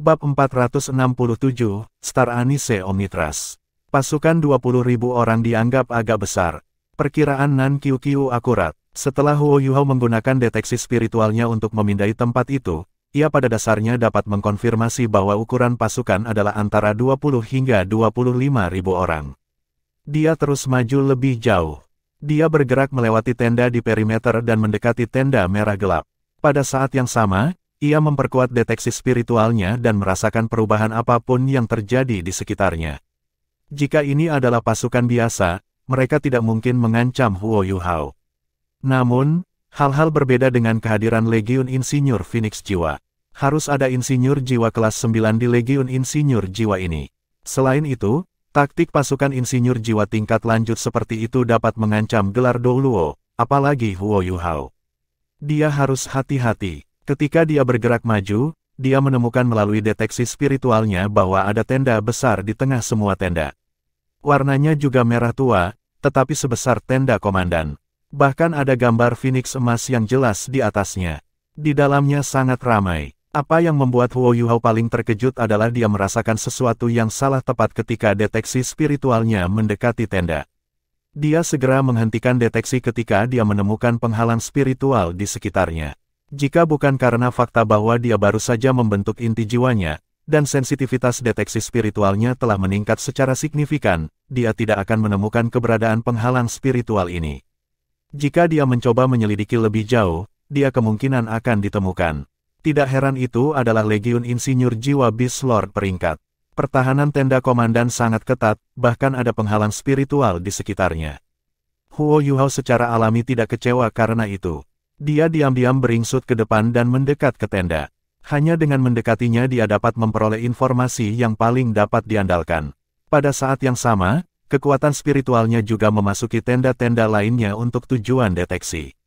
Bab 467, Star Anise Omnitras. Pasukan 20.000 orang dianggap agak besar. Perkiraan Nan Qiu akurat. Setelah Huo Yuhao menggunakan deteksi spiritualnya untuk memindai tempat itu, ia pada dasarnya dapat mengkonfirmasi bahwa ukuran pasukan adalah antara 20 hingga 25.000 orang. Dia terus maju lebih jauh. Dia bergerak melewati tenda di perimeter dan mendekati tenda merah gelap. Pada saat yang sama, ia memperkuat deteksi spiritualnya dan merasakan perubahan apapun yang terjadi di sekitarnya. Jika ini adalah pasukan biasa, mereka tidak mungkin mengancam Huo Yuhao. Namun, hal-hal berbeda dengan kehadiran Legiun Insinyur Phoenix Jiwa. Harus ada insinyur jiwa kelas 9 di Legiun Insinyur Jiwa ini. Selain itu, taktik pasukan insinyur jiwa tingkat lanjut seperti itu dapat mengancam gelar Douluo, apalagi Huo Yuhao. Dia harus hati-hati. Ketika dia bergerak maju, dia menemukan melalui deteksi spiritualnya bahwa ada tenda besar di tengah semua tenda. Warnanya juga merah tua, tetapi sebesar tenda komandan. Bahkan ada gambar Phoenix emas yang jelas di atasnya. Di dalamnya sangat ramai. Apa yang membuat Huo Yuhao paling terkejut adalah dia merasakan sesuatu yang salah tepat ketika deteksi spiritualnya mendekati tenda. Dia segera menghentikan deteksi ketika dia menemukan penghalang spiritual di sekitarnya. Jika bukan karena fakta bahwa dia baru saja membentuk inti jiwanya, dan sensitivitas deteksi spiritualnya telah meningkat secara signifikan, dia tidak akan menemukan keberadaan penghalang spiritual ini. Jika dia mencoba menyelidiki lebih jauh, dia kemungkinan akan ditemukan. Tidak heran itu adalah Legiun Insinyur Jiwa Beast Lord peringkat. Pertahanan tenda komandan sangat ketat, bahkan ada penghalang spiritual di sekitarnya. Huo Yuhao secara alami tidak kecewa karena itu. Dia diam-diam beringsut ke depan dan mendekat ke tenda. Hanya dengan mendekatinya dia dapat memperoleh informasi yang paling dapat diandalkan. Pada saat yang sama, kekuatan spiritualnya juga memasuki tenda-tenda lainnya untuk tujuan deteksi.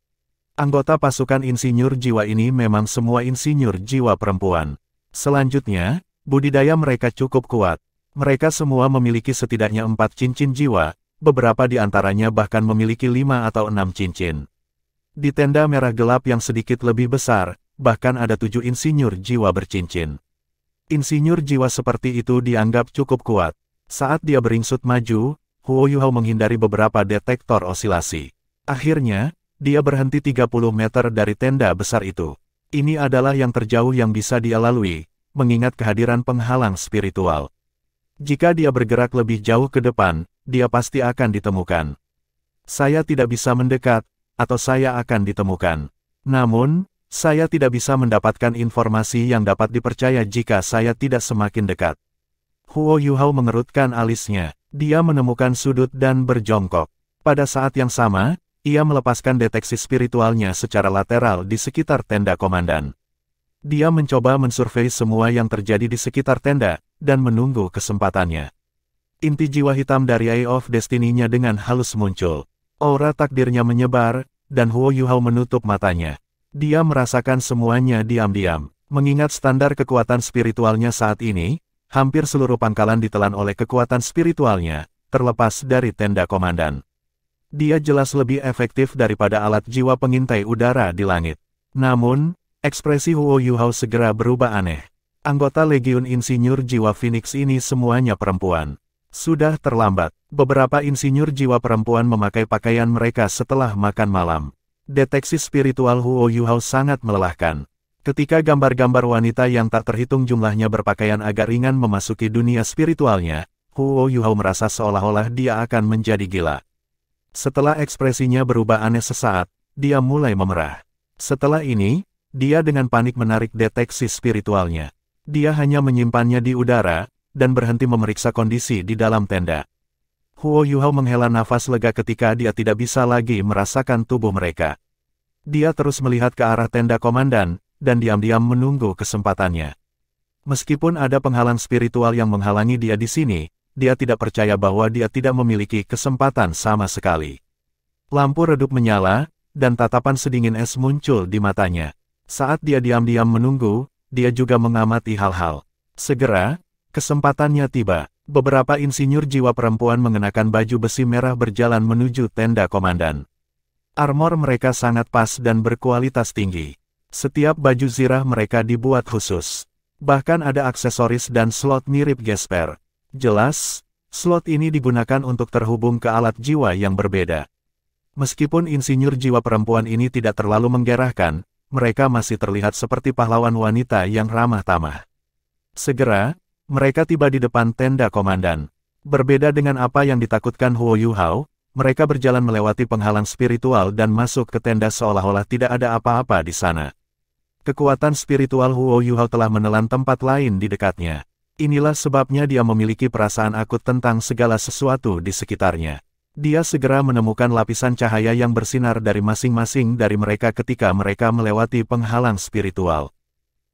Anggota pasukan insinyur jiwa ini memang semua insinyur jiwa perempuan. Selanjutnya, budidaya mereka cukup kuat. Mereka semua memiliki setidaknya 4 cincin jiwa, beberapa di antaranya bahkan memiliki 5 atau 6 cincin. Di tenda merah gelap yang sedikit lebih besar, bahkan ada 7 insinyur jiwa bercincin. Insinyur jiwa seperti itu dianggap cukup kuat. Saat dia beringsut maju, Huo Yuhao menghindari beberapa detektor osilasi. Akhirnya, dia berhenti 30 meter dari tenda besar itu. Ini adalah yang terjauh yang bisa dia lalui, mengingat kehadiran penghalang spiritual. Jika dia bergerak lebih jauh ke depan, dia pasti akan ditemukan. Saya tidak bisa mendekat, atau saya akan ditemukan. Namun, saya tidak bisa mendapatkan informasi yang dapat dipercaya jika saya tidak semakin dekat. Huo Yuhao mengerutkan alisnya. Dia menemukan sudut dan berjongkok. Pada saat yang sama, ia melepaskan deteksi spiritualnya secara lateral di sekitar tenda komandan. Dia mencoba mensurvei semua yang terjadi di sekitar tenda, dan menunggu kesempatannya. Inti jiwa hitam dari Eye of Destiny-nya dengan halus muncul. Aura takdirnya menyebar, dan Huo Yuhao menutup matanya. Dia merasakan semuanya diam-diam. Mengingat standar kekuatan spiritualnya saat ini, hampir seluruh pangkalan ditelan oleh kekuatan spiritualnya, terlepas dari tenda komandan. Dia jelas lebih efektif daripada alat jiwa pengintai udara di langit. Namun, ekspresi Huo Yuhao segera berubah aneh. Anggota Legiun Insinyur Jiwa Phoenix ini semuanya perempuan. Sudah terlambat. Beberapa insinyur jiwa perempuan memakai pakaian mereka setelah makan malam. Deteksi spiritual Huo Yuhao sangat melelahkan. Ketika gambar-gambar wanita yang tak terhitung jumlahnya berpakaian agak ringan memasuki dunia spiritualnya, Huo Yuhao merasa seolah-olah dia akan menjadi gila. Setelah ekspresinya berubah aneh sesaat, dia mulai memerah. Setelah ini, dia dengan panik menarik deteksi spiritualnya. Dia hanya menyimpannya di udara, dan berhenti memeriksa kondisi di dalam tenda. Huo Yuhao menghela nafas lega ketika dia tidak bisa lagi merasakan tubuh mereka. Dia terus melihat ke arah tenda komandan, dan diam-diam menunggu kesempatannya. Meskipun ada penghalang spiritual yang menghalangi dia di sini, dia tidak percaya bahwa dia tidak memiliki kesempatan sama sekali. Lampu redup menyala, dan tatapan sedingin es muncul di matanya. Saat dia diam-diam menunggu, dia juga mengamati hal-hal. Segera, kesempatannya tiba. Beberapa insinyur jiwa perempuan mengenakan baju besi merah berjalan menuju tenda komandan. Armor mereka sangat pas dan berkualitas tinggi. Setiap baju zirah mereka dibuat khusus. Bahkan ada aksesoris dan slot mirip gesper. Jelas, slot ini digunakan untuk terhubung ke alat jiwa yang berbeda. Meskipun insinyur jiwa perempuan ini tidak terlalu menggerahkan, mereka masih terlihat seperti pahlawan wanita yang ramah tamah. Segera, mereka tiba di depan tenda komandan. Berbeda dengan apa yang ditakutkan Huo Yuhao, mereka berjalan melewati penghalang spiritual dan masuk ke tenda seolah-olah tidak ada apa-apa di sana. Kekuatan spiritual Huo Yuhao telah menelan tempat lain di dekatnya. Inilah sebabnya dia memiliki perasaan akut tentang segala sesuatu di sekitarnya. Dia segera menemukan lapisan cahaya yang bersinar dari masing-masing dari mereka ketika mereka melewati penghalang spiritual.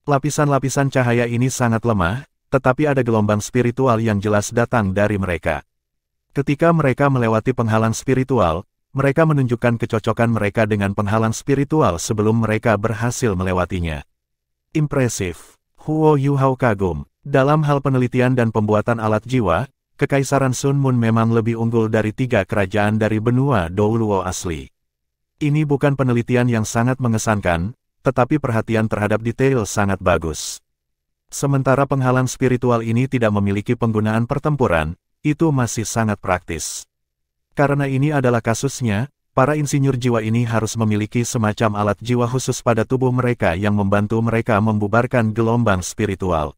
Lapisan-lapisan cahaya ini sangat lemah, tetapi ada gelombang spiritual yang jelas datang dari mereka. Ketika mereka melewati penghalang spiritual, mereka menunjukkan kecocokan mereka dengan penghalang spiritual sebelum mereka berhasil melewatinya. Impresif. Huo Yuhao kagum. Dalam hal penelitian dan pembuatan alat jiwa, Kekaisaran Sun Moon memang lebih unggul dari 3 kerajaan dari benua Douluo asli. Ini bukan penelitian yang sangat mengesankan, tetapi perhatian terhadap detail sangat bagus. Sementara penghalang spiritual ini tidak memiliki penggunaan pertempuran, itu masih sangat praktis. Karena ini adalah kasusnya, para insinyur jiwa ini harus memiliki semacam alat jiwa khusus pada tubuh mereka yang membantu mereka membubarkan gelombang spiritual.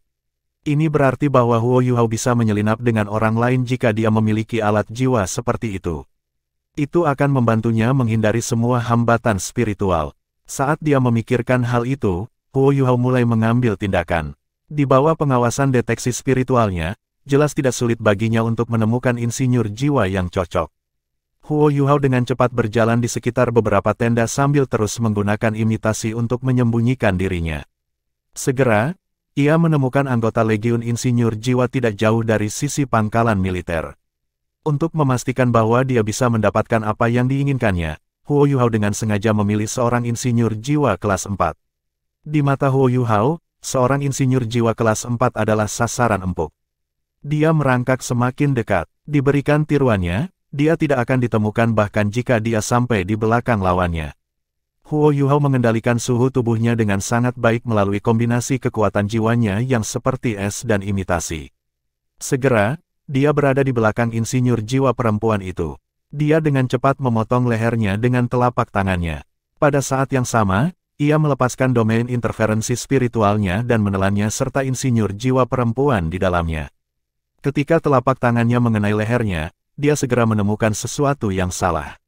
Ini berarti bahwa Huo Yuhao bisa menyelinap dengan orang lain jika dia memiliki alat jiwa seperti itu. Itu akan membantunya menghindari semua hambatan spiritual. Saat dia memikirkan hal itu, Huo Yuhao mulai mengambil tindakan. Di bawah pengawasan deteksi spiritualnya, jelas tidak sulit baginya untuk menemukan insinyur jiwa yang cocok. Huo Yuhao dengan cepat berjalan di sekitar beberapa tenda sambil terus menggunakan imitasi untuk menyembunyikan dirinya. Segera, ia menemukan anggota Legiun Insinyur Jiwa tidak jauh dari sisi pangkalan militer. Untuk memastikan bahwa dia bisa mendapatkan apa yang diinginkannya, Huo Yuhao dengan sengaja memilih seorang insinyur jiwa kelas 4. Di mata Huo Yuhao, seorang insinyur jiwa kelas 4 adalah sasaran empuk. Dia merangkak semakin dekat. Diberikan tiruannya, dia tidak akan ditemukan bahkan jika dia sampai di belakang lawannya. Huo Yuhao mengendalikan suhu tubuhnya dengan sangat baik melalui kombinasi kekuatan jiwanya yang seperti es dan imitasi. Segera, dia berada di belakang insinyur jiwa perempuan itu. Dia dengan cepat memotong lehernya dengan telapak tangannya. Pada saat yang sama, ia melepaskan domain interferensi spiritualnya dan menelannya serta insinyur jiwa perempuan di dalamnya. Ketika telapak tangannya mengenai lehernya, dia segera menemukan sesuatu yang salah.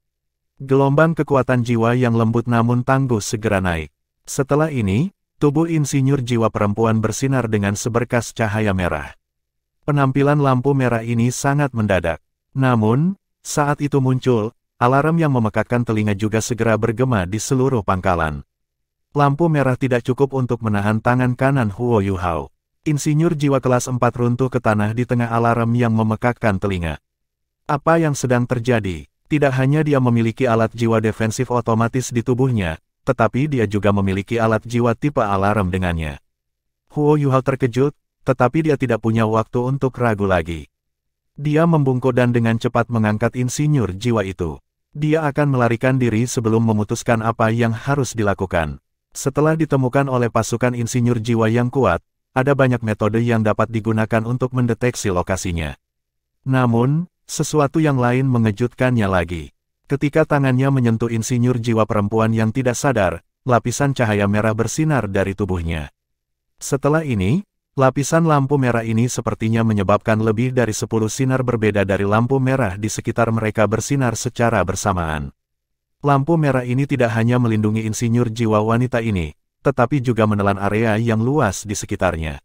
Gelombang kekuatan jiwa yang lembut namun tangguh segera naik. Setelah ini, tubuh insinyur jiwa perempuan bersinar dengan seberkas cahaya merah. Penampilan lampu merah ini sangat mendadak. Namun, saat itu muncul, alarm yang memekakkan telinga juga segera bergema di seluruh pangkalan. Lampu merah tidak cukup untuk menahan tangan kanan Huo Yuhao. Insinyur jiwa kelas 4 runtuh ke tanah di tengah alarm yang memekakkan telinga. Apa yang sedang terjadi? Tidak hanya dia memiliki alat jiwa defensif otomatis di tubuhnya, tetapi dia juga memiliki alat jiwa tipe alarm dengannya. Huo Yuhao terkejut, tetapi dia tidak punya waktu untuk ragu lagi. Dia membungkuk dan dengan cepat mengangkat insinyur jiwa itu. Dia akan melarikan diri sebelum memutuskan apa yang harus dilakukan. Setelah ditemukan oleh pasukan insinyur jiwa yang kuat, ada banyak metode yang dapat digunakan untuk mendeteksi lokasinya. Namun, sesuatu yang lain mengejutkannya lagi. Ketika tangannya menyentuh insinyur jiwa perempuan yang tidak sadar, lapisan cahaya merah bersinar dari tubuhnya. Setelah ini, lapisan lampu merah ini sepertinya menyebabkan lebih dari 10 sinar berbeda dari lampu merah di sekitar mereka bersinar secara bersamaan. Lampu merah ini tidak hanya melindungi insinyur jiwa wanita ini, tetapi juga menelan area yang luas di sekitarnya.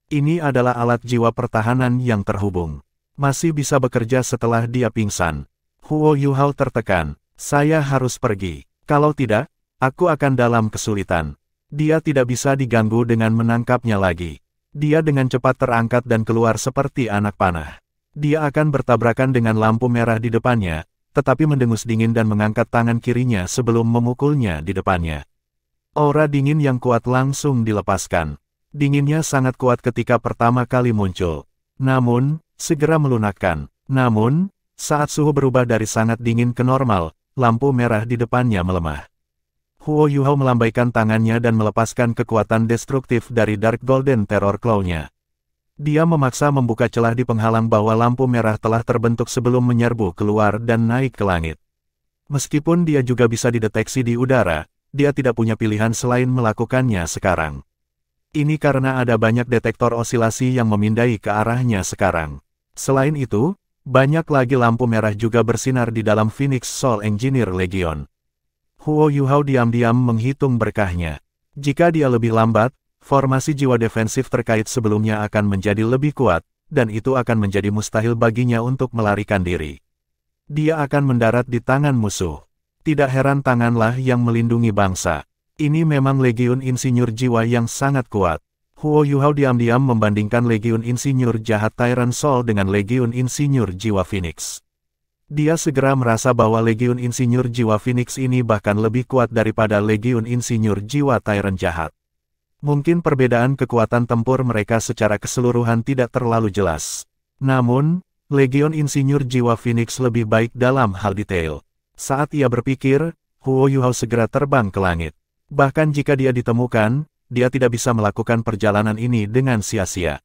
Ini adalah alat jiwa pertahanan yang terhubung. Masih bisa bekerja setelah dia pingsan. Huo Yuhao tertekan. Saya harus pergi. Kalau tidak, aku akan dalam kesulitan. Dia tidak bisa diganggu dengan menangkapnya lagi. Dia dengan cepat terangkat dan keluar seperti anak panah. Dia akan bertabrakan dengan lampu merah di depannya, tetapi mendengus dingin dan mengangkat tangan kirinya sebelum memukulnya di depannya. Aura dingin yang kuat langsung dilepaskan. Dinginnya sangat kuat ketika pertama kali muncul. Namun, segera melunakkan. Namun, saat suhu berubah dari sangat dingin ke normal, lampu merah di depannya melemah. Huo Yuhao melambaikan tangannya dan melepaskan kekuatan destruktif dari Dark Golden Terror Claw-nya. Dia memaksa membuka celah di penghalang bahwa lampu merah telah terbentuk sebelum menyerbu keluar dan naik ke langit. Meskipun dia juga bisa dideteksi di udara, dia tidak punya pilihan selain melakukannya sekarang. Ini karena ada banyak detektor osilasi yang memindai ke arahnya sekarang. Selain itu, banyak lagi lampu merah juga bersinar di dalam Phoenix Soul Engineer Legion. Huo Yuhao diam-diam menghitung berkahnya. Jika dia lebih lambat, formasi jiwa defensif terkait sebelumnya akan menjadi lebih kuat, dan itu akan menjadi mustahil baginya untuk melarikan diri. Dia akan mendarat di tangan musuh. Tidak heran tanganlah yang melindungi bangsa. Ini memang Legiun Insinyur Jiwa yang sangat kuat. Huo Yuhao diam-diam membandingkan Legiun Insinyur Jahat Tyrant Soul dengan Legiun Insinyur Jiwa Phoenix. Dia segera merasa bahwa Legiun Insinyur Jiwa Phoenix ini bahkan lebih kuat daripada Legiun Insinyur Jiwa Tyrant Jahat. Mungkin perbedaan kekuatan tempur mereka secara keseluruhan tidak terlalu jelas. Namun, Legiun Insinyur Jiwa Phoenix lebih baik dalam hal detail. Saat ia berpikir, Huo Yuhao segera terbang ke langit. Bahkan jika dia ditemukan, dia tidak bisa melakukan perjalanan ini dengan sia-sia.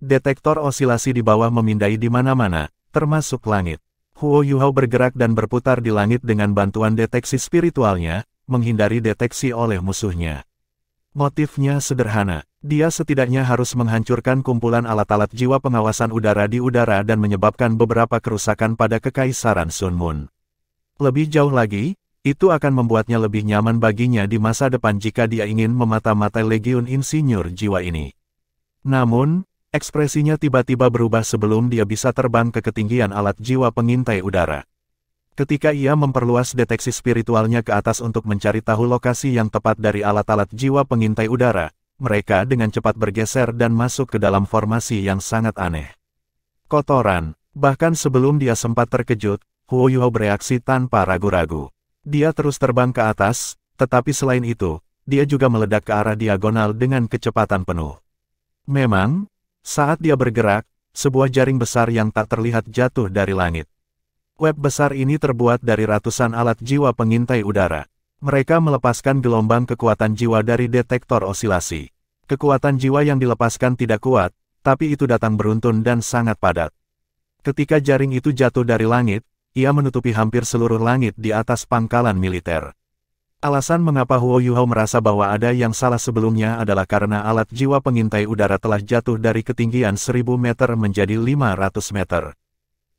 Detektor osilasi di bawah memindai di mana-mana, termasuk langit. Huo Yuhao bergerak dan berputar di langit dengan bantuan deteksi spiritualnya, menghindari deteksi oleh musuhnya. Motifnya sederhana. Dia setidaknya harus menghancurkan kumpulan alat-alat jiwa pengawasan udara di udara dan menyebabkan beberapa kerusakan pada Kekaisaran Sun Moon. Lebih jauh lagi, itu akan membuatnya lebih nyaman baginya di masa depan jika dia ingin memata-matai Legiun Insinyur Jiwa ini. Namun, ekspresinya tiba-tiba berubah sebelum dia bisa terbang ke ketinggian alat jiwa pengintai udara. Ketika ia memperluas deteksi spiritualnya ke atas untuk mencari tahu lokasi yang tepat dari alat-alat jiwa pengintai udara, mereka dengan cepat bergeser dan masuk ke dalam formasi yang sangat aneh. Kotoran. Bahkan sebelum dia sempat terkejut, Huo Yuhao bereaksi tanpa ragu-ragu. Dia terus terbang ke atas, tetapi selain itu, dia juga meledak ke arah diagonal dengan kecepatan penuh. Memang, saat dia bergerak, sebuah jaring besar yang tak terlihat jatuh dari langit. Web besar ini terbuat dari ratusan alat jiwa pengintai udara. Mereka melepaskan gelombang kekuatan jiwa dari detektor osilasi. Kekuatan jiwa yang dilepaskan tidak kuat, tapi itu datang beruntun dan sangat padat. Ketika jaring itu jatuh dari langit, ia menutupi hampir seluruh langit di atas pangkalan militer. Alasan mengapa Huo Yuhao merasa bahwa ada yang salah sebelumnya adalah karena alat jiwa pengintai udara telah jatuh dari ketinggian 1000 meter menjadi 500 meter.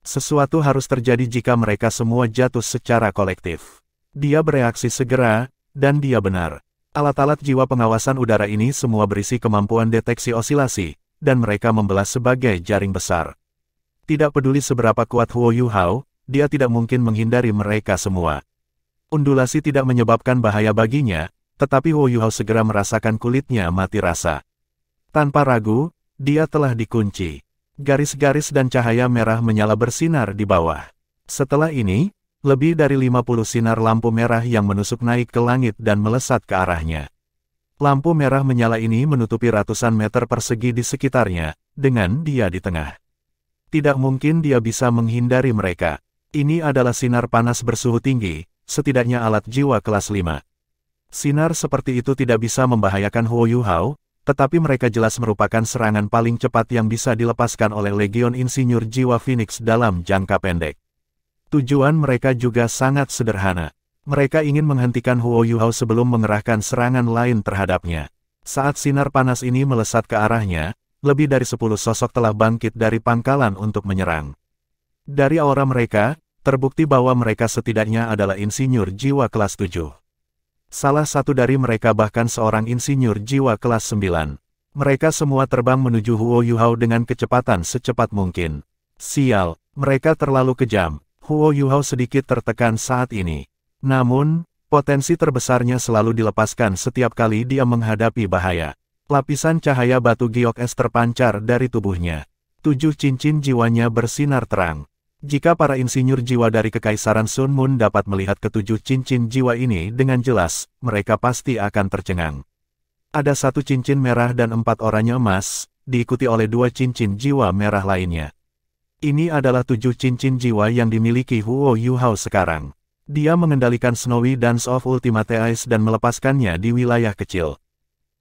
Sesuatu harus terjadi jika mereka semua jatuh secara kolektif. Dia bereaksi segera, dan dia benar. Alat-alat jiwa pengawasan udara ini semua berisi kemampuan deteksi osilasi, dan mereka membelah sebagai jaring besar. Tidak peduli seberapa kuat Huo Yuhao, dia tidak mungkin menghindari mereka semua. Undulasi tidak menyebabkan bahaya baginya, tetapi Huo Yuhao segera merasakan kulitnya mati rasa. Tanpa ragu, dia telah dikunci. Garis-garis dan cahaya merah menyala bersinar di bawah. Setelah ini, lebih dari 50 sinar lampu merah yang menusuk naik ke langit dan melesat ke arahnya. Lampu merah menyala ini menutupi ratusan meter persegi di sekitarnya, dengan dia di tengah. Tidak mungkin dia bisa menghindari mereka. Ini adalah sinar panas bersuhu tinggi, setidaknya alat jiwa kelas 5. Sinar seperti itu tidak bisa membahayakan Huo Yuhao, tetapi mereka jelas merupakan serangan paling cepat yang bisa dilepaskan oleh Legion Insinyur Jiwa Phoenix dalam jangka pendek. Tujuan mereka juga sangat sederhana. Mereka ingin menghentikan Huo Yuhao sebelum mengerahkan serangan lain terhadapnya. Saat sinar panas ini melesat ke arahnya, lebih dari 10 sosok telah bangkit dari pangkalan untuk menyerang. Dari aura mereka, terbukti bahwa mereka setidaknya adalah insinyur jiwa kelas 7. Salah satu dari mereka bahkan seorang insinyur jiwa kelas 9. Mereka semua terbang menuju Huo Yuhao dengan kecepatan secepat mungkin. Sial, mereka terlalu kejam. Huo Yuhao sedikit tertekan saat ini. Namun, potensi terbesarnya selalu dilepaskan setiap kali dia menghadapi bahaya. Lapisan cahaya batu giok es terpancar dari tubuhnya. 7 cincin jiwanya bersinar terang. Jika para insinyur jiwa dari Kekaisaran Sun Moon dapat melihat ketujuh cincin jiwa ini dengan jelas, mereka pasti akan tercengang. Ada 1 cincin merah dan 4 oranye emas, diikuti oleh 2 cincin jiwa merah lainnya. Ini adalah 7 cincin jiwa yang dimiliki Huo Yuhao sekarang. Dia mengendalikan Snowy Dance of Ultimate Ice dan melepaskannya di wilayah kecil.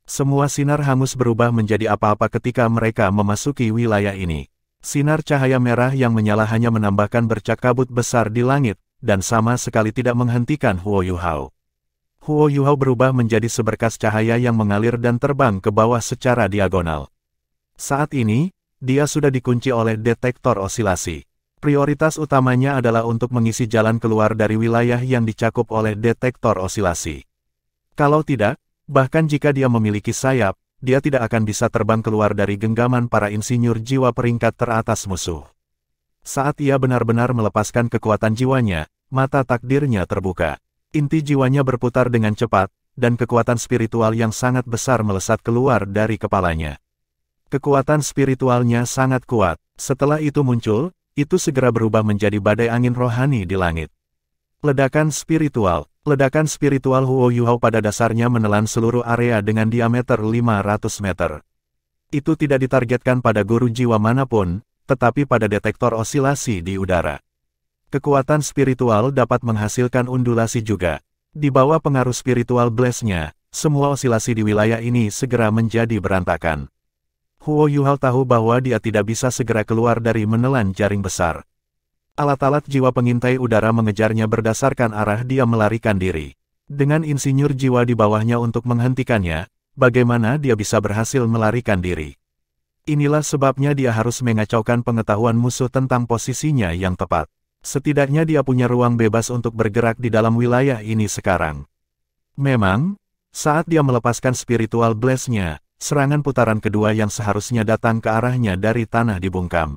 Semua sinar hangus berubah menjadi apa-apa ketika mereka memasuki wilayah ini. Sinar cahaya merah yang menyala hanya menambahkan bercak kabut besar di langit, dan sama sekali tidak menghentikan Huo Yuhao. Huo Yuhao berubah menjadi seberkas cahaya yang mengalir dan terbang ke bawah secara diagonal. Saat ini, dia sudah dikunci oleh detektor osilasi. Prioritas utamanya adalah untuk mengisi jalan keluar dari wilayah yang dicakup oleh detektor osilasi. Kalau tidak, bahkan jika dia memiliki sayap, dia tidak akan bisa terbang keluar dari genggaman para insinyur jiwa peringkat teratas musuh. Saat ia benar-benar melepaskan kekuatan jiwanya, mata takdirnya terbuka. Inti jiwanya berputar dengan cepat, dan kekuatan spiritual yang sangat besar melesat keluar dari kepalanya. Kekuatan spiritualnya sangat kuat. Setelah itu muncul, itu segera berubah menjadi badai angin rohani di langit. Ledakan spiritual. Ledakan spiritual Huo Yuhao pada dasarnya menelan seluruh area dengan diameter 500 meter. Itu tidak ditargetkan pada guru jiwa manapun, tetapi pada detektor osilasi di udara. Kekuatan spiritual dapat menghasilkan undulasi juga. Di bawah pengaruh spiritual blast-nya, semua osilasi di wilayah ini segera menjadi berantakan. Huo Yuhao tahu bahwa dia tidak bisa segera keluar dari menelan jaring besar. Alat-alat jiwa pengintai udara mengejarnya berdasarkan arah dia melarikan diri. Dengan insinyur jiwa di bawahnya untuk menghentikannya, bagaimana dia bisa berhasil melarikan diri? Inilah sebabnya dia harus mengacaukan pengetahuan musuh tentang posisinya yang tepat. Setidaknya dia punya ruang bebas untuk bergerak di dalam wilayah ini sekarang. Memang, saat dia melepaskan spiritual blast-nya, serangan putaran kedua yang seharusnya datang ke arahnya dari tanah dibungkam.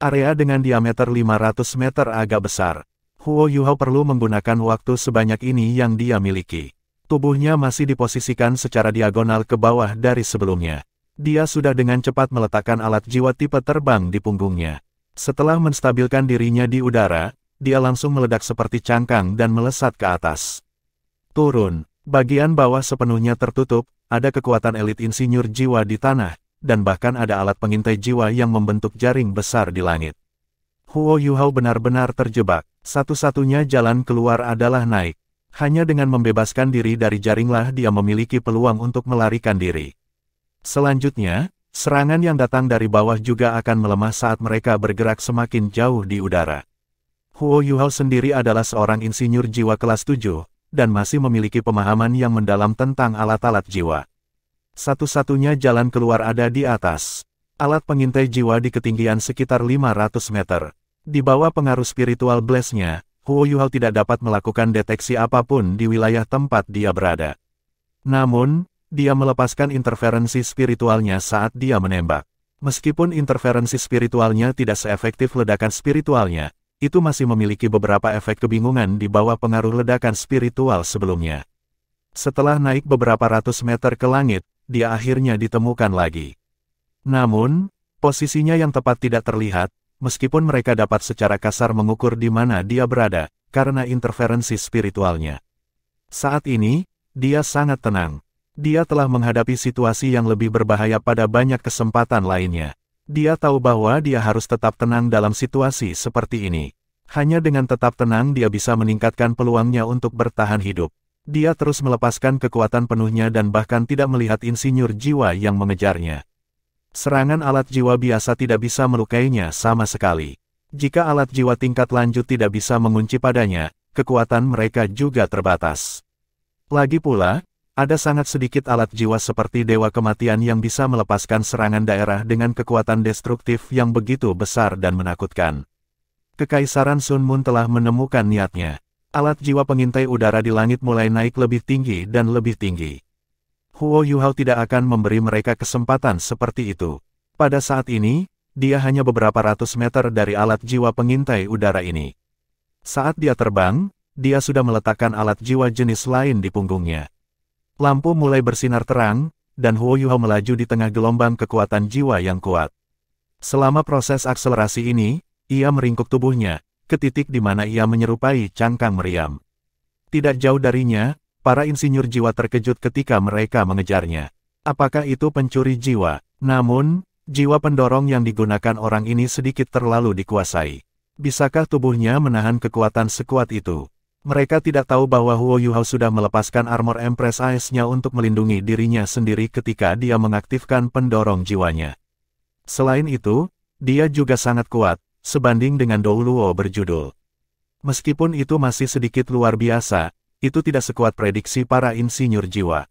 Area dengan diameter 500 meter agak besar. Huo Yuhao perlu menggunakan waktu sebanyak ini yang dia miliki. Tubuhnya masih diposisikan secara diagonal ke bawah dari sebelumnya. Dia sudah dengan cepat meletakkan alat jiwa tipe terbang di punggungnya. Setelah menstabilkan dirinya di udara, dia langsung meledak seperti cangkang dan melesat ke atas. Turun. Bagian bawah sepenuhnya tertutup, ada kekuatan elit insinyur jiwa di tanah, dan bahkan ada alat pengintai jiwa yang membentuk jaring besar di langit. Huo Yuhao benar-benar terjebak. Satu-satunya jalan keluar adalah naik. Hanya dengan membebaskan diri dari jaringlah dia memiliki peluang untuk melarikan diri. Selanjutnya, serangan yang datang dari bawah juga akan melemah saat mereka bergerak semakin jauh di udara. Huo Yuhao sendiri adalah seorang insinyur jiwa kelas 7, dan masih memiliki pemahaman yang mendalam tentang alat-alat jiwa. Satu-satunya jalan keluar ada di atas. Alat pengintai jiwa di ketinggian sekitar 500 meter. Di bawah pengaruh spiritual blast-nya, Huo Yuhao tidak dapat melakukan deteksi apapun di wilayah tempat dia berada. Namun, dia melepaskan interferensi spiritualnya saat dia menembak. Meskipun interferensi spiritualnya tidak seefektif ledakan spiritualnya, itu masih memiliki beberapa efek kebingungan di bawah pengaruh ledakan spiritual sebelumnya. Setelah naik beberapa ratus meter ke langit, dia akhirnya ditemukan lagi. Namun, posisinya yang tepat tidak terlihat, meskipun mereka dapat secara kasar mengukur di mana dia berada, karena interferensi spiritualnya. Saat ini, dia sangat tenang. Dia telah menghadapi situasi yang lebih berbahaya pada banyak kesempatan lainnya. Dia tahu bahwa dia harus tetap tenang dalam situasi seperti ini. Hanya dengan tetap tenang dia bisa meningkatkan peluangnya untuk bertahan hidup. Dia terus melepaskan kekuatan penuhnya dan bahkan tidak melihat insinyur jiwa yang mengejarnya. Serangan alat jiwa biasa tidak bisa melukainya sama sekali. Jika alat jiwa tingkat lanjut tidak bisa mengunci padanya, kekuatan mereka juga terbatas. Lagi pula, ada sangat sedikit alat jiwa seperti Dewa Kematian yang bisa melepaskan serangan daerah dengan kekuatan destruktif yang begitu besar dan menakutkan. Kekaisaran Sun Moon telah menemukan niatnya. Alat jiwa pengintai udara di langit mulai naik lebih tinggi dan lebih tinggi. Huo Yuhao tidak akan memberi mereka kesempatan seperti itu. Pada saat ini, dia hanya beberapa ratus meter dari alat jiwa pengintai udara ini. Saat dia terbang, dia sudah meletakkan alat jiwa jenis lain di punggungnya. Lampu mulai bersinar terang, dan Huo Yuhao melaju di tengah gelombang kekuatan jiwa yang kuat. Selama proses akselerasi ini, ia meringkuk tubuhnya, ke titik di mana ia menyerupai cangkang meriam. Tidak jauh darinya, para insinyur jiwa terkejut ketika mereka mengejarnya. Apakah itu pencuri jiwa? Namun, jiwa pendorong yang digunakan orang ini sedikit terlalu dikuasai. Bisakah tubuhnya menahan kekuatan sekuat itu? Mereka tidak tahu bahwa Huo Yuhao sudah melepaskan armor Empress Ice-nya untuk melindungi dirinya sendiri ketika dia mengaktifkan pendorong jiwanya. Selain itu, dia juga sangat kuat, sebanding dengan Dou Luo berjudul. Meskipun itu masih sedikit luar biasa, itu tidak sekuat prediksi para insinyur jiwa.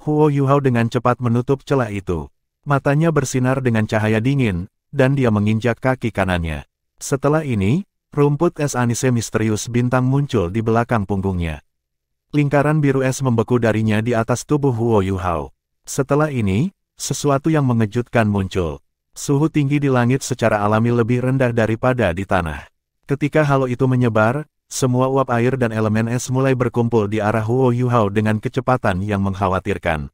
Huo Yuhao dengan cepat menutup celah itu. Matanya bersinar dengan cahaya dingin, dan dia menginjak kaki kanannya. Setelah ini, rumput es anise misterius bintang muncul di belakang punggungnya. Lingkaran biru es membeku darinya di atas tubuh Huo Yuhao. Setelah ini, sesuatu yang mengejutkan muncul. Suhu tinggi di langit secara alami lebih rendah daripada di tanah. Ketika halo itu menyebar, semua uap air dan elemen es mulai berkumpul di arah Huo Yuhao dengan kecepatan yang mengkhawatirkan.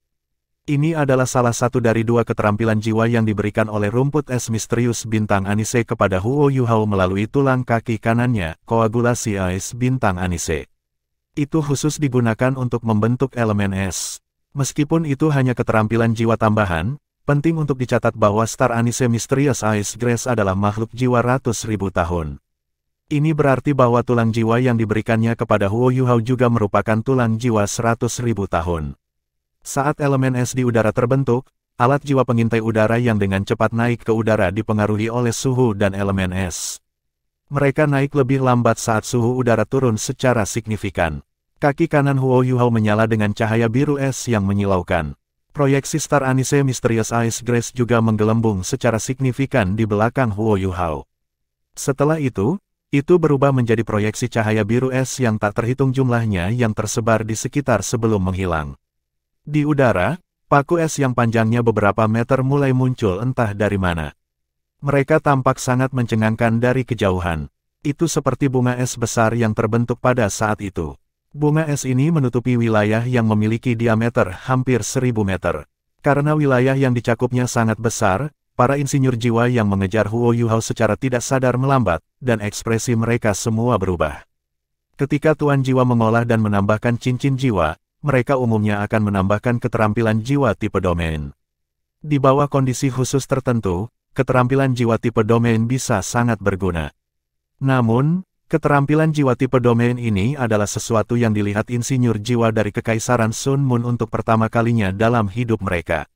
Ini adalah salah satu dari dua keterampilan jiwa yang diberikan oleh rumput es misterius bintang anise kepada Huo Yuhao melalui tulang kaki kanannya, koagulasi es bintang anise. Itu khusus digunakan untuk membentuk elemen es. Meskipun itu hanya keterampilan jiwa tambahan, penting untuk dicatat bahwa Star Anise Mysterious Ice Grace adalah makhluk jiwa ratus ribu tahun. Ini berarti bahwa tulang jiwa yang diberikannya kepada Huo Yuhao juga merupakan tulang jiwa 100.000 tahun. Saat elemen es di udara terbentuk, alat jiwa pengintai udara yang dengan cepat naik ke udara dipengaruhi oleh suhu dan elemen es. Mereka naik lebih lambat saat suhu udara turun secara signifikan. Kaki kanan Huo Yuhao menyala dengan cahaya biru es yang menyilaukan. Proyeksi Star Anise Mysterious Ice Grace juga menggelembung secara signifikan di belakang Huo Yuhao. Setelah itu berubah menjadi proyeksi cahaya biru es yang tak terhitung jumlahnya yang tersebar di sekitar sebelum menghilang. Di udara, paku es yang panjangnya beberapa meter mulai muncul entah dari mana. Mereka tampak sangat mencengangkan dari kejauhan. Itu seperti bunga es besar yang terbentuk pada saat itu. Bunga es ini menutupi wilayah yang memiliki diameter hampir 1000 meter. Karena wilayah yang dicakupnya sangat besar, para insinyur jiwa yang mengejar Huo Yuhao secara tidak sadar melambat, dan ekspresi mereka semua berubah. Ketika Tuan Jiwa mengolah dan menambahkan cincin jiwa, mereka umumnya akan menambahkan keterampilan jiwa tipe domain. Di bawah kondisi khusus tertentu, keterampilan jiwa tipe domain bisa sangat berguna. Namun, keterampilan jiwa tipe domain ini adalah sesuatu yang dilihat insinyur jiwa dari Kekaisaran Sun Moon untuk pertama kalinya dalam hidup mereka.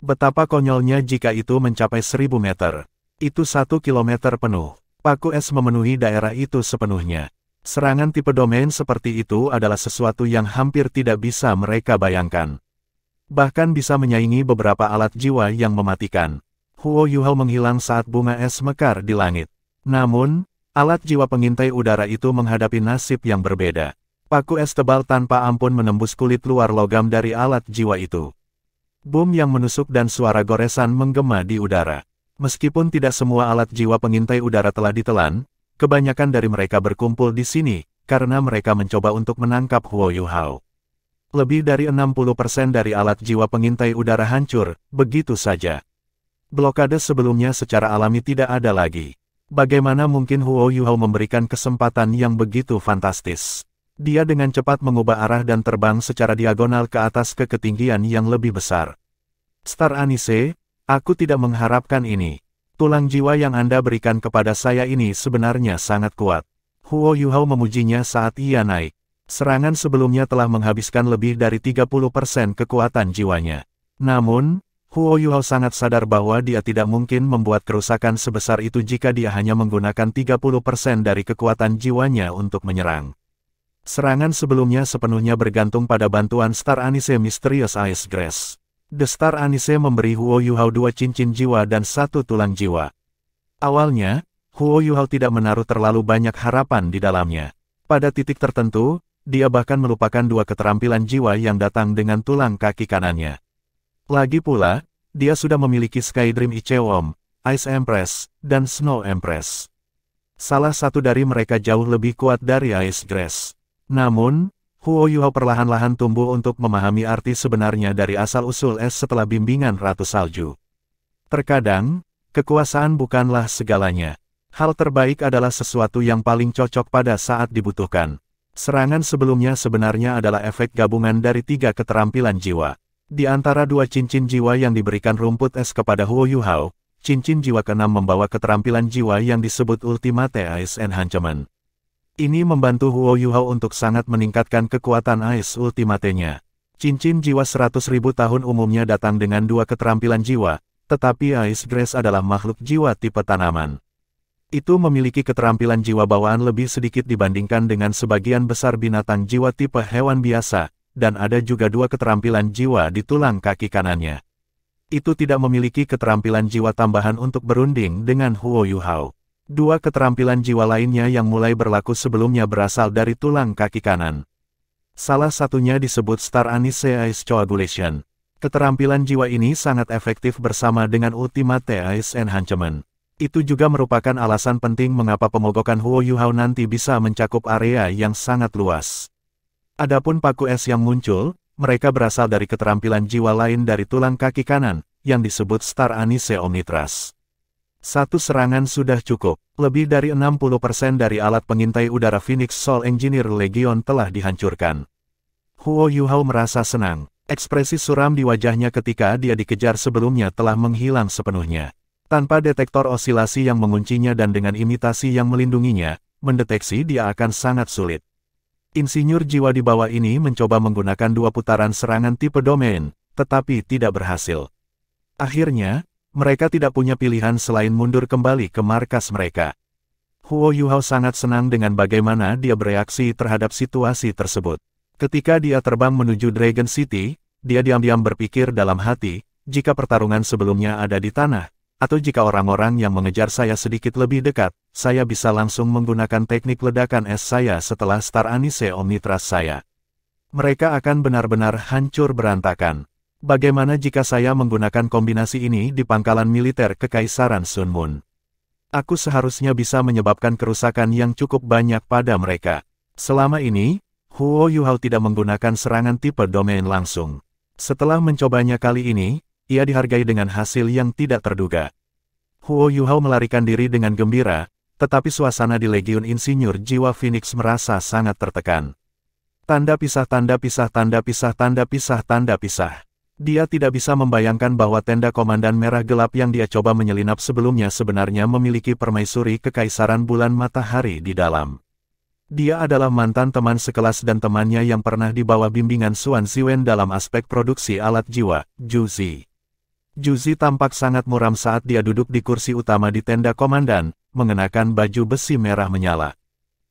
Betapa konyolnya jika itu mencapai 1000 meter. Itu 1 kilometer penuh. Paku es memenuhi daerah itu sepenuhnya. Serangan tipe domain seperti itu adalah sesuatu yang hampir tidak bisa mereka bayangkan. Bahkan bisa menyaingi beberapa alat jiwa yang mematikan. Huo Yuhao menghilang saat bunga es mekar di langit. Namun, alat jiwa pengintai udara itu menghadapi nasib yang berbeda. Paku es tebal tanpa ampun menembus kulit luar logam dari alat jiwa itu. Boom yang menusuk dan suara goresan menggema di udara. Meskipun tidak semua alat jiwa pengintai udara telah ditelan, kebanyakan dari mereka berkumpul di sini, karena mereka mencoba untuk menangkap Huo Yuhao. Lebih dari 60% dari alat jiwa pengintai udara hancur, begitu saja. Blokade sebelumnya secara alami tidak ada lagi. Bagaimana mungkin Huo Yuhao memberikan kesempatan yang begitu fantastis? Dia dengan cepat mengubah arah dan terbang secara diagonal ke atas ke ketinggian yang lebih besar. Star Anise, aku tidak mengharapkan ini. Tulang jiwa yang Anda berikan kepada saya ini sebenarnya sangat kuat. Huo Yuhao memujinya saat ia naik. Serangan sebelumnya telah menghabiskan lebih dari 30% kekuatan jiwanya. Namun, Huo Yuhao sangat sadar bahwa dia tidak mungkin membuat kerusakan sebesar itu jika dia hanya menggunakan 30% dari kekuatan jiwanya untuk menyerang. Serangan sebelumnya sepenuhnya bergantung pada bantuan Star Anise Mysterious Ice Grace. The Star Anise memberi Huo Yuhao 2 cincin jiwa dan 1 tulang jiwa. Awalnya, Huo Yuhao tidak menaruh terlalu banyak harapan di dalamnya. Pada titik tertentu, dia bahkan melupakan 2 keterampilan jiwa yang datang dengan tulang kaki kanannya. Lagi pula, dia sudah memiliki Sky Dream Ichewom, Ice Empress, dan Snow Empress. Salah satu dari mereka jauh lebih kuat dari Ice Grace. Namun, Huo Yuhao perlahan-lahan tumbuh untuk memahami arti sebenarnya dari asal-usul es setelah bimbingan Ratu Salju. Terkadang, kekuasaan bukanlah segalanya. Hal terbaik adalah sesuatu yang paling cocok pada saat dibutuhkan. Serangan sebelumnya sebenarnya adalah efek gabungan dari 3 keterampilan jiwa. Di antara 2 cincin jiwa yang diberikan rumput es kepada Huo Yuhao, cincin jiwa ke-6 membawa keterampilan jiwa yang disebut Ultimate Ice Enhancement. Ini membantu Huo Yuhao untuk sangat meningkatkan kekuatan Ais Ultimate-nya. Cincin jiwa 100.000 tahun umumnya datang dengan dua keterampilan jiwa, tetapi Ice Grace adalah makhluk jiwa tipe tanaman. Itu memiliki keterampilan jiwa bawaan lebih sedikit dibandingkan dengan sebagian besar binatang jiwa tipe hewan biasa, dan ada juga dua keterampilan jiwa di tulang kaki kanannya. Itu tidak memiliki keterampilan jiwa tambahan untuk berunding dengan Huo Yuhao. Dua keterampilan jiwa lainnya yang mulai berlaku sebelumnya berasal dari tulang kaki kanan. Salah satunya disebut Star Anise Ice Coagulation. Keterampilan jiwa ini sangat efektif bersama dengan Ultimate Ice Enhancement. Itu juga merupakan alasan penting mengapa pemogokan Huo Yuhao nanti bisa mencakup area yang sangat luas. Adapun paku es yang muncul, mereka berasal dari keterampilan jiwa lain dari tulang kaki kanan, yang disebut Star Anise Omnitras. Satu serangan sudah cukup. Lebih dari 60% dari alat pengintai udara Phoenix Soul Engineer Legion telah dihancurkan. Huo Yuhao merasa senang. Ekspresi suram di wajahnya ketika dia dikejar sebelumnya telah menghilang sepenuhnya. Tanpa detektor osilasi yang menguncinya dan dengan imitasi yang melindunginya, mendeteksi dia akan sangat sulit. Insinyur jiwa di bawah ini mencoba menggunakan dua putaran serangan tipe domain, tetapi tidak berhasil. Akhirnya, mereka tidak punya pilihan selain mundur kembali ke markas mereka. Huo Yuhao sangat senang dengan bagaimana dia bereaksi terhadap situasi tersebut. Ketika dia terbang menuju Dragon City, dia diam-diam berpikir dalam hati, jika pertarungan sebelumnya ada di tanah, atau jika orang-orang yang mengejar saya sedikit lebih dekat, saya bisa langsung menggunakan teknik ledakan es saya setelah Star Anise Omnitras saya. Mereka akan benar-benar hancur berantakan. Bagaimana jika saya menggunakan kombinasi ini di pangkalan militer Kekaisaran Sun Moon? Aku seharusnya bisa menyebabkan kerusakan yang cukup banyak pada mereka. Selama ini, Huo Yuhao tidak menggunakan serangan tipe domain langsung. Setelah mencobanya kali ini, ia dihargai dengan hasil yang tidak terduga. Huo Yuhao melarikan diri dengan gembira, tetapi suasana di Legiun Insinyur Jiwa Phoenix merasa sangat tertekan. Tanda pisah, tanda pisah, tanda pisah, tanda pisah, tanda pisah. Dia tidak bisa membayangkan bahwa tenda Komandan Merah Gelap yang dia coba menyelinap sebelumnya sebenarnya memiliki permaisuri Kekaisaran Bulan Matahari di dalam. Dia adalah mantan teman sekelas dan temannya yang pernah dibawa bimbingan Xuan Ziwen dalam aspek produksi alat jiwa, Juzi. Juzi tampak sangat muram saat dia duduk di kursi utama di tenda Komandan, mengenakan baju besi merah menyala.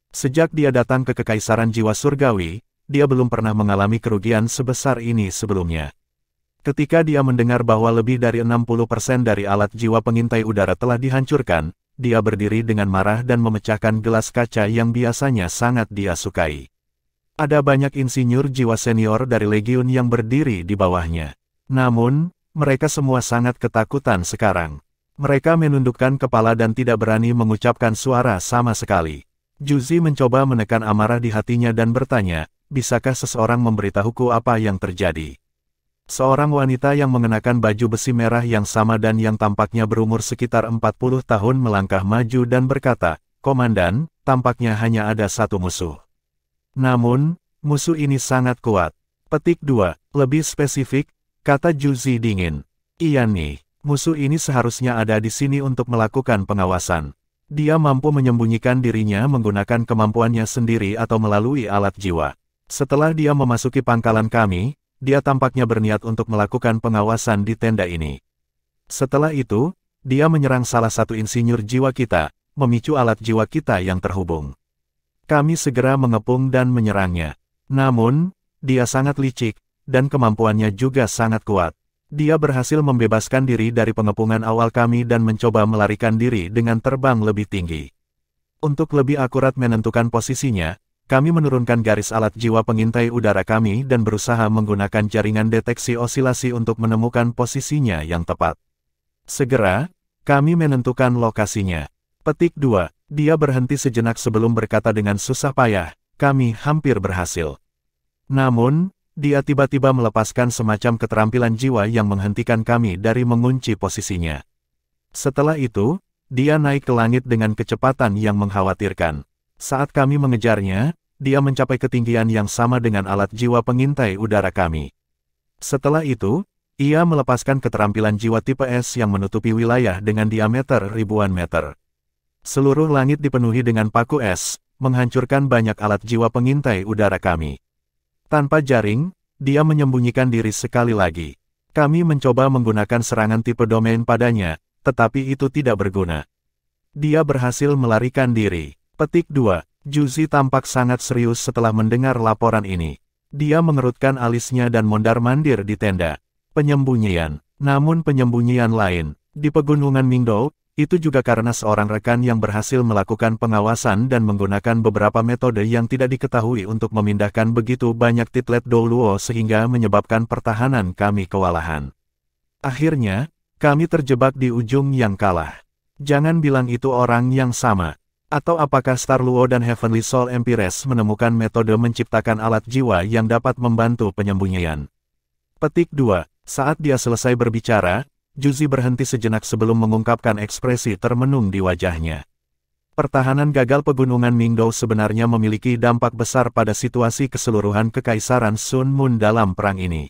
Sejak dia datang ke Kekaisaran Jiwa Surgawi, dia belum pernah mengalami kerugian sebesar ini sebelumnya. Ketika dia mendengar bahwa lebih dari 60% dari alat jiwa pengintai udara telah dihancurkan, dia berdiri dengan marah dan memecahkan gelas kaca yang biasanya sangat dia sukai. Ada banyak insinyur jiwa senior dari Legiun yang berdiri di bawahnya. Namun, mereka semua sangat ketakutan sekarang. Mereka menundukkan kepala dan tidak berani mengucapkan suara sama sekali. Juzi mencoba menekan amarah di hatinya dan bertanya, bisakah seseorang memberitahuku apa yang terjadi? Seorang wanita yang mengenakan baju besi merah yang sama dan yang tampaknya berumur sekitar 40 tahun melangkah maju dan berkata, "Komandan, tampaknya hanya ada satu musuh. Namun, musuh ini sangat kuat." Petik 2. Lebih spesifik, kata Juzi dingin. Iya nih, musuh ini seharusnya ada di sini untuk melakukan pengawasan. Dia mampu menyembunyikan dirinya menggunakan kemampuannya sendiri atau melalui alat jiwa. Setelah dia memasuki pangkalan kami, dia tampaknya berniat untuk melakukan pengawasan di tenda ini. Setelah itu, dia menyerang salah satu insinyur jiwa kita, memicu alat jiwa kita yang terhubung. Kami segera mengepung dan menyerangnya. Namun, dia sangat licik, dan kemampuannya juga sangat kuat. Dia berhasil membebaskan diri dari pengepungan awal kami dan mencoba melarikan diri dengan terbang lebih tinggi. Untuk lebih akurat menentukan posisinya, kami menurunkan garis alat jiwa pengintai udara kami dan berusaha menggunakan jaringan deteksi osilasi untuk menemukan posisinya yang tepat. Segera, kami menentukan lokasinya. Petik 2. Dia berhenti sejenak sebelum berkata dengan susah payah, "Kami hampir berhasil." Namun, dia tiba-tiba melepaskan semacam keterampilan jiwa yang menghentikan kami dari mengunci posisinya. Setelah itu, dia naik ke langit dengan kecepatan yang mengkhawatirkan. Saat kami mengejarnya, dia mencapai ketinggian yang sama dengan alat jiwa pengintai udara kami. Setelah itu, ia melepaskan keterampilan jiwa tipe S yang menutupi wilayah dengan diameter ribuan meter. Seluruh langit dipenuhi dengan paku es, menghancurkan banyak alat jiwa pengintai udara kami. Tanpa jaring, dia menyembunyikan diri sekali lagi. Kami mencoba menggunakan serangan tipe domain padanya, tetapi itu tidak berguna. Dia berhasil melarikan diri. Petik 2. Juzi tampak sangat serius setelah mendengar laporan ini. Dia mengerutkan alisnya dan mondar-mandir di tenda. Penyembunyian. Namun penyembunyian lain. Di pegunungan Mingdou, itu juga karena seorang rekan yang berhasil melakukan pengawasan dan menggunakan beberapa metode yang tidak diketahui untuk memindahkan begitu banyak titlet Douluo sehingga menyebabkan pertahanan kami kewalahan. Akhirnya, kami terjebak di ujung yang kalah. Jangan bilang itu orang yang sama. Atau apakah Star Luo dan Heavenly Soul Empires menemukan metode menciptakan alat jiwa yang dapat membantu penyembunyian? Petik 2. Saat dia selesai berbicara, Juzi berhenti sejenak sebelum mengungkapkan ekspresi termenung di wajahnya. Pertahanan gagal pegunungan Mingdou sebenarnya memiliki dampak besar pada situasi keseluruhan Kekaisaran Sun Moon dalam perang ini.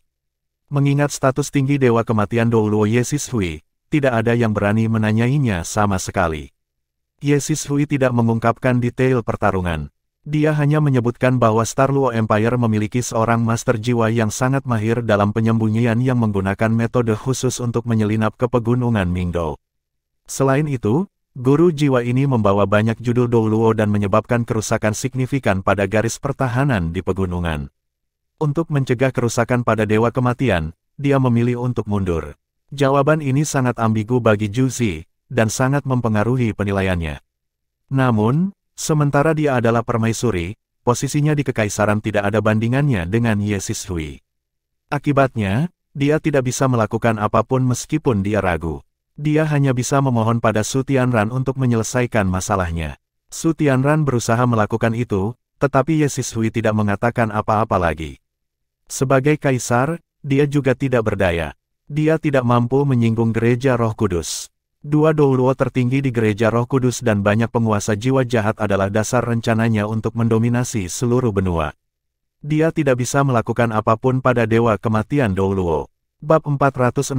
Mengingat status tinggi Dewa Kematian Douluo Ye Sishui, tidak ada yang berani menanyainya sama sekali. Ye Sishui tidak mengungkapkan detail pertarungan. Dia hanya menyebutkan bahwa Star Luo Empire memiliki seorang master jiwa yang sangat mahir dalam penyembunyian yang menggunakan metode khusus untuk menyelinap ke pegunungan Mingdou. Selain itu, guru jiwa ini membawa banyak judul Douluo dan menyebabkan kerusakan signifikan pada garis pertahanan di pegunungan. Untuk mencegah kerusakan pada Dewa Kematian, dia memilih untuk mundur. Jawaban ini sangat ambigu bagi Juzi, dan sangat mempengaruhi penilaiannya. Namun, sementara dia adalah permaisuri, posisinya di kekaisaran tidak ada bandingannya dengan Ye Sishui. Akibatnya, dia tidak bisa melakukan apapun meskipun dia ragu. Dia hanya bisa memohon pada Su Tianran untuk menyelesaikan masalahnya. Su Tianran berusaha melakukan itu, tetapi Ye Sishui tidak mengatakan apa-apa lagi. Sebagai kaisar, dia juga tidak berdaya. Dia tidak mampu menyinggung Gereja Roh Kudus. Dua Douluo tertinggi di Gereja Roh Kudus dan banyak penguasa jiwa jahat adalah dasar rencananya untuk mendominasi seluruh benua. Dia tidak bisa melakukan apapun pada Dewa Kematian Douluo. Bab 468,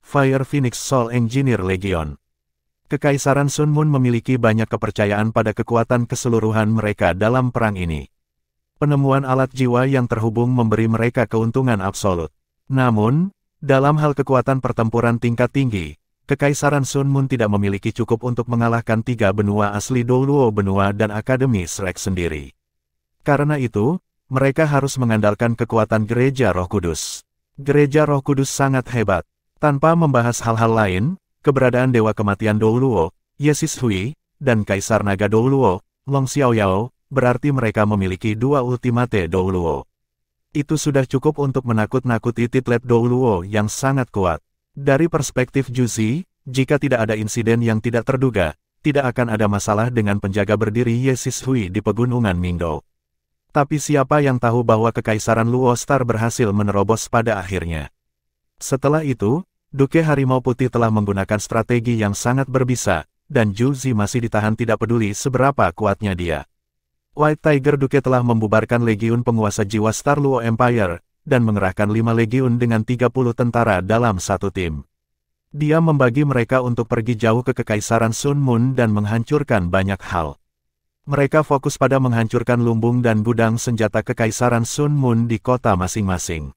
Fire Phoenix Soul Engineer Legion. Kekaisaran Sun Moon memiliki banyak kepercayaan pada kekuatan keseluruhan mereka dalam perang ini. Penemuan alat jiwa yang terhubung memberi mereka keuntungan absolut. Namun, dalam hal kekuatan pertempuran tingkat tinggi, Kekaisaran Sun Moon tidak memiliki cukup untuk mengalahkan 3 benua asli Douluo benua dan Akademi Shrek sendiri. Karena itu, mereka harus mengandalkan kekuatan Gereja Roh Kudus. Gereja Roh Kudus sangat hebat. Tanpa membahas hal-hal lain, keberadaan Dewa Kematian Douluo, Ye Sishui, dan Kaisar Naga Douluo, Long Xiaoyao, berarti mereka memiliki 2 ultimate Douluo. Itu sudah cukup untuk menakut-nakuti titlet Douluo yang sangat kuat. Dari perspektif Juzi, jika tidak ada insiden yang tidak terduga, tidak akan ada masalah dengan penjaga berdiri Ye Sishui di pegunungan Mingdou. Tapi siapa yang tahu bahwa Kekaisaran Luo Star berhasil menerobos pada akhirnya. Setelah itu, Duke Harimau Putih telah menggunakan strategi yang sangat berbisa, dan Juzi masih ditahan tidak peduli seberapa kuatnya dia. White Tiger Duke telah membubarkan legiun penguasa jiwa Star Luo Empire, dan mengerahkan 5 legiun dengan 30 tentara dalam satu tim. Dia membagi mereka untuk pergi jauh ke Kekaisaran Sun Moon dan menghancurkan banyak hal. Mereka fokus pada menghancurkan lumbung dan gudang senjata Kekaisaran Sun Moon di kota masing-masing.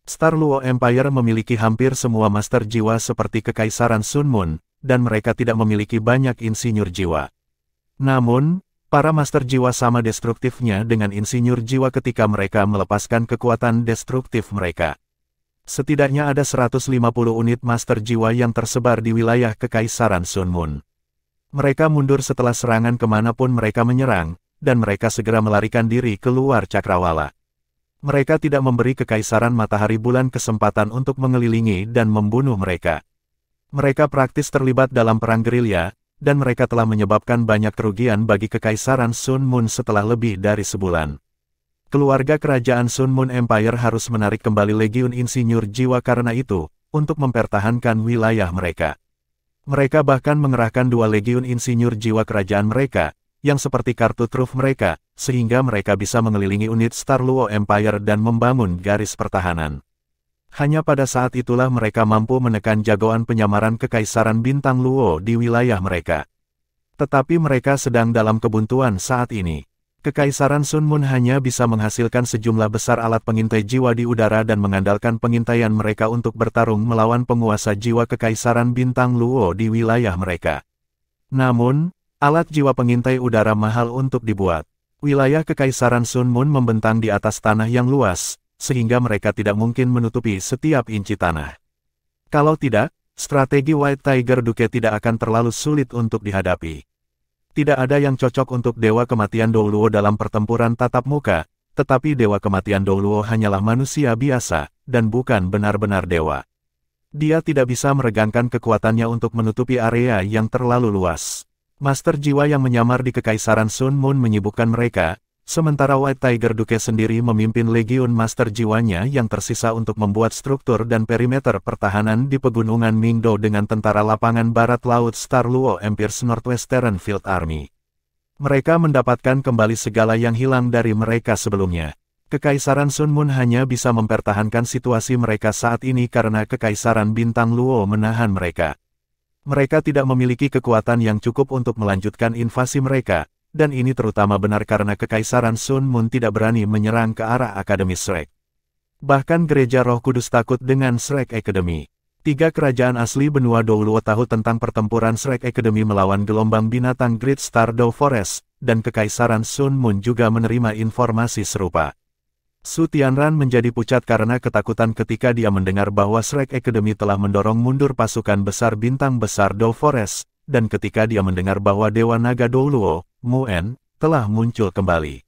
Star Luo Empire memiliki hampir semua master jiwa seperti Kekaisaran Sun Moon, dan mereka tidak memiliki banyak insinyur jiwa. Namun, para master jiwa sama destruktifnya dengan insinyur jiwa ketika mereka melepaskan kekuatan destruktif mereka. Setidaknya ada 150 unit master jiwa yang tersebar di wilayah Kekaisaran Sun Moon. Mereka mundur setelah serangan kemanapun mereka menyerang, dan mereka segera melarikan diri keluar cakrawala. Mereka tidak memberi Kekaisaran Matahari Bulan kesempatan untuk mengelilingi dan membunuh mereka. Mereka praktis terlibat dalam perang gerilya, dan mereka telah menyebabkan banyak kerugian bagi Kekaisaran Sun Moon setelah lebih dari sebulan. Keluarga kerajaan Sun Moon Empire harus menarik kembali legiun insinyur jiwa karena itu, untuk mempertahankan wilayah mereka. Mereka bahkan mengerahkan 2 legiun insinyur jiwa kerajaan mereka, yang seperti kartu truf mereka, sehingga mereka bisa mengelilingi unit Star Luo Empire dan membangun garis pertahanan. Hanya pada saat itulah mereka mampu menekan jagoan penyamaran Kekaisaran Bintang Luo di wilayah mereka. Tetapi mereka sedang dalam kebuntuan saat ini. Kekaisaran Sun Moon hanya bisa menghasilkan sejumlah besar alat pengintai jiwa di udara dan mengandalkan pengintaian mereka untuk bertarung melawan penguasa jiwa Kekaisaran Bintang Luo di wilayah mereka. Namun, alat jiwa pengintai udara mahal untuk dibuat. Wilayah Kekaisaran Sun Moon membentang di atas tanah yang luas, sehingga mereka tidak mungkin menutupi setiap inci tanah. Kalau tidak, strategi White Tiger Duke tidak akan terlalu sulit untuk dihadapi. Tidak ada yang cocok untuk Dewa Kematian Douluo dalam pertempuran tatap muka, tetapi Dewa Kematian Douluo hanyalah manusia biasa, dan bukan benar-benar dewa. Dia tidak bisa meregangkan kekuatannya untuk menutupi area yang terlalu luas. Master jiwa yang menyamar di Kekaisaran Sun Moon menyibukkan mereka, sementara White Tiger Duke sendiri memimpin legiun master jiwanya yang tersisa untuk membuat struktur dan perimeter pertahanan di pegunungan Mingdo dengan tentara lapangan barat laut Star Luo Empire's Northwestern Field Army. Mereka mendapatkan kembali segala yang hilang dari mereka sebelumnya. Kekaisaran Sun Moon hanya bisa mempertahankan situasi mereka saat ini karena Kekaisaran Bintang Luo menahan mereka. Mereka tidak memiliki kekuatan yang cukup untuk melanjutkan invasi mereka. Dan ini terutama benar karena Kekaisaran Sun Moon tidak berani menyerang ke arah Akademi Shrek. Bahkan Gereja Roh Kudus takut dengan Shrek Academy. 3 kerajaan asli benua Douluo tahu tentang pertempuran Shrek Academy melawan gelombang binatang Great Star Dow Forest, dan Kekaisaran Sun Moon juga menerima informasi serupa. Su Tianran menjadi pucat karena ketakutan ketika dia mendengar bahwa Shrek Academy telah mendorong mundur pasukan besar bintang besar Dow Forest, dan ketika dia mendengar bahwa Dewa Naga Douluo, Muen, telah muncul kembali.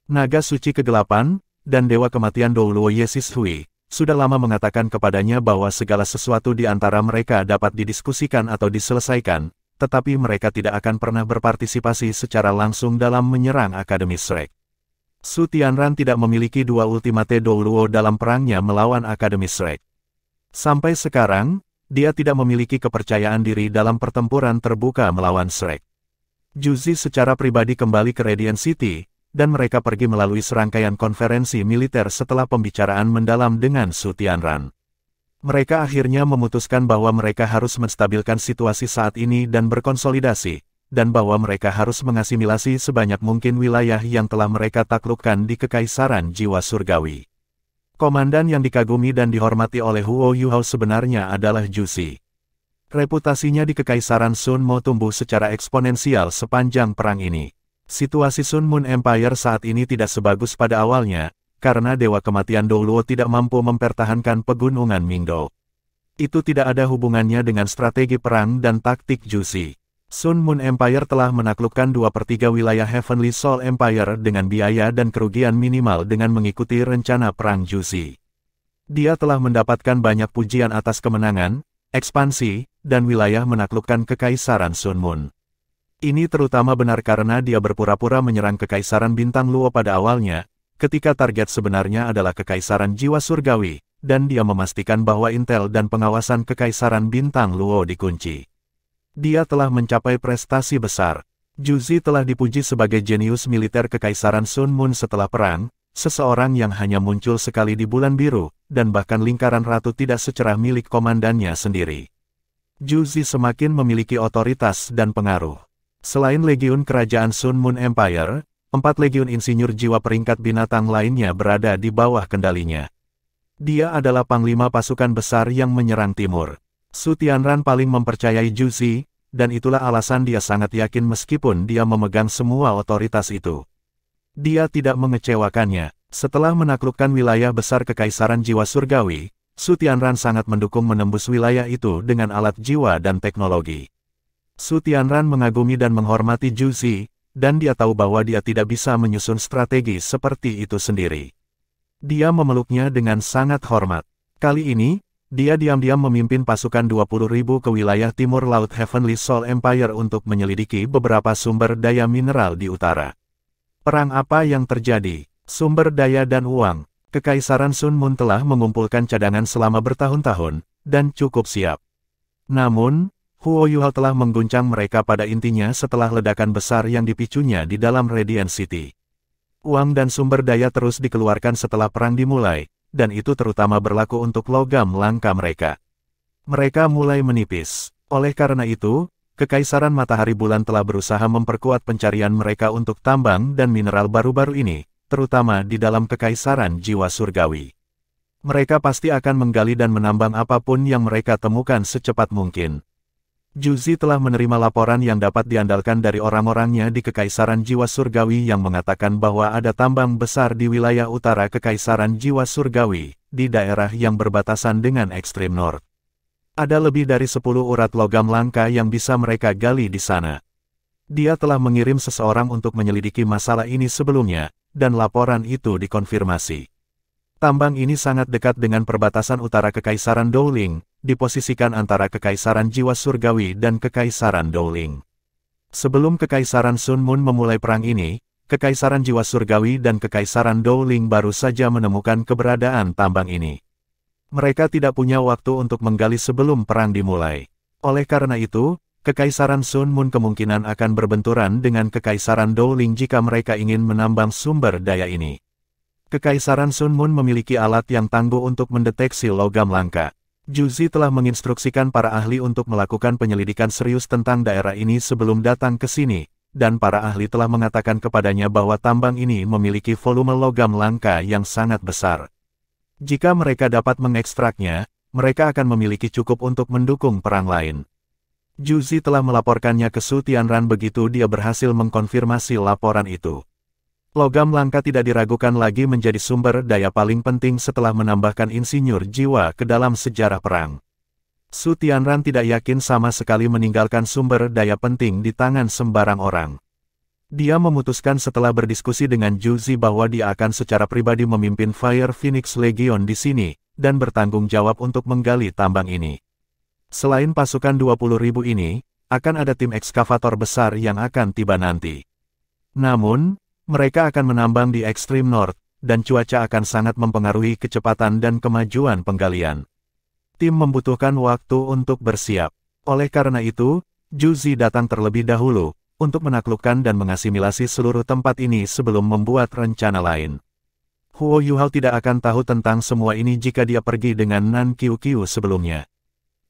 Naga Suci Kegelapan, dan Dewa Kematian Douluo Yesis Hui, sudah lama mengatakan kepadanya bahwa segala sesuatu di antara mereka dapat didiskusikan atau diselesaikan, tetapi mereka tidak akan pernah berpartisipasi secara langsung dalam menyerang Akademi Shrek. Su Tianran tidak memiliki 2 ultimate Douluo dalam perangnya melawan Akademi Shrek. Sampai sekarang, dia tidak memiliki kepercayaan diri dalam pertempuran terbuka melawan Shrek. Juzi secara pribadi kembali ke Radiant City, dan mereka pergi melalui serangkaian konferensi militer setelah pembicaraan mendalam dengan Su Tianran. Mereka akhirnya memutuskan bahwa mereka harus menstabilkan situasi saat ini dan berkonsolidasi, dan bahwa mereka harus mengasimilasi sebanyak mungkin wilayah yang telah mereka taklukkan di Kekaisaran Jiwa Surgawi. Komandan yang dikagumi dan dihormati oleh Huo Yuhao sebenarnya adalah Juzi. Reputasinya di Kekaisaran Sun Mo tumbuh secara eksponensial sepanjang perang ini. Situasi Sun Moon Empire saat ini tidak sebagus pada awalnya, karena Dewa Kematian Douluo tidak mampu mempertahankan pegunungan Mingdo. Itu tidak ada hubungannya dengan strategi perang dan taktik Juzi. Sun Moon Empire telah menaklukkan 2/3 wilayah Heavenly Soul Empire dengan biaya dan kerugian minimal dengan mengikuti rencana perang Juzi. Dia telah mendapatkan banyak pujian atas kemenangan, ekspansi, dan wilayah menaklukkan Kekaisaran Sun Moon. Ini terutama benar karena dia berpura-pura menyerang Kekaisaran Bintang Luo pada awalnya, ketika target sebenarnya adalah Kekaisaran Jiwa Surgawi, dan dia memastikan bahwa intel dan pengawasan Kekaisaran Bintang Luo dikunci. Dia telah mencapai prestasi besar. Juzi telah dipuji sebagai jenius militer Kekaisaran Sun Moon setelah perang, seseorang yang hanya muncul sekali di bulan biru, dan bahkan lingkaran ratu tidak secerah milik komandannya sendiri. Juzi semakin memiliki otoritas dan pengaruh. Selain Legiun Kerajaan Sun Moon Empire, 4 Legiun Insinyur Jiwa peringkat binatang lainnya berada di bawah kendalinya. Dia adalah panglima pasukan besar yang menyerang timur. Su Tianran paling mempercayai Juzi, dan itulah alasan dia sangat yakin meskipun dia memegang semua otoritas itu. Dia tidak mengecewakannya. Setelah menaklukkan wilayah besar Kekaisaran Jiwa Surgawi, Su Tianran sangat mendukung menembus wilayah itu dengan alat jiwa dan teknologi. Su Tianran mengagumi dan menghormati Juzi, dan dia tahu bahwa dia tidak bisa menyusun strategi seperti itu sendiri. Dia memeluknya dengan sangat hormat. Kali ini, dia diam-diam memimpin pasukan 20.000 ke wilayah timur laut Heavenly Soul Empire untuk menyelidiki beberapa sumber daya mineral di utara. Perang apa yang terjadi? Sumber daya dan uang. Kekaisaran Sun Moon telah mengumpulkan cadangan selama bertahun-tahun, dan cukup siap. Namun, Huo Yuhao telah mengguncang mereka pada intinya setelah ledakan besar yang dipicunya di dalam Radiant City. Uang dan sumber daya terus dikeluarkan setelah perang dimulai, dan itu terutama berlaku untuk logam langka mereka. Mereka mulai menipis. Oleh karena itu, Kekaisaran Matahari Bulan telah berusaha memperkuat pencarian mereka untuk tambang dan mineral baru-baru ini, terutama di dalam Kekaisaran Jiwa Surgawi. Mereka pasti akan menggali dan menambang apapun yang mereka temukan secepat mungkin. Juzi telah menerima laporan yang dapat diandalkan dari orang-orangnya di Kekaisaran Jiwa Surgawi yang mengatakan bahwa ada tambang besar di wilayah utara Kekaisaran Jiwa Surgawi, di daerah yang berbatasan dengan Ekstrim North. Ada lebih dari 10 urat logam langka yang bisa mereka gali di sana. Dia telah mengirim seseorang untuk menyelidiki masalah ini sebelumnya, dan laporan itu dikonfirmasi. Tambang ini sangat dekat dengan perbatasan utara Kekaisaran Dowling, diposisikan antara Kekaisaran Jiwa Surgawi dan Kekaisaran Dowling. Sebelum Kekaisaran Sun Moon memulai perang ini, Kekaisaran Jiwa Surgawi dan Kekaisaran Dowling baru saja menemukan keberadaan tambang ini. Mereka tidak punya waktu untuk menggali sebelum perang dimulai. Oleh karena itu, Kekaisaran Sun Moon kemungkinan akan berbenturan dengan Kekaisaran Dowling jika mereka ingin menambang sumber daya ini. Kekaisaran Sun Moon memiliki alat yang tangguh untuk mendeteksi logam langka. Juzi telah menginstruksikan para ahli untuk melakukan penyelidikan serius tentang daerah ini sebelum datang ke sini, dan para ahli telah mengatakan kepadanya bahwa tambang ini memiliki volume logam langka yang sangat besar. Jika mereka dapat mengekstraknya, mereka akan memiliki cukup untuk mendukung perang lain. Juzi telah melaporkannya ke Su Tianran begitu dia berhasil mengkonfirmasi laporan itu. Logam langka tidak diragukan lagi menjadi sumber daya paling penting setelah menambahkan insinyur jiwa ke dalam sejarah perang. Su Tianran tidak yakin sama sekali meninggalkan sumber daya penting di tangan sembarang orang. Dia memutuskan setelah berdiskusi dengan Juzi bahwa dia akan secara pribadi memimpin Fire Phoenix Legion di sini, dan bertanggung jawab untuk menggali tambang ini. Selain pasukan 20.000 ini, akan ada tim ekskavator besar yang akan tiba nanti. Namun, mereka akan menambang di Extreme North, dan cuaca akan sangat mempengaruhi kecepatan dan kemajuan penggalian. Tim membutuhkan waktu untuk bersiap. Oleh karena itu, Juzi datang terlebih dahulu, untuk menaklukkan dan mengasimilasi seluruh tempat ini sebelum membuat rencana lain. Huo Yuhao tidak akan tahu tentang semua ini jika dia pergi dengan Nan Qiu sebelumnya.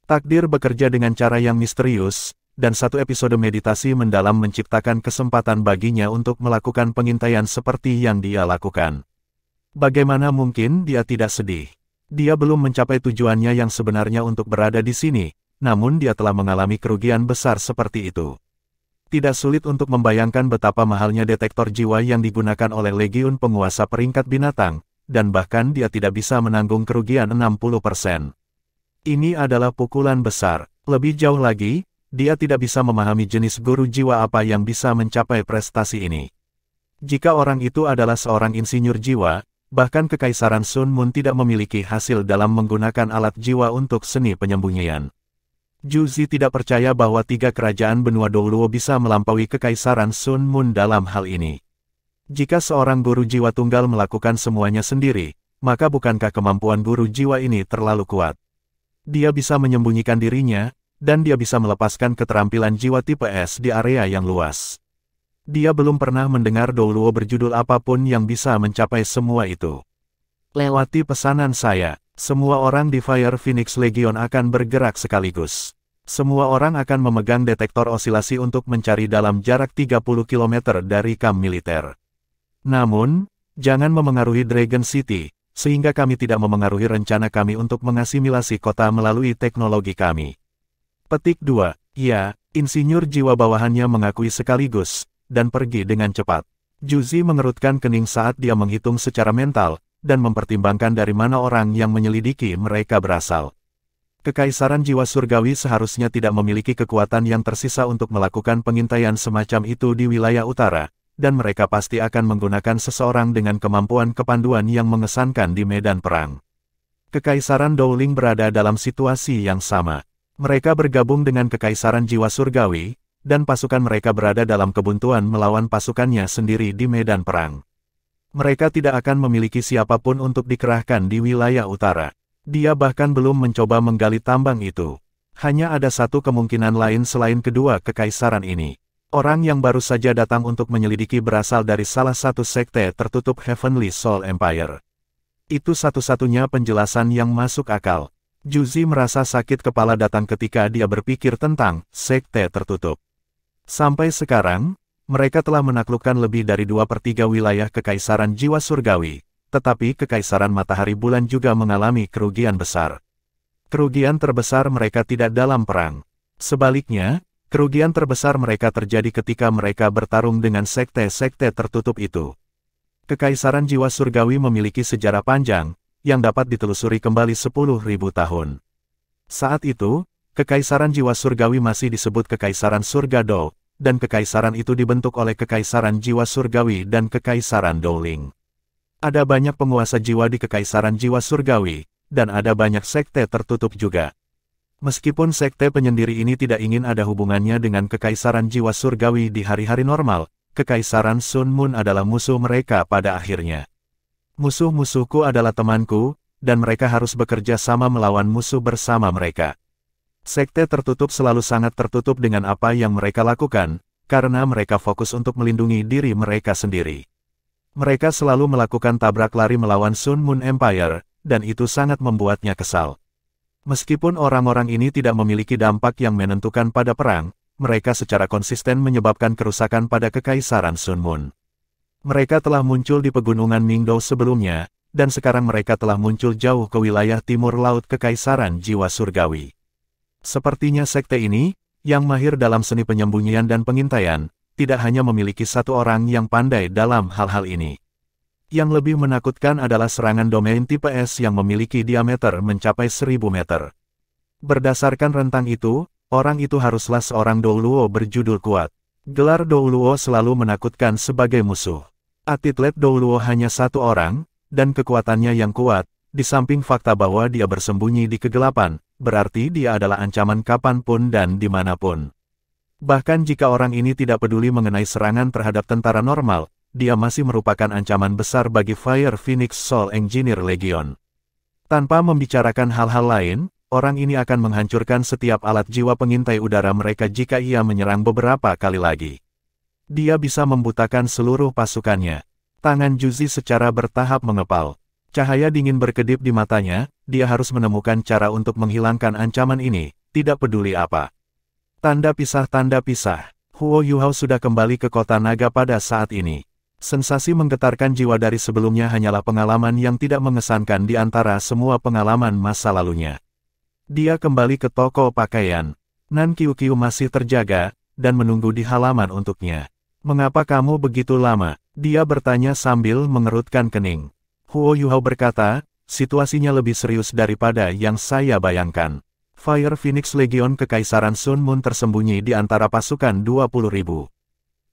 Takdir bekerja dengan cara yang misterius, dan satu episode meditasi mendalam menciptakan kesempatan baginya untuk melakukan pengintaian seperti yang dia lakukan. Bagaimana mungkin dia tidak sedih? Dia belum mencapai tujuannya yang sebenarnya untuk berada di sini, namun dia telah mengalami kerugian besar seperti itu. Tidak sulit untuk membayangkan betapa mahalnya detektor jiwa yang digunakan oleh Legiun penguasa peringkat binatang, dan bahkan dia tidak bisa menanggung kerugian 60%. Ini adalah pukulan besar. Lebih jauh lagi, dia tidak bisa memahami jenis guru jiwa apa yang bisa mencapai prestasi ini. Jika orang itu adalah seorang insinyur jiwa, bahkan Kekaisaran Sun Moon tidak memiliki hasil dalam menggunakan alat jiwa untuk seni penyembunyian. Juzi tidak percaya bahwa 3 kerajaan benua Douluo bisa melampaui Kekaisaran Sun Moon dalam hal ini. Jika seorang guru jiwa tunggal melakukan semuanya sendiri, maka bukankah kemampuan guru jiwa ini terlalu kuat? Dia bisa menyembunyikan dirinya, dan dia bisa melepaskan keterampilan jiwa tipe S di area yang luas. Dia belum pernah mendengar Douluo berjudul apapun yang bisa mencapai semua itu. Lewati pesanan saya. Semua orang di Fire Phoenix Legion akan bergerak sekaligus. Semua orang akan memegang detektor osilasi untuk mencari dalam jarak 30 km dari kamp militer. Namun, jangan memengaruhi Dragon City, sehingga kami tidak memengaruhi rencana kami untuk mengasimilasi kota melalui teknologi kami. Petik 2. Ya, insinyur jiwa bawahannya mengakui sekaligus, dan pergi dengan cepat. Juzi mengerutkan kening saat dia menghitung secara mental, dan mempertimbangkan dari mana orang yang menyelidiki mereka berasal. Kekaisaran Jiwa Surgawi seharusnya tidak memiliki kekuatan yang tersisa untuk melakukan pengintaian semacam itu di wilayah utara, dan mereka pasti akan menggunakan seseorang dengan kemampuan kepanduan yang mengesankan di medan perang. Kekaisaran Dowling berada dalam situasi yang sama. Mereka bergabung dengan Kekaisaran Jiwa Surgawi, dan pasukan mereka berada dalam kebuntuan melawan pasukannya sendiri di medan perang. Mereka tidak akan memiliki siapapun untuk dikerahkan di wilayah utara. Dia bahkan belum mencoba menggali tambang itu. Hanya ada satu kemungkinan lain selain kedua kekaisaran ini. Orang yang baru saja datang untuk menyelidiki berasal dari salah satu sekte tertutup Heavenly Soul Empire. Itu satu-satunya penjelasan yang masuk akal. Juzi merasa sakit kepala datang ketika dia berpikir tentang sekte tertutup. Sampai sekarang, mereka telah menaklukkan lebih dari 2/3 wilayah Kekaisaran Jiwa Surgawi, tetapi Kekaisaran Matahari Bulan juga mengalami kerugian besar. Kerugian terbesar mereka tidak dalam perang. Sebaliknya, kerugian terbesar mereka terjadi ketika mereka bertarung dengan sekte-sekte tertutup itu. Kekaisaran Jiwa Surgawi memiliki sejarah panjang, yang dapat ditelusuri kembali 10.000 tahun. Saat itu, Kekaisaran Jiwa Surgawi masih disebut Kekaisaran Surga Dou, dan kekaisaran itu dibentuk oleh Kekaisaran Jiwa Surgawi dan Kekaisaran Douling. Ada banyak penguasa jiwa di Kekaisaran Jiwa Surgawi, dan ada banyak sekte tertutup juga. Meskipun sekte penyendiri ini tidak ingin ada hubungannya dengan Kekaisaran Jiwa Surgawi di hari-hari normal, Kekaisaran Sun Moon adalah musuh mereka pada akhirnya. Musuh-musuhku adalah temanku, dan mereka harus bekerja sama melawan musuh bersama mereka. Sekte tertutup selalu sangat tertutup dengan apa yang mereka lakukan, karena mereka fokus untuk melindungi diri mereka sendiri. Mereka selalu melakukan tabrak lari melawan Sun Moon Empire, dan itu sangat membuatnya kesal. Meskipun orang-orang ini tidak memiliki dampak yang menentukan pada perang, mereka secara konsisten menyebabkan kerusakan pada Kekaisaran Sun Moon. Mereka telah muncul di pegunungan Mingdou sebelumnya, dan sekarang mereka telah muncul jauh ke wilayah timur laut Kekaisaran Jiwa Surgawi. Sepertinya sekte ini, yang mahir dalam seni penyembunyian dan pengintaian, tidak hanya memiliki satu orang yang pandai dalam hal-hal ini. Yang lebih menakutkan adalah serangan domain tipe S yang memiliki diameter mencapai 1000 meter. Berdasarkan rentang itu, orang itu haruslah seorang Douluo berjudul kuat. Gelar Douluo selalu menakutkan sebagai musuh. Atlet Douluo hanya satu orang, dan kekuatannya yang kuat, di samping fakta bahwa dia bersembunyi di kegelapan, berarti dia adalah ancaman kapanpun dan dimanapun. Bahkan jika orang ini tidak peduli mengenai serangan terhadap tentara normal, dia masih merupakan ancaman besar bagi Fire Phoenix Soul Engineer Legion. Tanpa membicarakan hal-hal lain, orang ini akan menghancurkan setiap alat jiwa pengintai udara mereka jika ia menyerang beberapa kali lagi. Dia bisa membutakan seluruh pasukannya. Tangan Juzi secara bertahap mengepal. Cahaya dingin berkedip di matanya, dia harus menemukan cara untuk menghilangkan ancaman ini, tidak peduli apa. Tanda pisah. Huo Yuhao sudah kembali ke kota naga pada saat ini. Sensasi menggetarkan jiwa dari sebelumnya hanyalah pengalaman yang tidak mengesankan di antara semua pengalaman masa lalunya. Dia kembali ke toko pakaian. Nan Qiuqiu masih terjaga, dan menunggu di halaman untuknya. "Mengapa kamu begitu lama?" dia bertanya sambil mengerutkan kening. Huo Yuhao berkata, "Situasinya lebih serius daripada yang saya bayangkan. Fire Phoenix Legion Kekaisaran Sun Moon tersembunyi di antara pasukan 20.000.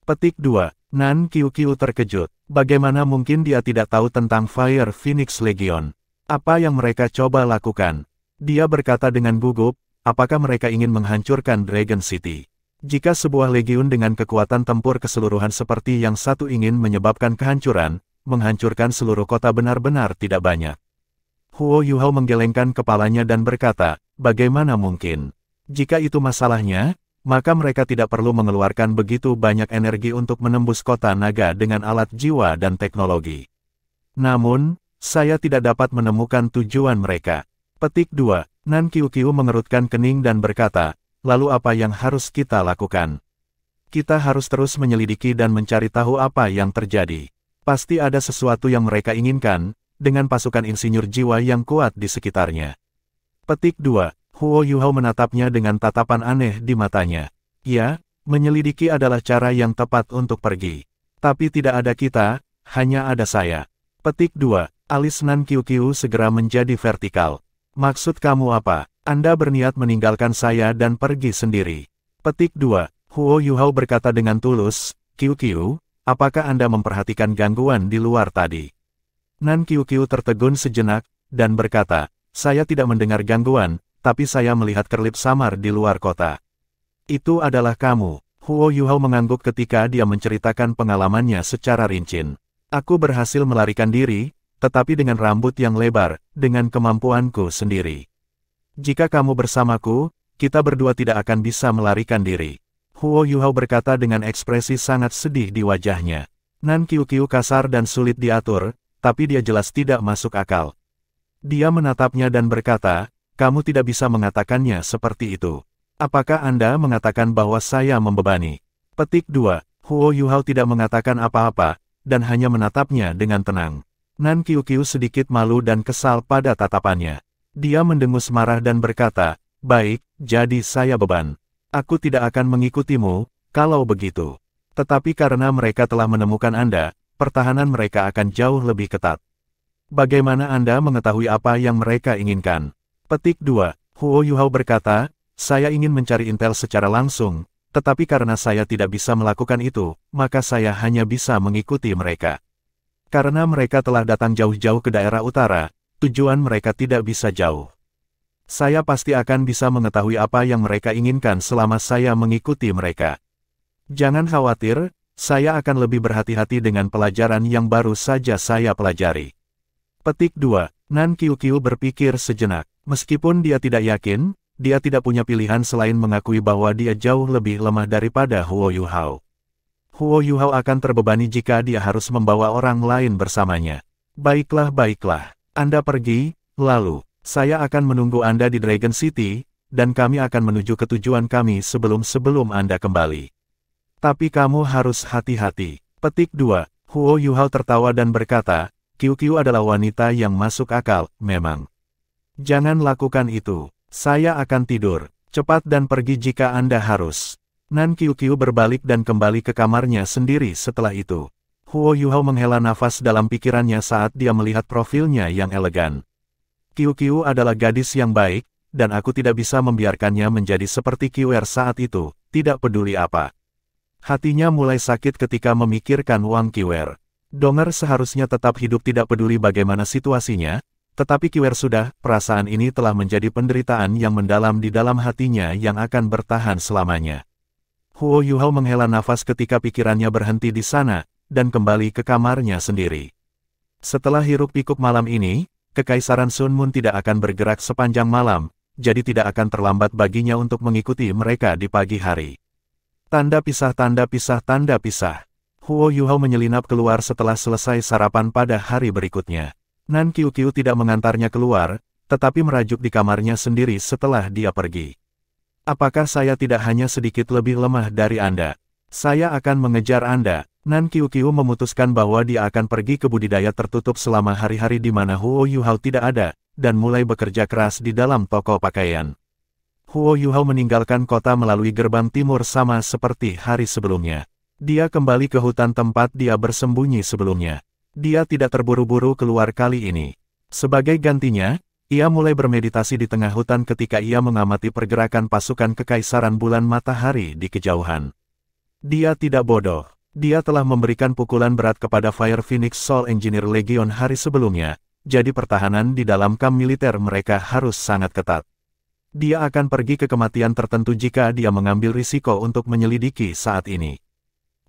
Petik 2. Nan Qiuqiu terkejut. Bagaimana mungkin dia tidak tahu tentang Fire Phoenix Legion? Apa yang mereka coba lakukan? Dia berkata dengan gugup, apakah mereka ingin menghancurkan Dragon City? Jika sebuah legiun dengan kekuatan tempur keseluruhan seperti yang satu ingin menyebabkan kehancuran, menghancurkan seluruh kota benar-benar tidak banyak. Huo Yuhao menggelengkan kepalanya dan berkata, bagaimana mungkin? Jika itu masalahnya, maka mereka tidak perlu mengeluarkan begitu banyak energi untuk menembus kota naga dengan alat jiwa dan teknologi. Namun, saya tidak dapat menemukan tujuan mereka. Petik 2. Nan Qiuqiu mengerutkan kening dan berkata, lalu apa yang harus kita lakukan? Kita harus terus menyelidiki dan mencari tahu apa yang terjadi. Pasti ada sesuatu yang mereka inginkan, dengan pasukan insinyur jiwa yang kuat di sekitarnya. Petik 2. Huo Yuhao menatapnya dengan tatapan aneh di matanya. Ya, menyelidiki adalah cara yang tepat untuk pergi. Tapi tidak ada kita, hanya ada saya. Petik 2. Alis Nan Qiuqiu segera menjadi vertikal. Maksud kamu apa? Anda berniat meninggalkan saya dan pergi sendiri. Petik 2. Huo Yuhao berkata dengan tulus, Qiuqiu, apakah Anda memperhatikan gangguan di luar tadi? Nan Qiuqiu tertegun sejenak, dan berkata, saya tidak mendengar gangguan, tapi saya melihat kerlip samar di luar kota. Itu adalah kamu. Huo Yuhao mengangguk ketika dia menceritakan pengalamannya secara rinci. Aku berhasil melarikan diri, tetapi dengan rambut yang lebar, dengan kemampuanku sendiri. Jika kamu bersamaku, kita berdua tidak akan bisa melarikan diri. Huo Yuhao berkata dengan ekspresi sangat sedih di wajahnya. Nan Qiuqiu kasar dan sulit diatur, tapi dia jelas tidak masuk akal. Dia menatapnya dan berkata, kamu tidak bisa mengatakannya seperti itu. Apakah Anda mengatakan bahwa saya membebani? Petik 2. Huo Yuhao tidak mengatakan apa-apa, dan hanya menatapnya dengan tenang. Nan Qiuqiu sedikit malu dan kesal pada tatapannya. Dia mendengus marah dan berkata, baik, jadi saya beban. Aku tidak akan mengikutimu, kalau begitu. Tetapi karena mereka telah menemukan Anda, pertahanan mereka akan jauh lebih ketat. Bagaimana Anda mengetahui apa yang mereka inginkan? Petik 2. Huo Yuhao berkata, saya ingin mencari intel secara langsung, tetapi karena saya tidak bisa melakukan itu, maka saya hanya bisa mengikuti mereka. Karena mereka telah datang jauh-jauh ke daerah utara, tujuan mereka tidak bisa jauh. Saya pasti akan bisa mengetahui apa yang mereka inginkan selama saya mengikuti mereka. Jangan khawatir, saya akan lebih berhati-hati dengan pelajaran yang baru saja saya pelajari. Petik 2. Nan Qiuqiu berpikir sejenak. Meskipun dia tidak yakin, dia tidak punya pilihan selain mengakui bahwa dia jauh lebih lemah daripada Huo Yuhao. Huo Yuhao akan terbebani jika dia harus membawa orang lain bersamanya. Baiklah, Anda pergi, lalu, saya akan menunggu Anda di Dragon City, dan kami akan menuju ke tujuan kami sebelum Anda kembali. Tapi kamu harus hati-hati. Petik 2. Huo Yuhao tertawa dan berkata, Qiuqiu adalah wanita yang masuk akal, memang. Jangan lakukan itu. Saya akan tidur. Cepat dan pergi jika Anda harus. Nan Qiuqiu berbalik dan kembali ke kamarnya sendiri setelah itu. Huo Yuhao menghela nafas dalam pikirannya saat dia melihat profilnya yang elegan. Qiuqiu adalah gadis yang baik, dan aku tidak bisa membiarkannya menjadi seperti Qiuer saat itu, tidak peduli apa. Hatinya mulai sakit ketika memikirkan Wang Qiuer. Dong'er seharusnya tetap hidup tidak peduli bagaimana situasinya, tetapi Qiuer sudah, perasaan ini telah menjadi penderitaan yang mendalam di dalam hatinya yang akan bertahan selamanya. Huo Yuhao menghela nafas ketika pikirannya berhenti di sana, dan kembali ke kamarnya sendiri. Setelah hiruk-pikuk malam ini, Kekaisaran Sun Moon tidak akan bergerak sepanjang malam, jadi tidak akan terlambat baginya untuk mengikuti mereka di pagi hari. Tanda pisah. Huo Yuhao menyelinap keluar setelah selesai sarapan pada hari berikutnya. Nan Qiuqiu tidak mengantarnya keluar, tetapi merajuk di kamarnya sendiri setelah dia pergi. Apakah saya tidak hanya sedikit lebih lemah dari Anda? Saya akan mengejar Anda. Nan Qiuqiu memutuskan bahwa dia akan pergi ke budidaya tertutup selama hari-hari di mana Huo Yuhao tidak ada, dan mulai bekerja keras di dalam toko pakaian. Huo Yuhao meninggalkan kota melalui gerbang timur sama seperti hari sebelumnya. Dia kembali ke hutan tempat dia bersembunyi sebelumnya. Dia tidak terburu-buru keluar kali ini. Sebagai gantinya, ia mulai bermeditasi di tengah hutan ketika ia mengamati pergerakan pasukan Kekaisaran Bulan Matahari di kejauhan. Dia tidak bodoh. Dia telah memberikan pukulan berat kepada Fire Phoenix Soul Engineer Legion hari sebelumnya, jadi pertahanan di dalam kamp militer mereka harus sangat ketat. Dia akan pergi ke kematian tertentu jika dia mengambil risiko untuk menyelidiki saat ini.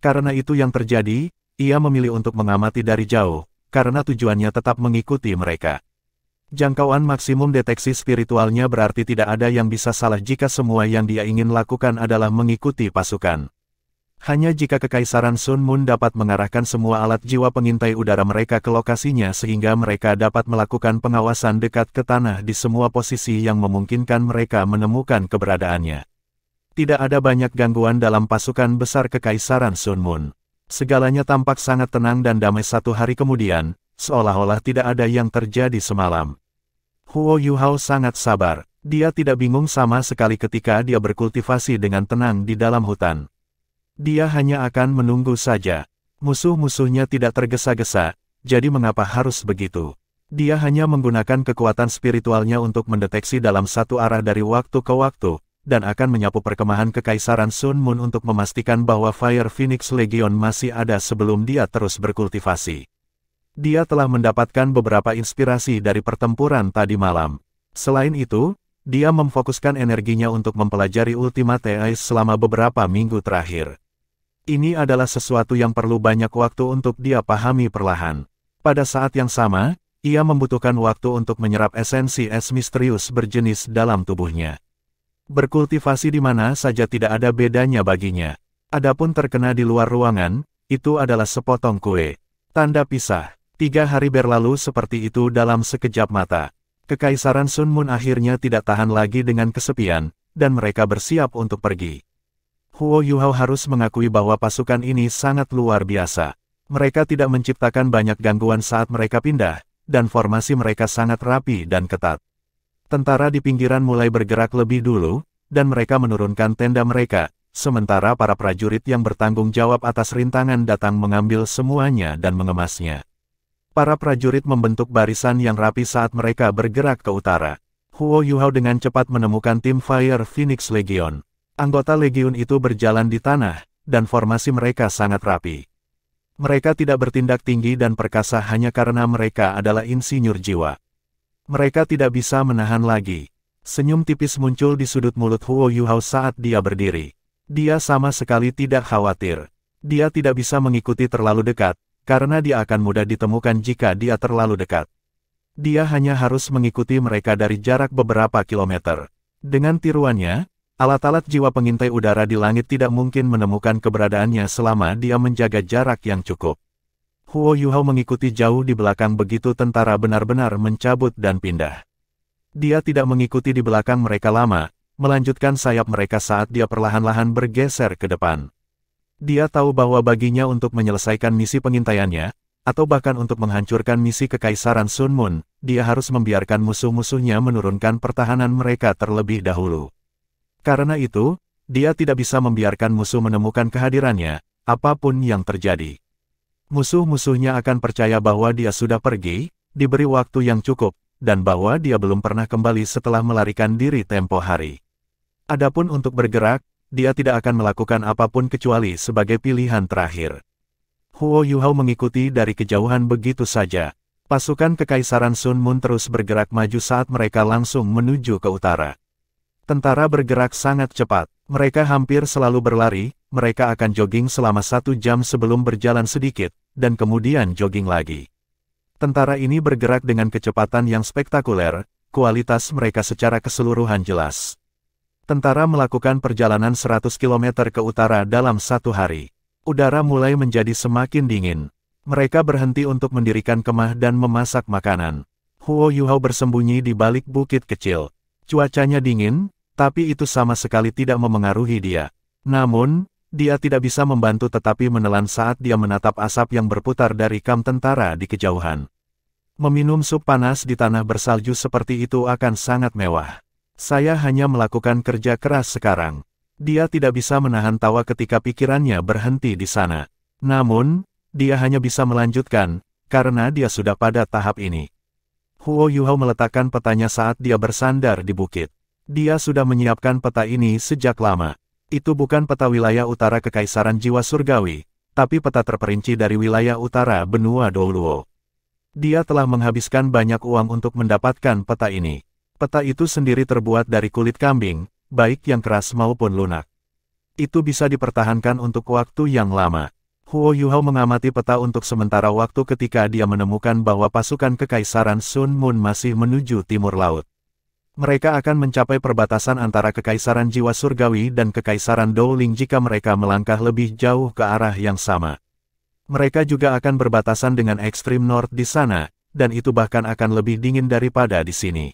Karena itu yang terjadi, ia memilih untuk mengamati dari jauh, karena tujuannya tetap mengikuti mereka. Jangkauan maksimum deteksi spiritualnya berarti tidak ada yang bisa salah jika semua yang dia ingin lakukan adalah mengikuti pasukan. Hanya jika Kekaisaran Sun Moon dapat mengarahkan semua alat jiwa pengintai udara mereka ke lokasinya sehingga mereka dapat melakukan pengawasan dekat ke tanah di semua posisi yang memungkinkan mereka menemukan keberadaannya. Tidak ada banyak gangguan dalam pasukan besar Kekaisaran Sun Moon. Segalanya tampak sangat tenang dan damai satu hari kemudian, seolah-olah tidak ada yang terjadi semalam. Huo Yuhao sangat sabar. Dia tidak bingung sama sekali ketika dia berkultivasi dengan tenang di dalam hutan. Dia hanya akan menunggu saja. Musuh-musuhnya tidak tergesa-gesa, jadi mengapa harus begitu? Dia hanya menggunakan kekuatan spiritualnya untuk mendeteksi dalam satu arah dari waktu ke waktu, dan akan menyapu perkemahan Kekaisaran Sun Moon untuk memastikan bahwa Fire Phoenix Legion masih ada sebelum dia terus berkultivasi. Dia telah mendapatkan beberapa inspirasi dari pertempuran tadi malam. Selain itu, dia memfokuskan energinya untuk mempelajari Ultimate Ice selama beberapa minggu terakhir. Ini adalah sesuatu yang perlu banyak waktu untuk dia pahami perlahan. Pada saat yang sama, ia membutuhkan waktu untuk menyerap esensi es misterius berjenis dalam tubuhnya. Berkultivasi di mana saja tidak ada bedanya baginya. Adapun terkena di luar ruangan, itu adalah sepotong kue. Tanda pisah. 3 hari berlalu seperti itu dalam sekejap mata. Kekaisaran Sun Moon akhirnya tidak tahan lagi dengan kesepian, dan mereka bersiap untuk pergi. Huo Yuhao harus mengakui bahwa pasukan ini sangat luar biasa. Mereka tidak menciptakan banyak gangguan saat mereka pindah, dan formasi mereka sangat rapi dan ketat. Tentara di pinggiran mulai bergerak lebih dulu, dan mereka menurunkan tenda mereka, sementara para prajurit yang bertanggung jawab atas rintangan datang mengambil semuanya dan mengemasnya. Para prajurit membentuk barisan yang rapi saat mereka bergerak ke utara. Huo Yuhao dengan cepat menemukan tim Fire Phoenix Legion. Anggota legion itu berjalan di tanah, dan formasi mereka sangat rapi. Mereka tidak bertindak tinggi dan perkasa hanya karena mereka adalah insinyur jiwa. Mereka tidak bisa menahan lagi. Senyum tipis muncul di sudut mulut Huo Yuhao saat dia berdiri. Dia sama sekali tidak khawatir. Dia tidak bisa mengikuti terlalu dekat, karena dia akan mudah ditemukan jika dia terlalu dekat. Dia hanya harus mengikuti mereka dari jarak beberapa kilometer. Dengan tiruannya, alat-alat jiwa pengintai udara di langit tidak mungkin menemukan keberadaannya selama dia menjaga jarak yang cukup. Huo Yuhao mengikuti jauh di belakang begitu tentara benar-benar mencabut dan pindah. Dia tidak mengikuti di belakang mereka lama, melanjutkan sayap mereka saat dia perlahan-lahan bergeser ke depan. Dia tahu bahwa baginya untuk menyelesaikan misi pengintaiannya, atau bahkan untuk menghancurkan misi Kekaisaran Sun Moon, dia harus membiarkan musuh-musuhnya menurunkan pertahanan mereka terlebih dahulu. Karena itu, dia tidak bisa membiarkan musuh menemukan kehadirannya, apapun yang terjadi. Musuh-musuhnya akan percaya bahwa dia sudah pergi, diberi waktu yang cukup, dan bahwa dia belum pernah kembali setelah melarikan diri tempo hari. Adapun untuk bergerak, dia tidak akan melakukan apapun kecuali sebagai pilihan terakhir. Huo Yuhao mengikuti dari kejauhan begitu saja. Pasukan Kekaisaran Sun Moon terus bergerak maju saat mereka langsung menuju ke utara. Tentara bergerak sangat cepat. Mereka hampir selalu berlari, mereka akan jogging selama 1 jam sebelum berjalan sedikit, dan kemudian jogging lagi. Tentara ini bergerak dengan kecepatan yang spektakuler, kualitas mereka secara keseluruhan jelas. Tentara melakukan perjalanan 100 km ke utara dalam 1 hari. Udara mulai menjadi semakin dingin. Mereka berhenti untuk mendirikan kemah dan memasak makanan. Huo Yuhao bersembunyi di balik bukit kecil. Cuacanya dingin, tapi itu sama sekali tidak memengaruhi dia. Namun, dia tidak bisa membantu tetapi menelan saat dia menatap asap yang berputar dari kam tentara di kejauhan. Meminum sup panas di tanah bersalju seperti itu akan sangat mewah. Saya hanya melakukan kerja keras sekarang. Dia tidak bisa menahan tawa ketika pikirannya berhenti di sana. Namun, dia hanya bisa melanjutkan, karena dia sudah pada tahap ini. Huo Yuhao meletakkan petanya saat dia bersandar di bukit. Dia sudah menyiapkan peta ini sejak lama. Itu bukan peta wilayah utara Kekaisaran Jiwa Surgawi, tapi peta terperinci dari wilayah utara benua Douluo. Dia telah menghabiskan banyak uang untuk mendapatkan peta ini. Peta itu sendiri terbuat dari kulit kambing, baik yang keras maupun lunak. Itu bisa dipertahankan untuk waktu yang lama. Huo Yuhao mengamati peta untuk sementara waktu ketika dia menemukan bahwa pasukan Kekaisaran Sun Moon masih menuju timur laut. Mereka akan mencapai perbatasan antara Kekaisaran Jiwa Surgawi dan Kekaisaran Douling jika mereka melangkah lebih jauh ke arah yang sama. Mereka juga akan berbatasan dengan ekstrim North di sana, dan itu bahkan akan lebih dingin daripada di sini.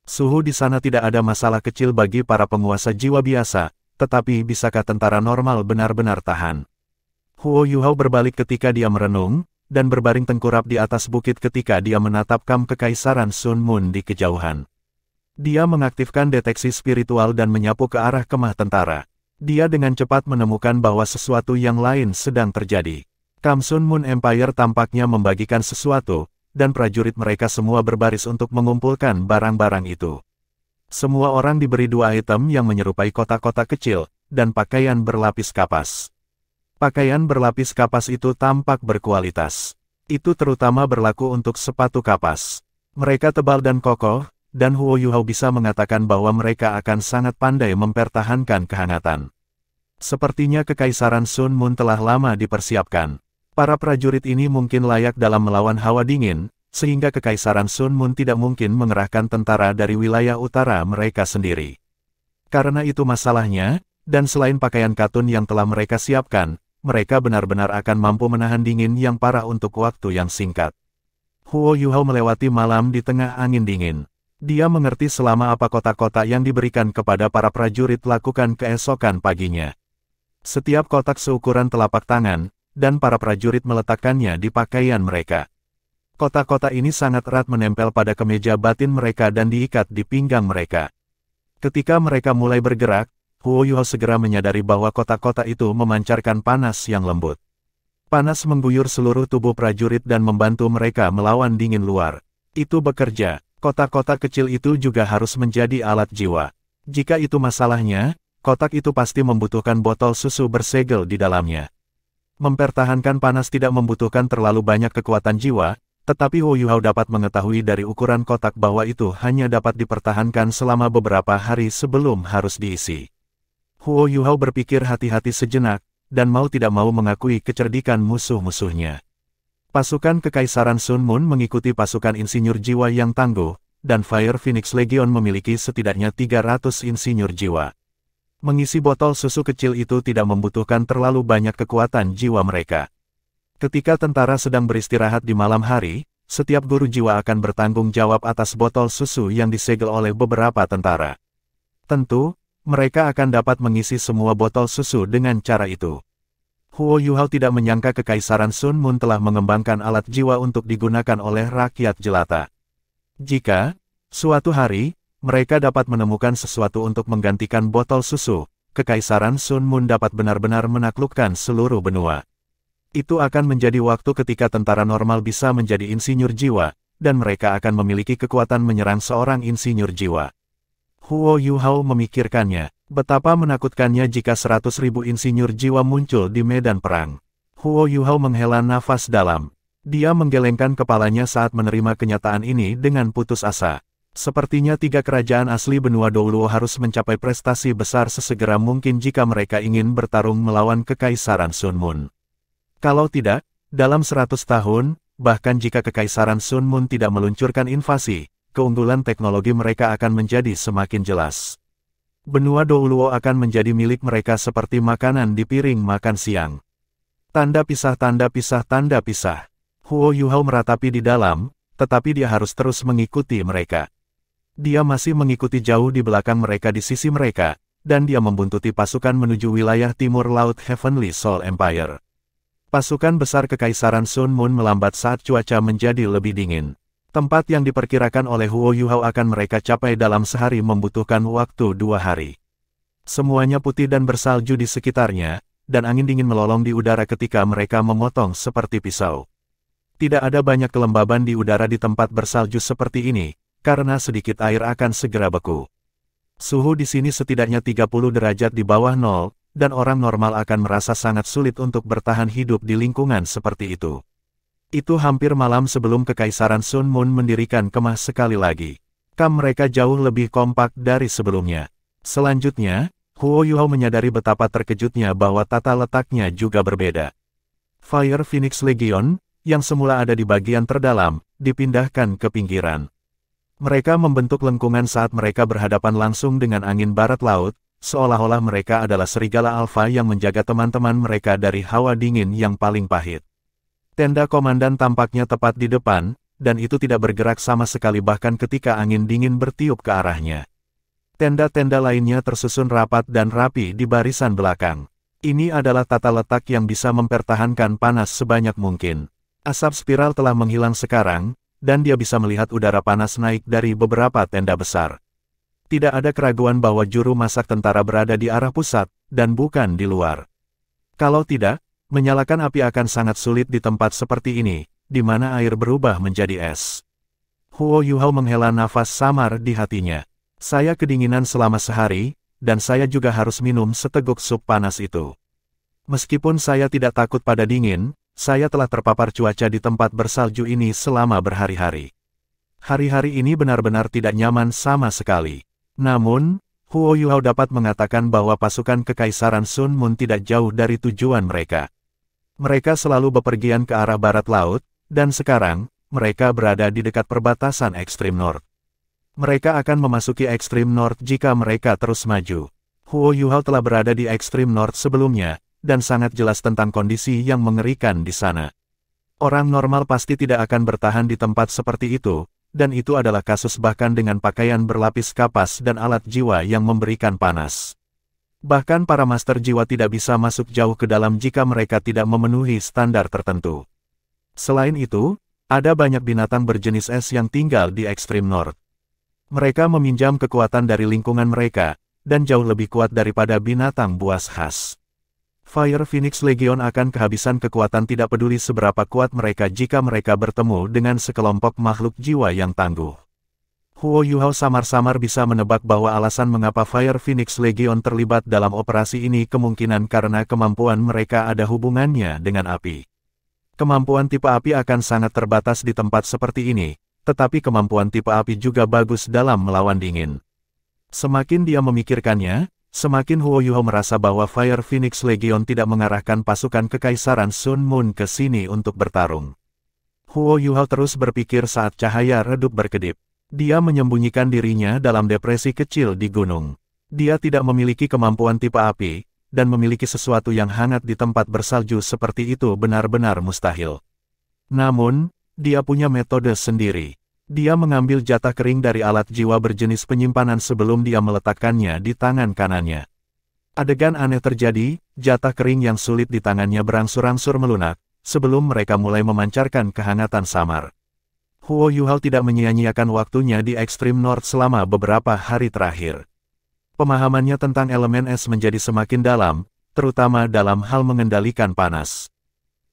Suhu di sana tidak ada masalah kecil bagi para penguasa jiwa biasa, tetapi bisakah tentara normal benar-benar tahan? Huo Yuhao berbalik ketika dia merenung, dan berbaring tengkurap di atas bukit ketika dia menatap kam Kekaisaran Sun Moon di kejauhan. Dia mengaktifkan deteksi spiritual dan menyapu ke arah kemah tentara. Dia dengan cepat menemukan bahwa sesuatu yang lain sedang terjadi. Kam Sun Moon Empire tampaknya membagikan sesuatu, dan prajurit mereka semua berbaris untuk mengumpulkan barang-barang itu. Semua orang diberi 2 item yang menyerupai kotak-kotak kecil, dan pakaian berlapis kapas. Pakaian berlapis kapas itu tampak berkualitas. Itu terutama berlaku untuk sepatu kapas. Mereka tebal dan kokoh, dan Huo Yuhao bisa mengatakan bahwa mereka akan sangat pandai mempertahankan kehangatan. Sepertinya Kekaisaran Sun Moon telah lama dipersiapkan. Para prajurit ini mungkin layak dalam melawan hawa dingin, sehingga Kekaisaran Sun Moon tidak mungkin mengerahkan tentara dari wilayah utara mereka sendiri. Karena itu masalahnya, dan selain pakaian katun yang telah mereka siapkan, mereka benar-benar akan mampu menahan dingin yang parah untuk waktu yang singkat. Huo Yuhao melewati malam di tengah angin dingin. Dia mengerti selama apa kotak-kotak yang diberikan kepada para prajurit lakukan keesokan paginya. Setiap kotak seukuran telapak tangan, dan para prajurit meletakkannya di pakaian mereka. Kotak-kotak ini sangat erat menempel pada kemeja batin mereka dan diikat di pinggang mereka. Ketika mereka mulai bergerak, Huo Yuhao segera menyadari bahwa kotak-kotak itu memancarkan panas yang lembut. Panas mengguyur seluruh tubuh prajurit dan membantu mereka melawan dingin luar. Itu bekerja. Kotak-kotak kecil itu juga harus menjadi alat jiwa. Jika itu masalahnya, kotak itu pasti membutuhkan botol susu bersegel di dalamnya. Mempertahankan panas tidak membutuhkan terlalu banyak kekuatan jiwa, tetapi Huo Yuhao dapat mengetahui dari ukuran kotak bahwa itu hanya dapat dipertahankan selama beberapa hari sebelum harus diisi. Huo Yuhao berpikir hati-hati sejenak, dan mau tidak mau mengakui kecerdikan musuh-musuhnya. Pasukan Kekaisaran Sun Moon mengikuti pasukan insinyur jiwa yang tangguh, dan Fire Phoenix Legion memiliki setidaknya 300 insinyur jiwa. Mengisi botol susu kecil itu tidak membutuhkan terlalu banyak kekuatan jiwa mereka. Ketika tentara sedang beristirahat di malam hari, setiap guru jiwa akan bertanggung jawab atas botol susu yang disegel oleh beberapa tentara. Tentu, mereka akan dapat mengisi semua botol susu dengan cara itu. Huo Yuhao tidak menyangka Kekaisaran Sun Moon telah mengembangkan alat jiwa untuk digunakan oleh rakyat jelata. Jika, suatu hari, mereka dapat menemukan sesuatu untuk menggantikan botol susu, Kekaisaran Sun Moon dapat benar-benar menaklukkan seluruh benua. Itu akan menjadi waktu ketika tentara normal bisa menjadi insinyur jiwa, dan mereka akan memiliki kekuatan menyerang seorang insinyur jiwa. Huo Yuhao memikirkannya. Betapa menakutkannya jika 100.000 insinyur jiwa muncul di medan perang. Huo Yuhao menghela nafas dalam. Dia menggelengkan kepalanya saat menerima kenyataan ini dengan putus asa. Sepertinya 3 kerajaan asli benua Douluo harus mencapai prestasi besar sesegera mungkin jika mereka ingin bertarung melawan Kekaisaran Sun Moon. Kalau tidak, dalam 100 tahun, bahkan jika Kekaisaran Sun Moon tidak meluncurkan invasi, keunggulan teknologi mereka akan menjadi semakin jelas. Benua Douluo akan menjadi milik mereka seperti makanan di piring makan siang. Tanda pisah, tanda pisah, tanda pisah. Huo Yuhao meratapi di dalam, tetapi dia harus terus mengikuti mereka. Dia masih mengikuti jauh di belakang mereka di sisi mereka, dan dia membuntuti pasukan menuju wilayah timur laut Heavenly Soul Empire. Pasukan besar Kekaisaran Sun Moon melambat saat cuaca menjadi lebih dingin. Tempat yang diperkirakan oleh Huo Yuhao akan mereka capai dalam sehari membutuhkan waktu 2 hari. Semuanya putih dan bersalju di sekitarnya, dan angin dingin melolong di udara ketika mereka memotong seperti pisau. Tidak ada banyak kelembaban di udara di tempat bersalju seperti ini, karena sedikit air akan segera beku. Suhu di sini setidaknya 30 derajat di bawah nol, dan orang normal akan merasa sangat sulit untuk bertahan hidup di lingkungan seperti itu. Itu hampir malam sebelum Kekaisaran Sun Moon mendirikan kemah sekali lagi. Kamp mereka jauh lebih kompak dari sebelumnya. Selanjutnya, Huo Yuhao menyadari betapa terkejutnya bahwa tata letaknya juga berbeda. Fire Phoenix Legion, yang semula ada di bagian terdalam, dipindahkan ke pinggiran. Mereka membentuk lengkungan saat mereka berhadapan langsung dengan angin barat laut, seolah-olah mereka adalah serigala alfa yang menjaga teman-teman mereka dari hawa dingin yang paling pahit. Tenda komandan tampaknya tepat di depan, dan itu tidak bergerak sama sekali bahkan ketika angin dingin bertiup ke arahnya. Tenda-tenda lainnya tersusun rapat dan rapi di barisan belakang. Ini adalah tata letak yang bisa mempertahankan panas sebanyak mungkin. Asap spiral telah menghilang sekarang, dan dia bisa melihat udara panas naik dari beberapa tenda besar. Tidak ada keraguan bahwa juru masak tentara berada di arah pusat, dan bukan di luar. Kalau tidak, menyalakan api akan sangat sulit di tempat seperti ini, di mana air berubah menjadi es. Huo Yuhao menghela nafas samar di hatinya. Saya kedinginan selama sehari, dan saya juga harus minum seteguk sup panas itu. Meskipun saya tidak takut pada dingin, saya telah terpapar cuaca di tempat bersalju ini selama berhari-hari. Hari-hari ini benar-benar tidak nyaman sama sekali. Namun, Huo Yuhao dapat mengatakan bahwa pasukan Kekaisaran Sun Moon tidak jauh dari tujuan mereka. Mereka selalu bepergian ke arah barat laut, dan sekarang, mereka berada di dekat perbatasan Extreme North. Mereka akan memasuki Extreme North jika mereka terus maju. Huo Yuhao telah berada di Extreme North sebelumnya, dan sangat jelas tentang kondisi yang mengerikan di sana. Orang normal pasti tidak akan bertahan di tempat seperti itu, dan itu adalah kasus bahkan dengan pakaian berlapis kapas dan alat jiwa yang memberikan panas. Bahkan para master jiwa tidak bisa masuk jauh ke dalam jika mereka tidak memenuhi standar tertentu. Selain itu, ada banyak binatang berjenis es yang tinggal di ekstrim North. Mereka meminjam kekuatan dari lingkungan mereka, dan jauh lebih kuat daripada binatang buas khas. Fire Phoenix Legion akan kehabisan kekuatan tidak peduli seberapa kuat mereka jika mereka bertemu dengan sekelompok makhluk jiwa yang tangguh. Huo Yuhao samar-samar bisa menebak bahwa alasan mengapa Fire Phoenix Legion terlibat dalam operasi ini kemungkinan karena kemampuan mereka ada hubungannya dengan api. Kemampuan tipe api akan sangat terbatas di tempat seperti ini, tetapi kemampuan tipe api juga bagus dalam melawan dingin. Semakin dia memikirkannya, semakin Huo Yuhao merasa bahwa Fire Phoenix Legion tidak mengarahkan pasukan Kekaisaran Sun Moon ke sini untuk bertarung. Huo Yuhao terus berpikir saat cahaya redup berkedip. Dia menyembunyikan dirinya dalam depresi kecil di gunung. Dia tidak memiliki kemampuan tipe api, dan memiliki sesuatu yang hangat di tempat bersalju seperti itu benar-benar mustahil. Namun, dia punya metode sendiri. Dia mengambil jatah kering dari alat jiwa berjenis penyimpanan sebelum dia meletakkannya di tangan kanannya. Adegan aneh terjadi, jatah kering yang sulit di tangannya berangsur-angsur melunak, sebelum mereka mulai memancarkan kehangatan samar. Huo Yuhao tidak menyia-nyiakan waktunya di ekstrim North selama beberapa hari terakhir. Pemahamannya tentang elemen es menjadi semakin dalam, terutama dalam hal mengendalikan panas.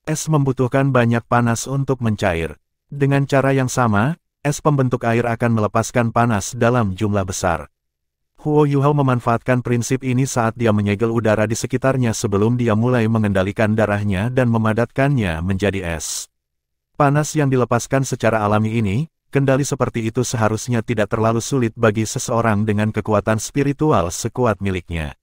Es membutuhkan banyak panas untuk mencair. Dengan cara yang sama, es pembentuk air akan melepaskan panas dalam jumlah besar. Huo Yuhao memanfaatkan prinsip ini saat dia menyegel udara di sekitarnya sebelum dia mulai mengendalikan darahnya dan memadatkannya menjadi es. Panas yang dilepaskan secara alami ini, kendali seperti itu seharusnya tidak terlalu sulit bagi seseorang dengan kekuatan spiritual sekuat miliknya.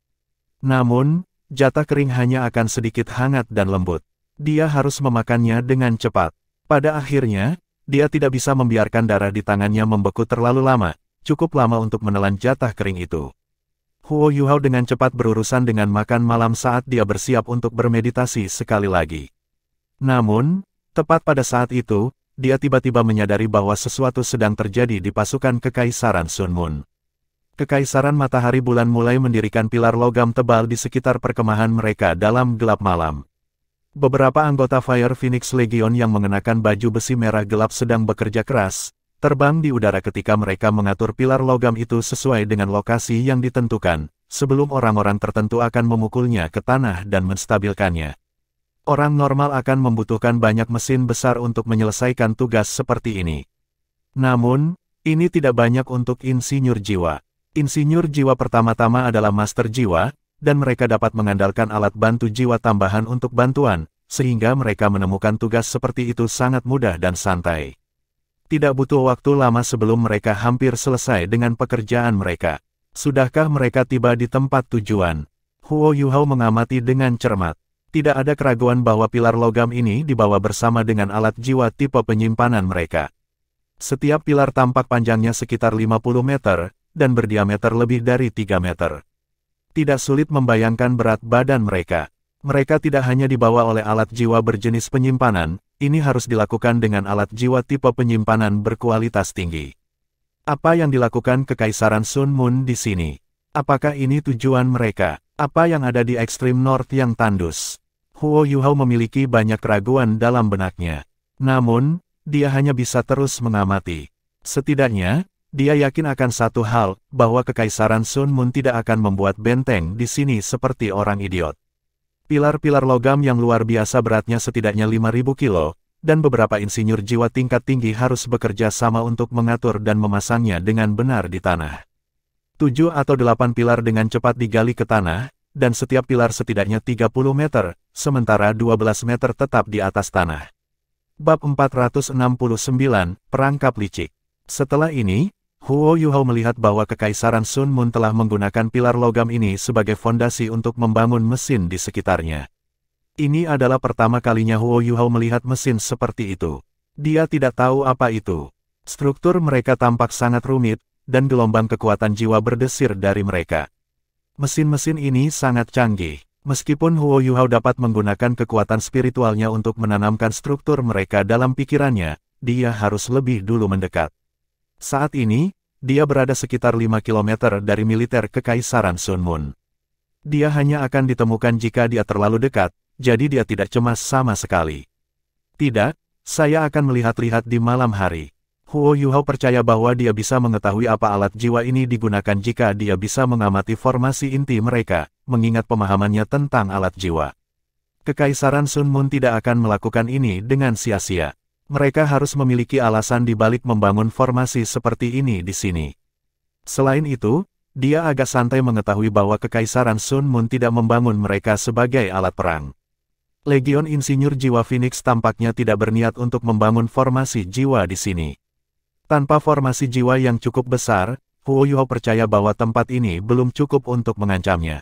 Namun, jatah kering hanya akan sedikit hangat dan lembut. Dia harus memakannya dengan cepat. Pada akhirnya, dia tidak bisa membiarkan darah di tangannya membeku terlalu lama, cukup lama untuk menelan jatah kering itu. Huo Yuhao dengan cepat berurusan dengan makan malam saat dia bersiap untuk bermeditasi sekali lagi. Namun, tepat pada saat itu, dia tiba-tiba menyadari bahwa sesuatu sedang terjadi di pasukan Kekaisaran Sun Moon. Kekaisaran Matahari Bulan mulai mendirikan pilar logam tebal di sekitar perkemahan mereka dalam gelap malam. Beberapa anggota Fire Phoenix Legion yang mengenakan baju besi merah gelap sedang bekerja keras, terbang di udara ketika mereka mengatur pilar logam itu sesuai dengan lokasi yang ditentukan, sebelum orang-orang tertentu akan memukulnya ke tanah dan menstabilkannya. Orang normal akan membutuhkan banyak mesin besar untuk menyelesaikan tugas seperti ini. Namun, ini tidak banyak untuk insinyur jiwa. Insinyur jiwa pertama-tama adalah master jiwa, dan mereka dapat mengandalkan alat bantu jiwa tambahan untuk bantuan, sehingga mereka menemukan tugas seperti itu sangat mudah dan santai. Tidak butuh waktu lama sebelum mereka hampir selesai dengan pekerjaan mereka. Sudahkah mereka tiba di tempat tujuan? Huo Yuhao mengamati dengan cermat. Tidak ada keraguan bahwa pilar logam ini dibawa bersama dengan alat jiwa tipe penyimpanan mereka. Setiap pilar tampak panjangnya sekitar 50 meter, dan berdiameter lebih dari 3 meter. Tidak sulit membayangkan berat badan mereka. Mereka tidak hanya dibawa oleh alat jiwa berjenis penyimpanan, ini harus dilakukan dengan alat jiwa tipe penyimpanan berkualitas tinggi. Apa yang dilakukan Kekaisaran Sun Moon di sini? Apakah ini tujuan mereka? Apa yang ada di ekstrim North yang tandus? Huo Yuhao memiliki banyak keraguan dalam benaknya. Namun, dia hanya bisa terus mengamati. Setidaknya, dia yakin akan satu hal, bahwa Kekaisaran Sun Moon tidak akan membuat benteng di sini seperti orang idiot. Pilar-pilar logam yang luar biasa beratnya setidaknya 5.000 kilo, dan beberapa insinyur jiwa tingkat tinggi harus bekerja sama untuk mengatur dan memasangnya dengan benar di tanah. 7 atau 8 pilar dengan cepat digali ke tanah, dan setiap pilar setidaknya 30 meter, sementara 12 meter tetap di atas tanah. Bab 469, Perangkap Licik. Setelah ini, Huo Yuhao melihat bahwa Kekaisaran Sun Moon telah menggunakan pilar logam ini sebagai fondasi untuk membangun mesin di sekitarnya. Ini adalah pertama kalinya Huo Yuhao melihat mesin seperti itu. Dia tidak tahu apa itu. Struktur mereka tampak sangat rumit, dan gelombang kekuatan jiwa berdesir dari mereka. Mesin-mesin ini sangat canggih. Meskipun Huo Yuhao dapat menggunakan kekuatan spiritualnya untuk menanamkan struktur mereka dalam pikirannya, dia harus lebih dulu mendekat. Saat ini, dia berada sekitar 5 kilometer dari militer Kekaisaran Sun Moon. Dia hanya akan ditemukan jika dia terlalu dekat, jadi dia tidak cemas sama sekali. Tidak, saya akan melihat-lihat di malam hari. Huo Yuhao percaya bahwa dia bisa mengetahui apa alat jiwa ini digunakan jika dia bisa mengamati formasi inti mereka, mengingat pemahamannya tentang alat jiwa. Kekaisaran Sun Moon tidak akan melakukan ini dengan sia-sia. Mereka harus memiliki alasan di balik membangun formasi seperti ini di sini. Selain itu, dia agak santai mengetahui bahwa Kekaisaran Sun Moon tidak membangun mereka sebagai alat perang. Legion Insinyur Jiwa Phoenix tampaknya tidak berniat untuk membangun formasi jiwa di sini. Tanpa formasi jiwa yang cukup besar, Huo Yuhao percaya bahwa tempat ini belum cukup untuk mengancamnya.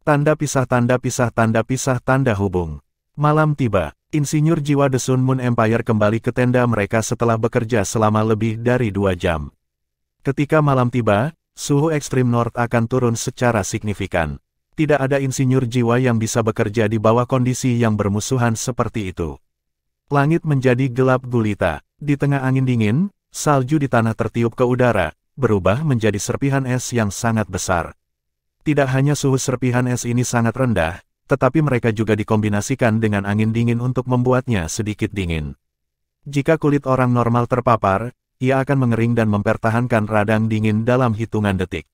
Tanda pisah tanda pisah tanda pisah tanda hubung. Malam tiba, Insinyur Jiwa The Sun Moon Empire kembali ke tenda mereka setelah bekerja selama lebih dari 2 jam. Ketika malam tiba, suhu ekstrim North akan turun secara signifikan. Tidak ada insinyur jiwa yang bisa bekerja di bawah kondisi yang bermusuhan seperti itu. Langit menjadi gelap gulita. Di tengah angin dingin, salju di tanah tertiup ke udara, berubah menjadi serpihan es yang sangat besar. Tidak hanya suhu serpihan es ini sangat rendah, tetapi mereka juga dikombinasikan dengan angin dingin untuk membuatnya sedikit dingin. Jika kulit orang normal terpapar, ia akan mengering dan mempertahankan radang dingin dalam hitungan detik.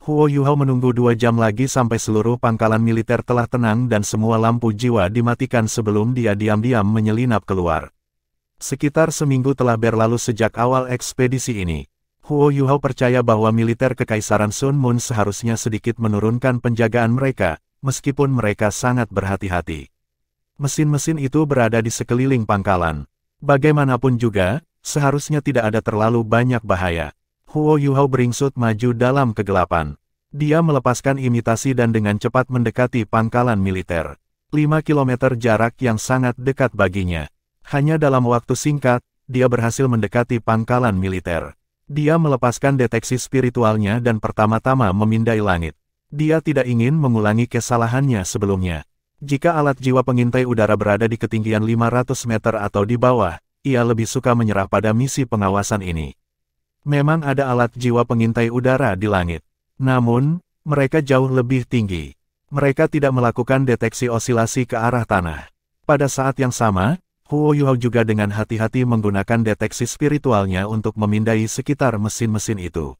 Huo Yuhao menunggu 2 jam lagi sampai seluruh pangkalan militer telah tenang dan semua lampu jiwa dimatikan sebelum dia diam-diam menyelinap keluar. Sekitar seminggu telah berlalu sejak awal ekspedisi ini. Huo Yuhao percaya bahwa militer Kekaisaran Sun Moon seharusnya sedikit menurunkan penjagaan mereka, meskipun mereka sangat berhati-hati. Mesin-mesin itu berada di sekeliling pangkalan. Bagaimanapun juga, seharusnya tidak ada terlalu banyak bahaya. Huo Yuhao beringsut maju dalam kegelapan. Dia melepaskan imitasi dan dengan cepat mendekati pangkalan militer. 5 kilometer jarak yang sangat dekat baginya. Hanya dalam waktu singkat, dia berhasil mendekati pangkalan militer. Dia melepaskan deteksi spiritualnya dan pertama-tama memindai langit. Dia tidak ingin mengulangi kesalahannya sebelumnya. Jika alat jiwa pengintai udara berada di ketinggian 500 meter atau di bawah, ia lebih suka menyerah pada misi pengawasan ini. Memang ada alat jiwa pengintai udara di langit. Namun, mereka jauh lebih tinggi. Mereka tidak melakukan deteksi osilasi ke arah tanah. Pada saat yang sama, Huo Yuhao juga dengan hati-hati menggunakan deteksi spiritualnya untuk memindai sekitar mesin-mesin itu.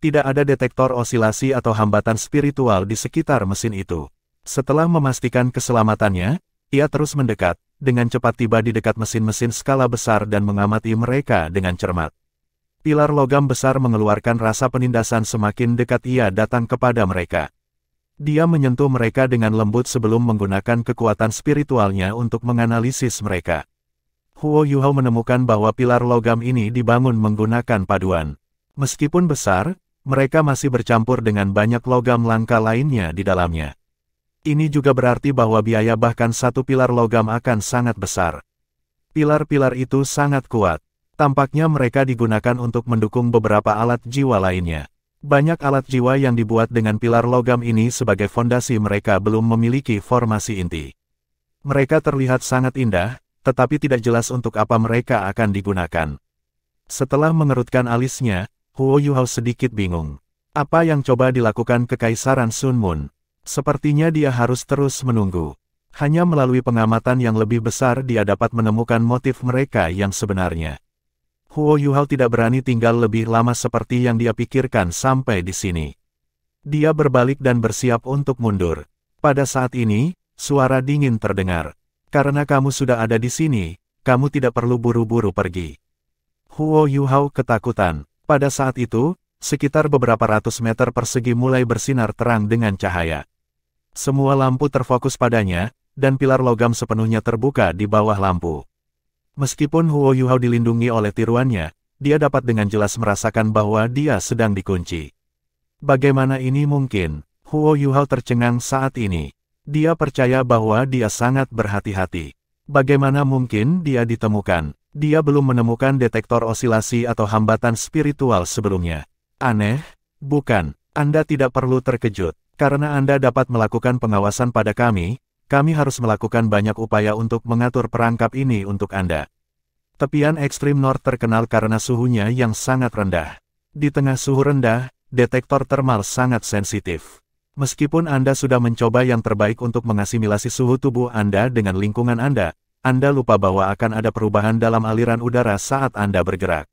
Tidak ada detektor osilasi atau hambatan spiritual di sekitar mesin itu. Setelah memastikan keselamatannya, ia terus mendekat, dengan cepat tiba di dekat mesin-mesin skala besar dan mengamati mereka dengan cermat. Pilar logam besar mengeluarkan rasa penindasan semakin dekat ia datang kepada mereka. Dia menyentuh mereka dengan lembut sebelum menggunakan kekuatan spiritualnya untuk menganalisis mereka. Huo Yuhao menemukan bahwa pilar logam ini dibangun menggunakan paduan. Meskipun besar, mereka masih bercampur dengan banyak logam langka lainnya di dalamnya. Ini juga berarti bahwa biaya bahkan satu pilar logam akan sangat besar. Pilar-pilar itu sangat kuat. Tampaknya mereka digunakan untuk mendukung beberapa alat jiwa lainnya. Banyak alat jiwa yang dibuat dengan pilar logam ini sebagai fondasi mereka belum memiliki formasi inti. Mereka terlihat sangat indah, tetapi tidak jelas untuk apa mereka akan digunakan. Setelah mengerutkan alisnya, Huo Yuhao sedikit bingung. Apa yang coba dilakukan Kekaisaran Sun Moon? Sepertinya dia harus terus menunggu. Hanya melalui pengamatan yang lebih besar dia dapat menemukan motif mereka yang sebenarnya. Huo Yuhao tidak berani tinggal lebih lama seperti yang dia pikirkan sampai di sini. Dia berbalik dan bersiap untuk mundur. Pada saat ini, suara dingin terdengar. Karena kamu sudah ada di sini, kamu tidak perlu buru-buru pergi. Huo Yuhao ketakutan. Pada saat itu, sekitar beberapa ratus meter persegi mulai bersinar terang dengan cahaya. Semua lampu terfokus padanya, dan pilar logam sepenuhnya terbuka di bawah lampu. Meskipun Huo Yuhao dilindungi oleh tiruannya, dia dapat dengan jelas merasakan bahwa dia sedang dikunci. Bagaimana ini mungkin? Huo Yuhao tercengang saat ini. Dia percaya bahwa dia sangat berhati-hati. Bagaimana mungkin dia ditemukan? Dia belum menemukan detektor osilasi atau hambatan spiritual sebelumnya. Aneh, bukan? Anda tidak perlu terkejut. Karena Anda dapat melakukan pengawasan pada kami harus melakukan banyak upaya untuk mengatur perangkap ini untuk Anda. Tepian ekstrim North terkenal karena suhunya yang sangat rendah. Di tengah suhu rendah, detektor termal sangat sensitif. Meskipun Anda sudah mencoba yang terbaik untuk mengasimilasi suhu tubuh Anda dengan lingkungan Anda lupa bahwa akan ada perubahan dalam aliran udara saat Anda bergerak.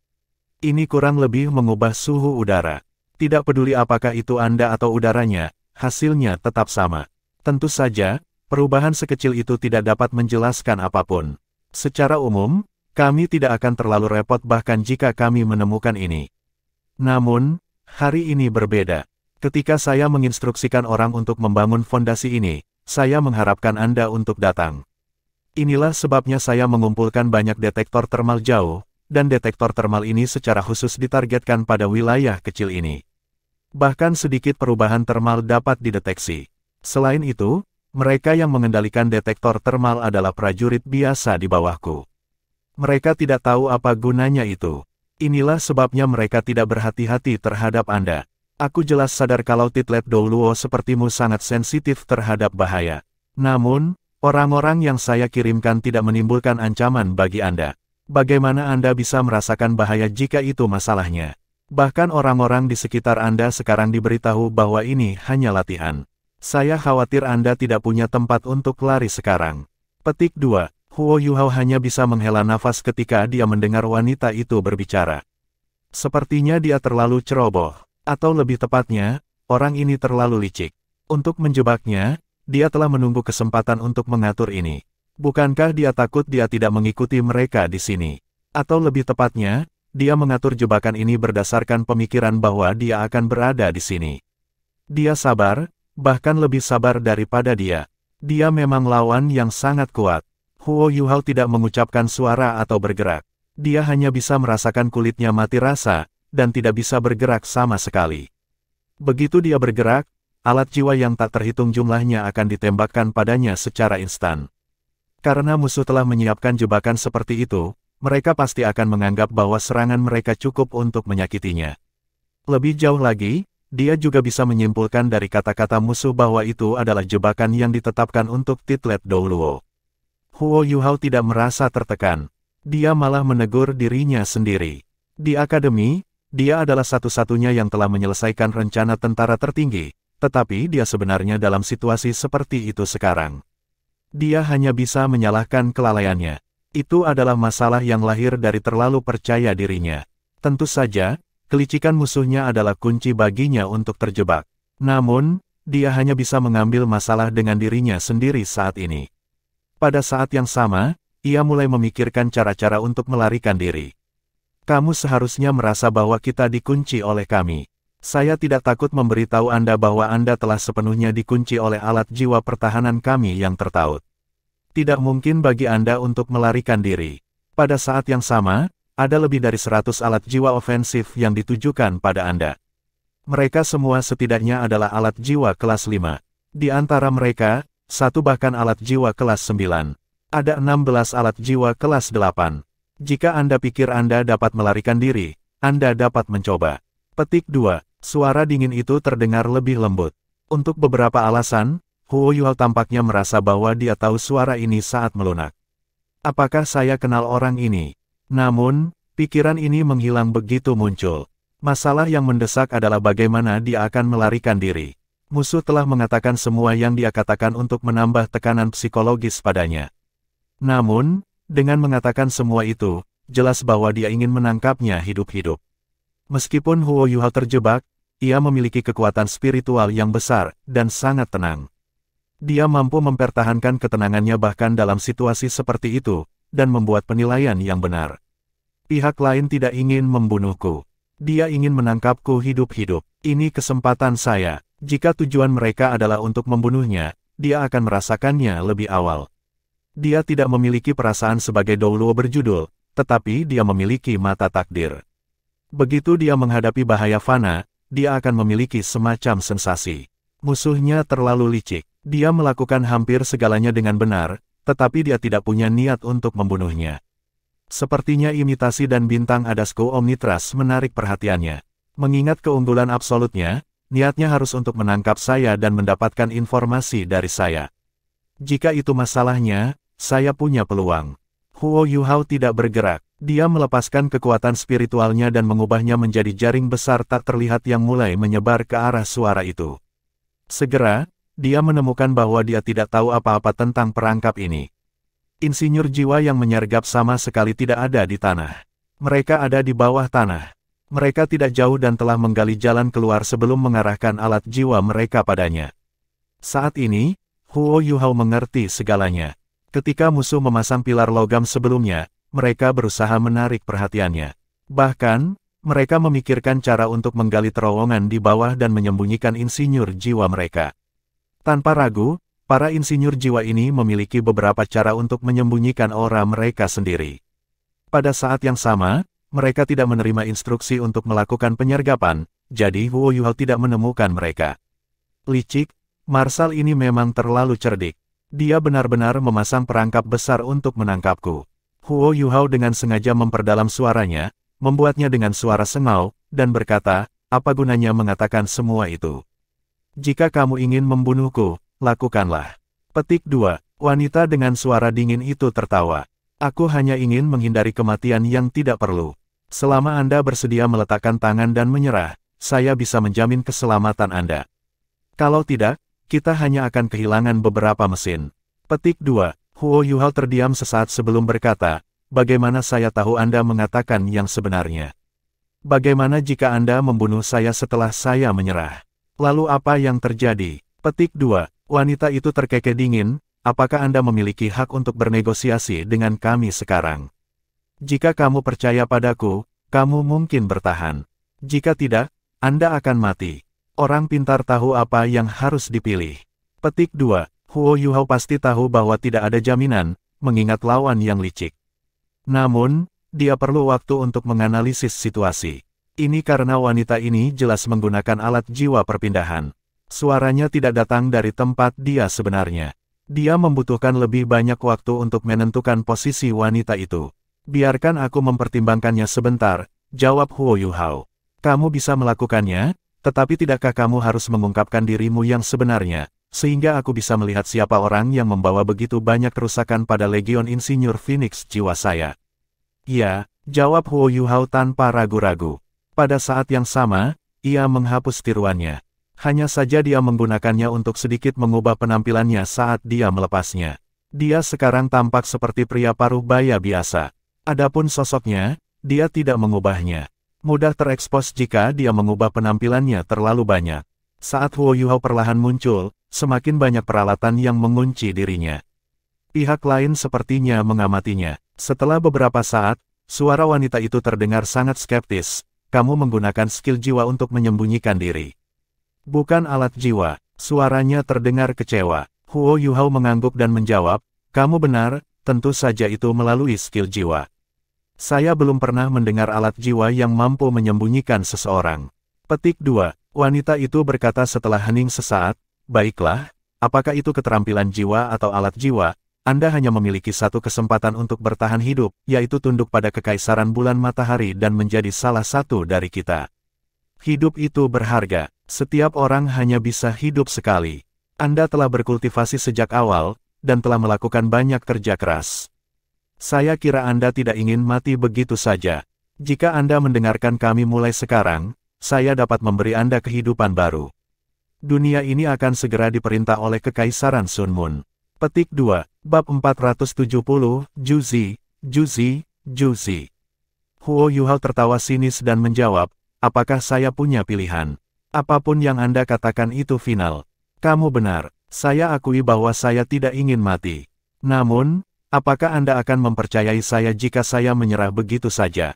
Ini kurang lebih mengubah suhu udara. Tidak peduli apakah itu Anda atau udaranya, hasilnya tetap sama. Tentu saja, perubahan sekecil itu tidak dapat menjelaskan apapun. Secara umum, kami tidak akan terlalu repot bahkan jika kami menemukan ini. Namun, hari ini berbeda. Ketika saya menginstruksikan orang untuk membangun fondasi ini, saya mengharapkan Anda untuk datang. Inilah sebabnya saya mengumpulkan banyak detektor termal jauh, dan detektor termal ini secara khusus ditargetkan pada wilayah kecil ini. Bahkan sedikit perubahan termal dapat dideteksi. Selain itu, mereka yang mengendalikan detektor termal adalah prajurit biasa di bawahku. Mereka tidak tahu apa gunanya itu. Inilah sebabnya mereka tidak berhati-hati terhadap Anda. Aku jelas sadar kalau Titlet Douluo sepertimu sangat sensitif terhadap bahaya. Namun, orang-orang yang saya kirimkan tidak menimbulkan ancaman bagi Anda. Bagaimana Anda bisa merasakan bahaya jika itu masalahnya? Bahkan orang-orang di sekitar Anda sekarang diberitahu bahwa ini hanya latihan. Saya khawatir Anda tidak punya tempat untuk lari sekarang. Petik 2. Huo Yuhao hanya bisa menghela nafas ketika dia mendengar wanita itu berbicara. Sepertinya dia terlalu ceroboh. Atau lebih tepatnya, orang ini terlalu licik. Untuk menjebaknya, dia telah menunggu kesempatan untuk mengatur ini. Bukankah dia takut dia tidak mengikuti mereka di sini? Atau lebih tepatnya, dia mengatur jebakan ini berdasarkan pemikiran bahwa dia akan berada di sini. Dia sabar, bahkan lebih sabar daripada dia. Dia memang lawan yang sangat kuat. Huo Yuhao tidak mengucapkan suara atau bergerak. Dia hanya bisa merasakan kulitnya mati rasa, dan tidak bisa bergerak sama sekali. Begitu dia bergerak, alat jiwa yang tak terhitung jumlahnya akan ditembakkan padanya secara instan. Karena musuh telah menyiapkan jebakan seperti itu, mereka pasti akan menganggap bahwa serangan mereka cukup untuk menyakitinya. Lebih jauh lagi, dia juga bisa menyimpulkan dari kata-kata musuh bahwa itu adalah jebakan yang ditetapkan untuk Titlet Douluo. Huo Yuhao tidak merasa tertekan. Dia malah menegur dirinya sendiri. Di akademi, dia adalah satu-satunya yang telah menyelesaikan rencana tentara tertinggi, tetapi dia sebenarnya dalam situasi seperti itu sekarang. Dia hanya bisa menyalahkan kelalaiannya. Itu adalah masalah yang lahir dari terlalu percaya dirinya. Tentu saja, kelicikan musuhnya adalah kunci baginya untuk terjebak. Namun, dia hanya bisa mengambil masalah dengan dirinya sendiri saat ini. Pada saat yang sama, ia mulai memikirkan cara-cara untuk melarikan diri. Kamu seharusnya merasa bahwa kita dikunci oleh kami. Saya tidak takut memberitahu Anda bahwa Anda telah sepenuhnya dikunci oleh alat jiwa pertahanan kami yang tertaut. Tidak mungkin bagi Anda untuk melarikan diri. Pada saat yang sama, ada lebih dari 100 alat jiwa ofensif yang ditujukan pada Anda. Mereka semua setidaknya adalah alat jiwa kelas 5. Di antara mereka, satu bahkan alat jiwa kelas 9. Ada 16 alat jiwa kelas 8. Jika Anda pikir Anda dapat melarikan diri, Anda dapat mencoba. Petik 2. Suara dingin itu terdengar lebih lembut. Untuk beberapa alasan, Huo Yuhao tampaknya merasa bahwa dia tahu suara ini saat melunak. Apakah saya kenal orang ini? Namun, pikiran ini menghilang begitu muncul. Masalah yang mendesak adalah bagaimana dia akan melarikan diri. Musuh telah mengatakan semua yang dia katakan untuk menambah tekanan psikologis padanya. Namun, dengan mengatakan semua itu, jelas bahwa dia ingin menangkapnya hidup-hidup. Meskipun Huo Yuhao terjebak, ia memiliki kekuatan spiritual yang besar dan sangat tenang. Dia mampu mempertahankan ketenangannya bahkan dalam situasi seperti itu, dan membuat penilaian yang benar. Pihak lain tidak ingin membunuhku. Dia ingin menangkapku hidup-hidup. Ini kesempatan saya. Jika tujuan mereka adalah untuk membunuhnya, dia akan merasakannya lebih awal. Dia tidak memiliki perasaan sebagai Douluo berjudul, tetapi dia memiliki mata takdir. Begitu dia menghadapi bahaya fana, dia akan memiliki semacam sensasi. Musuhnya terlalu licik. Dia melakukan hampir segalanya dengan benar, tetapi dia tidak punya niat untuk membunuhnya. Sepertinya imitasi dan bintang Adasku Omnitras menarik perhatiannya. Mengingat keunggulan absolutnya, niatnya harus untuk menangkap saya dan mendapatkan informasi dari saya. Jika itu masalahnya, saya punya peluang. Huo Yuhao tidak bergerak. Dia melepaskan kekuatan spiritualnya dan mengubahnya menjadi jaring besar tak terlihat yang mulai menyebar ke arah suara itu. Segera, dia menemukan bahwa dia tidak tahu apa-apa tentang perangkap ini. Insinyur jiwa yang menyergap sama sekali tidak ada di tanah. Mereka ada di bawah tanah. Mereka tidak jauh dan telah menggali jalan keluar sebelum mengarahkan alat jiwa mereka padanya. Saat ini, Huo Yuhao mengerti segalanya. Ketika musuh memasang pilar logam sebelumnya, mereka berusaha menarik perhatiannya. Bahkan, mereka memikirkan cara untuk menggali terowongan di bawah dan menyembunyikan insinyur jiwa mereka. Tanpa ragu, para insinyur jiwa ini memiliki beberapa cara untuk menyembunyikan aura mereka sendiri. Pada saat yang sama, mereka tidak menerima instruksi untuk melakukan penyergapan, jadi Huo Yuhao tidak menemukan mereka. Licik, Marsal ini memang terlalu cerdik. Dia benar-benar memasang perangkap besar untuk menangkapku. Huo Yuhao dengan sengaja memperdalam suaranya, membuatnya dengan suara sengau, dan berkata, apa gunanya mengatakan semua itu? Jika kamu ingin membunuhku, lakukanlah. Petik 2. Wanita dengan suara dingin itu tertawa. Aku hanya ingin menghindari kematian yang tidak perlu. Selama Anda bersedia meletakkan tangan dan menyerah, saya bisa menjamin keselamatan Anda. Kalau tidak, kita hanya akan kehilangan beberapa mesin. Petik 2. Huo Yuhao terdiam sesaat sebelum berkata, bagaimana saya tahu Anda mengatakan yang sebenarnya? Bagaimana jika Anda membunuh saya setelah saya menyerah? Lalu apa yang terjadi? Petik 2. Wanita itu terkekeh dingin, apakah Anda memiliki hak untuk bernegosiasi dengan kami sekarang? Jika kamu percaya padaku, kamu mungkin bertahan. Jika tidak, Anda akan mati. Orang pintar tahu apa yang harus dipilih. Petik 2. Huo Yuhao pasti tahu bahwa tidak ada jaminan, mengingat lawan yang licik. Namun, dia perlu waktu untuk menganalisis situasi. Ini karena wanita ini jelas menggunakan alat jiwa perpindahan. Suaranya tidak datang dari tempat dia sebenarnya. Dia membutuhkan lebih banyak waktu untuk menentukan posisi wanita itu. Biarkan aku mempertimbangkannya sebentar, jawab Huo Yuhao. Kamu bisa melakukannya, tetapi tidakkah kamu harus mengungkapkan dirimu yang sebenarnya, sehingga aku bisa melihat siapa orang yang membawa begitu banyak kerusakan pada Legion Insinyur Phoenix jiwa saya? Ya, jawab Huo Yuhao tanpa ragu-ragu. Pada saat yang sama, ia menghapus tiruannya. Hanya saja dia menggunakannya untuk sedikit mengubah penampilannya saat dia melepasnya. Dia sekarang tampak seperti pria paruh baya biasa. Adapun sosoknya, dia tidak mengubahnya. Mudah terekspos jika dia mengubah penampilannya terlalu banyak. Saat Huo Yuhao perlahan muncul, semakin banyak peralatan yang mengunci dirinya. Pihak lain sepertinya mengamatinya. Setelah beberapa saat, suara wanita itu terdengar sangat skeptis. Kamu menggunakan skill jiwa untuk menyembunyikan diri. Bukan alat jiwa, suaranya terdengar kecewa. Huo Yuhao mengangguk dan menjawab, kamu benar, tentu saja itu melalui skill jiwa. Saya belum pernah mendengar alat jiwa yang mampu menyembunyikan seseorang. Petik 2. Wanita itu berkata setelah hening sesaat, baiklah, apakah itu keterampilan jiwa atau alat jiwa, Anda hanya memiliki satu kesempatan untuk bertahan hidup, yaitu tunduk pada kekaisaran bulan matahari dan menjadi salah satu dari kita. Hidup itu berharga, setiap orang hanya bisa hidup sekali. Anda telah berkultivasi sejak awal, dan telah melakukan banyak kerja keras. Saya kira Anda tidak ingin mati begitu saja. Jika Anda mendengarkan kami mulai sekarang, saya dapat memberi Anda kehidupan baru. Dunia ini akan segera diperintah oleh Kekaisaran Sun Moon. Petik 2, Bab 470, Juzi. Huo Yuhao tertawa sinis dan menjawab, apakah saya punya pilihan? Apapun yang Anda katakan itu final. Kamu benar, saya akui bahwa saya tidak ingin mati. Namun, apakah Anda akan mempercayai saya jika saya menyerah begitu saja?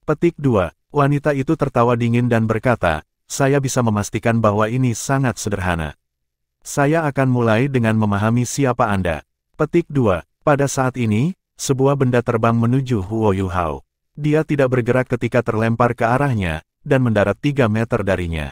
Petik 2, wanita itu tertawa dingin dan berkata, saya bisa memastikan bahwa ini sangat sederhana. Saya akan mulai dengan memahami siapa Anda. Petik 2, pada saat ini, sebuah benda terbang menuju Huo Yuhao. Dia tidak bergerak ketika terlempar ke arahnya, dan mendarat 3 meter darinya.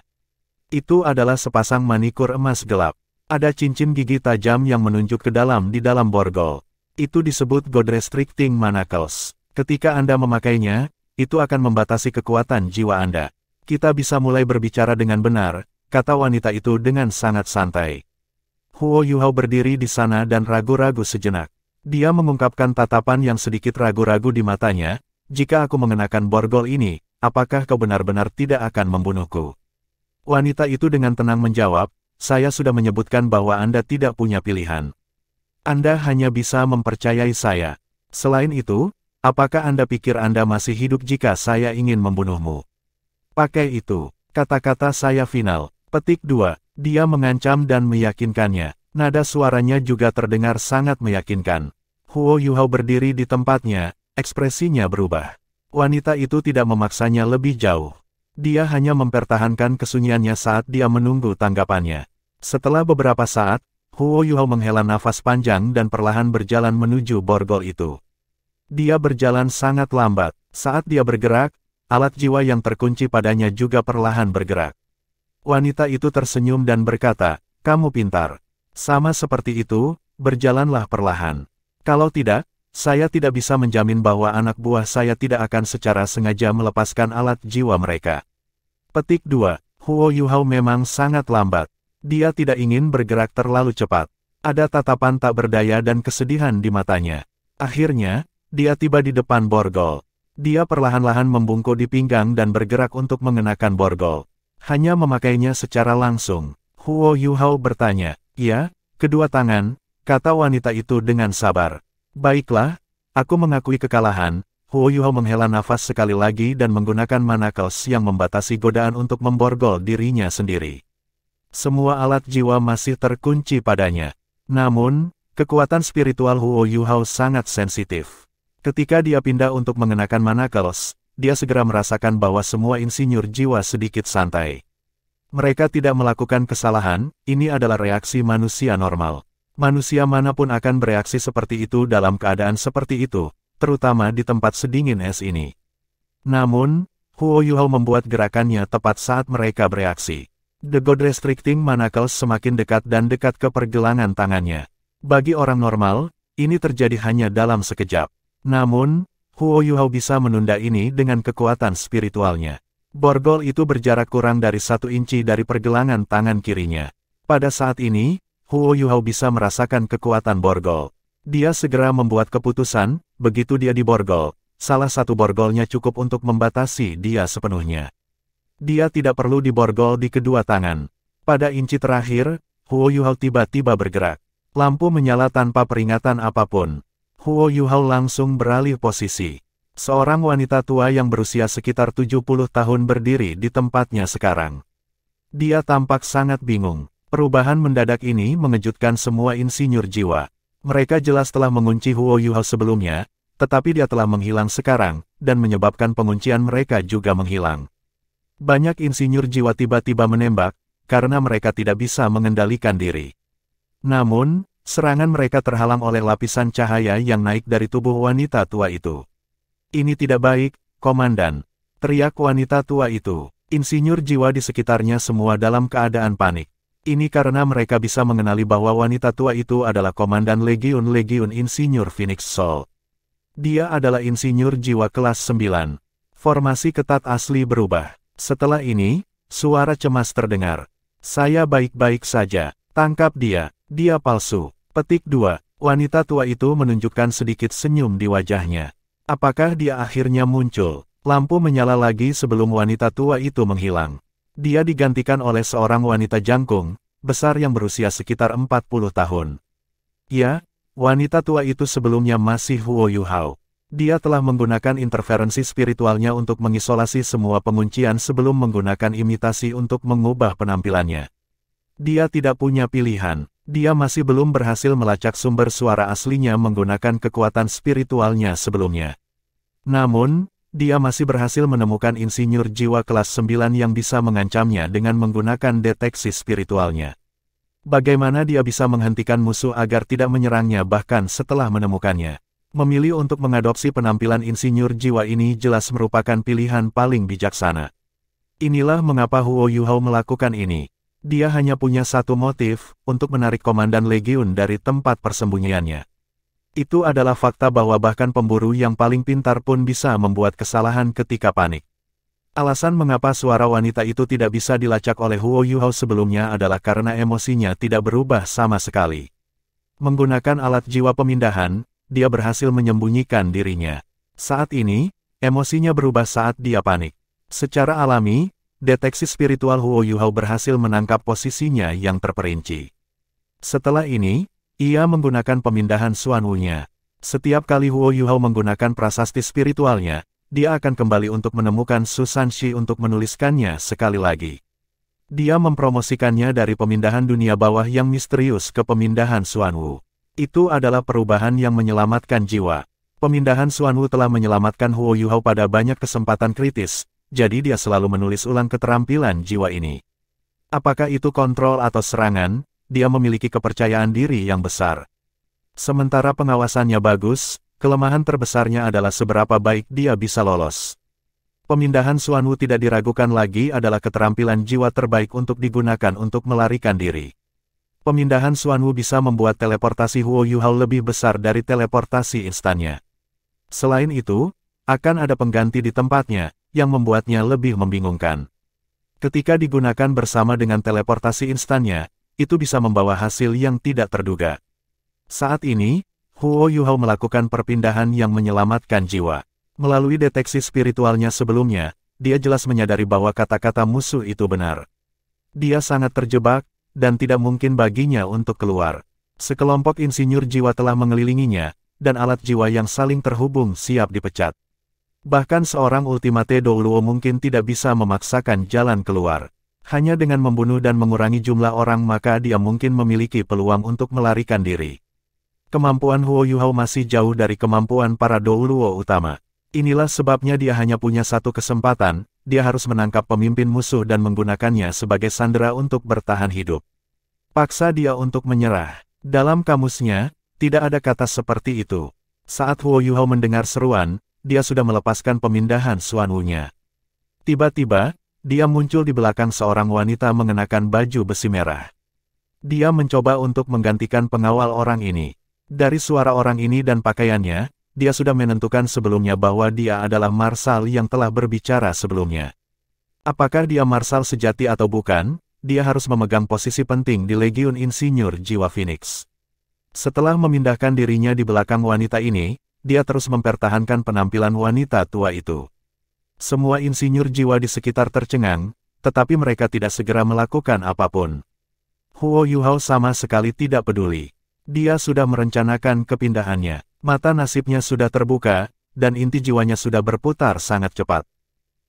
Itu adalah sepasang manikur emas gelap. Ada cincin gigi tajam yang menunjuk ke dalam di dalam borgol. Itu disebut God Restricting Manacles. Ketika Anda memakainya, itu akan membatasi kekuatan jiwa Anda. Kita bisa mulai berbicara dengan benar, kata wanita itu dengan sangat santai. Huo Yuhao berdiri di sana dan ragu-ragu sejenak. Dia mengungkapkan tatapan yang sedikit ragu-ragu di matanya, jika aku mengenakan borgol ini, apakah kau benar-benar tidak akan membunuhku? Wanita itu dengan tenang menjawab, saya sudah menyebutkan bahwa Anda tidak punya pilihan. Anda hanya bisa mempercayai saya. Selain itu, apakah Anda pikir Anda masih hidup jika saya ingin membunuhmu? Pakai itu, kata-kata saya final. Petik 2. Dia mengancam dan meyakinkannya. Nada suaranya juga terdengar sangat meyakinkan. Huo Yuhao berdiri di tempatnya, ekspresinya berubah. Wanita itu tidak memaksanya lebih jauh. Dia hanya mempertahankan kesunyiannya saat dia menunggu tanggapannya. Setelah beberapa saat, Huo Yuhao menghela nafas panjang dan perlahan berjalan menuju borgol itu. Dia berjalan sangat lambat. Saat dia bergerak, alat jiwa yang terkunci padanya juga perlahan bergerak. Wanita itu tersenyum dan berkata, kamu pintar. Sama seperti itu, berjalanlah perlahan. Kalau tidak, saya tidak bisa menjamin bahwa anak buah saya tidak akan secara sengaja melepaskan alat jiwa mereka. Petik 2. Huo Yuhao memang sangat lambat. Dia tidak ingin bergerak terlalu cepat. Ada tatapan tak berdaya dan kesedihan di matanya. Akhirnya, dia tiba di depan borgol. Dia perlahan-lahan membungkuk di pinggang dan bergerak untuk mengenakan borgol. Hanya memakainya secara langsung. Huo Yuhao bertanya, ya, kedua tangan, kata wanita itu dengan sabar. Baiklah, aku mengakui kekalahan. Huo Yuhao menghela nafas sekali lagi dan menggunakan manacles yang membatasi godaan untuk memborgol dirinya sendiri. Semua alat jiwa masih terkunci padanya. Namun, kekuatan spiritual Huo Yuhao sangat sensitif. Ketika dia pindah untuk mengenakan manacles, dia segera merasakan bahwa semua insinyur jiwa sedikit santai. Mereka tidak melakukan kesalahan, ini adalah reaksi manusia normal. Manusia manapun akan bereaksi seperti itu dalam keadaan seperti itu, terutama di tempat sedingin es ini. Namun, Huo Yuhao membuat gerakannya tepat saat mereka bereaksi. The God Restricting Manacles semakin dekat dan dekat ke pergelangan tangannya. Bagi orang normal, ini terjadi hanya dalam sekejap. Namun, Huo Yuhao bisa menunda ini dengan kekuatan spiritualnya. Borgol itu berjarak kurang dari 1 inci dari pergelangan tangan kirinya. Pada saat ini, Huo Yuhao bisa merasakan kekuatan borgol. Dia segera membuat keputusan, begitu dia diborgol, salah satu borgolnya cukup untuk membatasi dia sepenuhnya. Dia tidak perlu diborgol di kedua tangan. Pada inci terakhir, Huo Yuhao tiba-tiba bergerak. Lampu menyala tanpa peringatan apapun. Huo Yuhao langsung beralih posisi. Seorang wanita tua yang berusia sekitar 70 tahun berdiri di tempatnya sekarang. Dia tampak sangat bingung. Perubahan mendadak ini mengejutkan semua insinyur jiwa. Mereka jelas telah mengunci Huo Yuhao sebelumnya, tetapi dia telah menghilang sekarang, dan menyebabkan penguncian mereka juga menghilang. Banyak insinyur jiwa tiba-tiba menembak, karena mereka tidak bisa mengendalikan diri. Namun, serangan mereka terhalang oleh lapisan cahaya yang naik dari tubuh wanita tua itu. Ini tidak baik, komandan. Teriak wanita tua itu. Insinyur jiwa di sekitarnya semua dalam keadaan panik. Ini karena mereka bisa mengenali bahwa wanita tua itu adalah komandan Legiun Insinyur Phoenix Soul. Dia adalah insinyur jiwa kelas 9. Formasi ketat asli berubah. Setelah ini, suara cemas terdengar. Saya baik-baik saja. Tangkap dia. Dia palsu. Petik 2. Wanita tua itu menunjukkan sedikit senyum di wajahnya. Apakah dia akhirnya muncul? Lampu menyala lagi sebelum wanita tua itu menghilang. Dia digantikan oleh seorang wanita jangkung, besar yang berusia sekitar 40 tahun. Ya, wanita tua itu sebelumnya masih Huo Yuhao. Dia telah menggunakan interferensi spiritualnya untuk mengisolasi semua penguncian sebelum menggunakan imitasi untuk mengubah penampilannya. Dia tidak punya pilihan. Dia masih belum berhasil melacak sumber suara aslinya menggunakan kekuatan spiritualnya sebelumnya. Namun, dia masih berhasil menemukan insinyur jiwa kelas 9 yang bisa mengancamnya dengan menggunakan deteksi spiritualnya. Bagaimana dia bisa menghentikan musuh agar tidak menyerangnya bahkan setelah menemukannya? Memilih untuk mengadopsi penampilan insinyur jiwa ini jelas merupakan pilihan paling bijaksana. Inilah mengapa Huo Yuhao melakukan ini. Dia hanya punya satu motif, untuk menarik komandan Legiun dari tempat persembunyiannya. Itu adalah fakta bahwa bahkan pemburu yang paling pintar pun bisa membuat kesalahan ketika panik. Alasan mengapa suara wanita itu tidak bisa dilacak oleh Huo Yuhao sebelumnya adalah karena emosinya tidak berubah sama sekali. Menggunakan alat jiwa pemindahan, dia berhasil menyembunyikan dirinya. Saat ini, emosinya berubah saat dia panik. Secara alami, deteksi spiritual Huo Yuhao berhasil menangkap posisinya yang terperinci. Setelah ini, ia menggunakan pemindahan Xuanwu-nya. Setiap kali Huo Yuhao menggunakan prasasti spiritualnya, dia akan kembali untuk menemukan Su Sanxi untuk menuliskannya sekali lagi. Dia mempromosikannya dari pemindahan dunia bawah yang misterius ke pemindahan Xuanwu. Itu adalah perubahan yang menyelamatkan jiwa. Pemindahan Xuanwu telah menyelamatkan Huo Yuhao pada banyak kesempatan kritis, jadi dia selalu menulis ulang keterampilan jiwa ini. Apakah itu kontrol atau serangan, dia memiliki kepercayaan diri yang besar. Sementara pengawasannya bagus, kelemahan terbesarnya adalah seberapa baik dia bisa lolos. Pemindahan Xuanwu tidak diragukan lagi adalah keterampilan jiwa terbaik untuk digunakan untuk melarikan diri. Pemindahan Xuanwu bisa membuat teleportasi Huo Yuhao lebih besar dari teleportasi instannya. Selain itu, akan ada pengganti di tempatnya, yang membuatnya lebih membingungkan. Ketika digunakan bersama dengan teleportasi instannya, itu bisa membawa hasil yang tidak terduga. Saat ini, Huo Yuhao melakukan perpindahan yang menyelamatkan jiwa. Melalui deteksi spiritualnya sebelumnya, dia jelas menyadari bahwa kata-kata musuh itu benar. Dia sangat terjebak, dan tidak mungkin baginya untuk keluar. Sekelompok insinyur jiwa telah mengelilinginya, dan alat jiwa yang saling terhubung siap dipecat. Bahkan seorang Ultimate Douluo mungkin tidak bisa memaksakan jalan keluar. Hanya dengan membunuh dan mengurangi jumlah orang maka dia mungkin memiliki peluang untuk melarikan diri. Kemampuan Huo Yuhao masih jauh dari kemampuan para Douluo utama. Inilah sebabnya dia hanya punya satu kesempatan, dia harus menangkap pemimpin musuh dan menggunakannya sebagai sandera untuk bertahan hidup. Paksa dia untuk menyerah. Dalam kamusnya, tidak ada kata seperti itu. Saat Huo Yuhao mendengar seruan, dia sudah melepaskan pemindahan Xuanwu-nya. Tiba-tiba, dia muncul di belakang seorang wanita mengenakan baju besi merah. Dia mencoba untuk menggantikan pengawal orang ini. Dari suara orang ini dan pakaiannya, dia sudah menentukan sebelumnya bahwa dia adalah Marsal yang telah berbicara sebelumnya. Apakah dia Marsal sejati atau bukan, dia harus memegang posisi penting di Legiun Insinyur Jiwa Phoenix. Setelah memindahkan dirinya di belakang wanita ini, dia terus mempertahankan penampilan wanita tua itu. Semua insinyur jiwa di sekitar tercengang, tetapi mereka tidak segera melakukan apapun. Huo Yuhao sama sekali tidak peduli. Dia sudah merencanakan kepindahannya. Mata nasibnya sudah terbuka, dan inti jiwanya sudah berputar sangat cepat.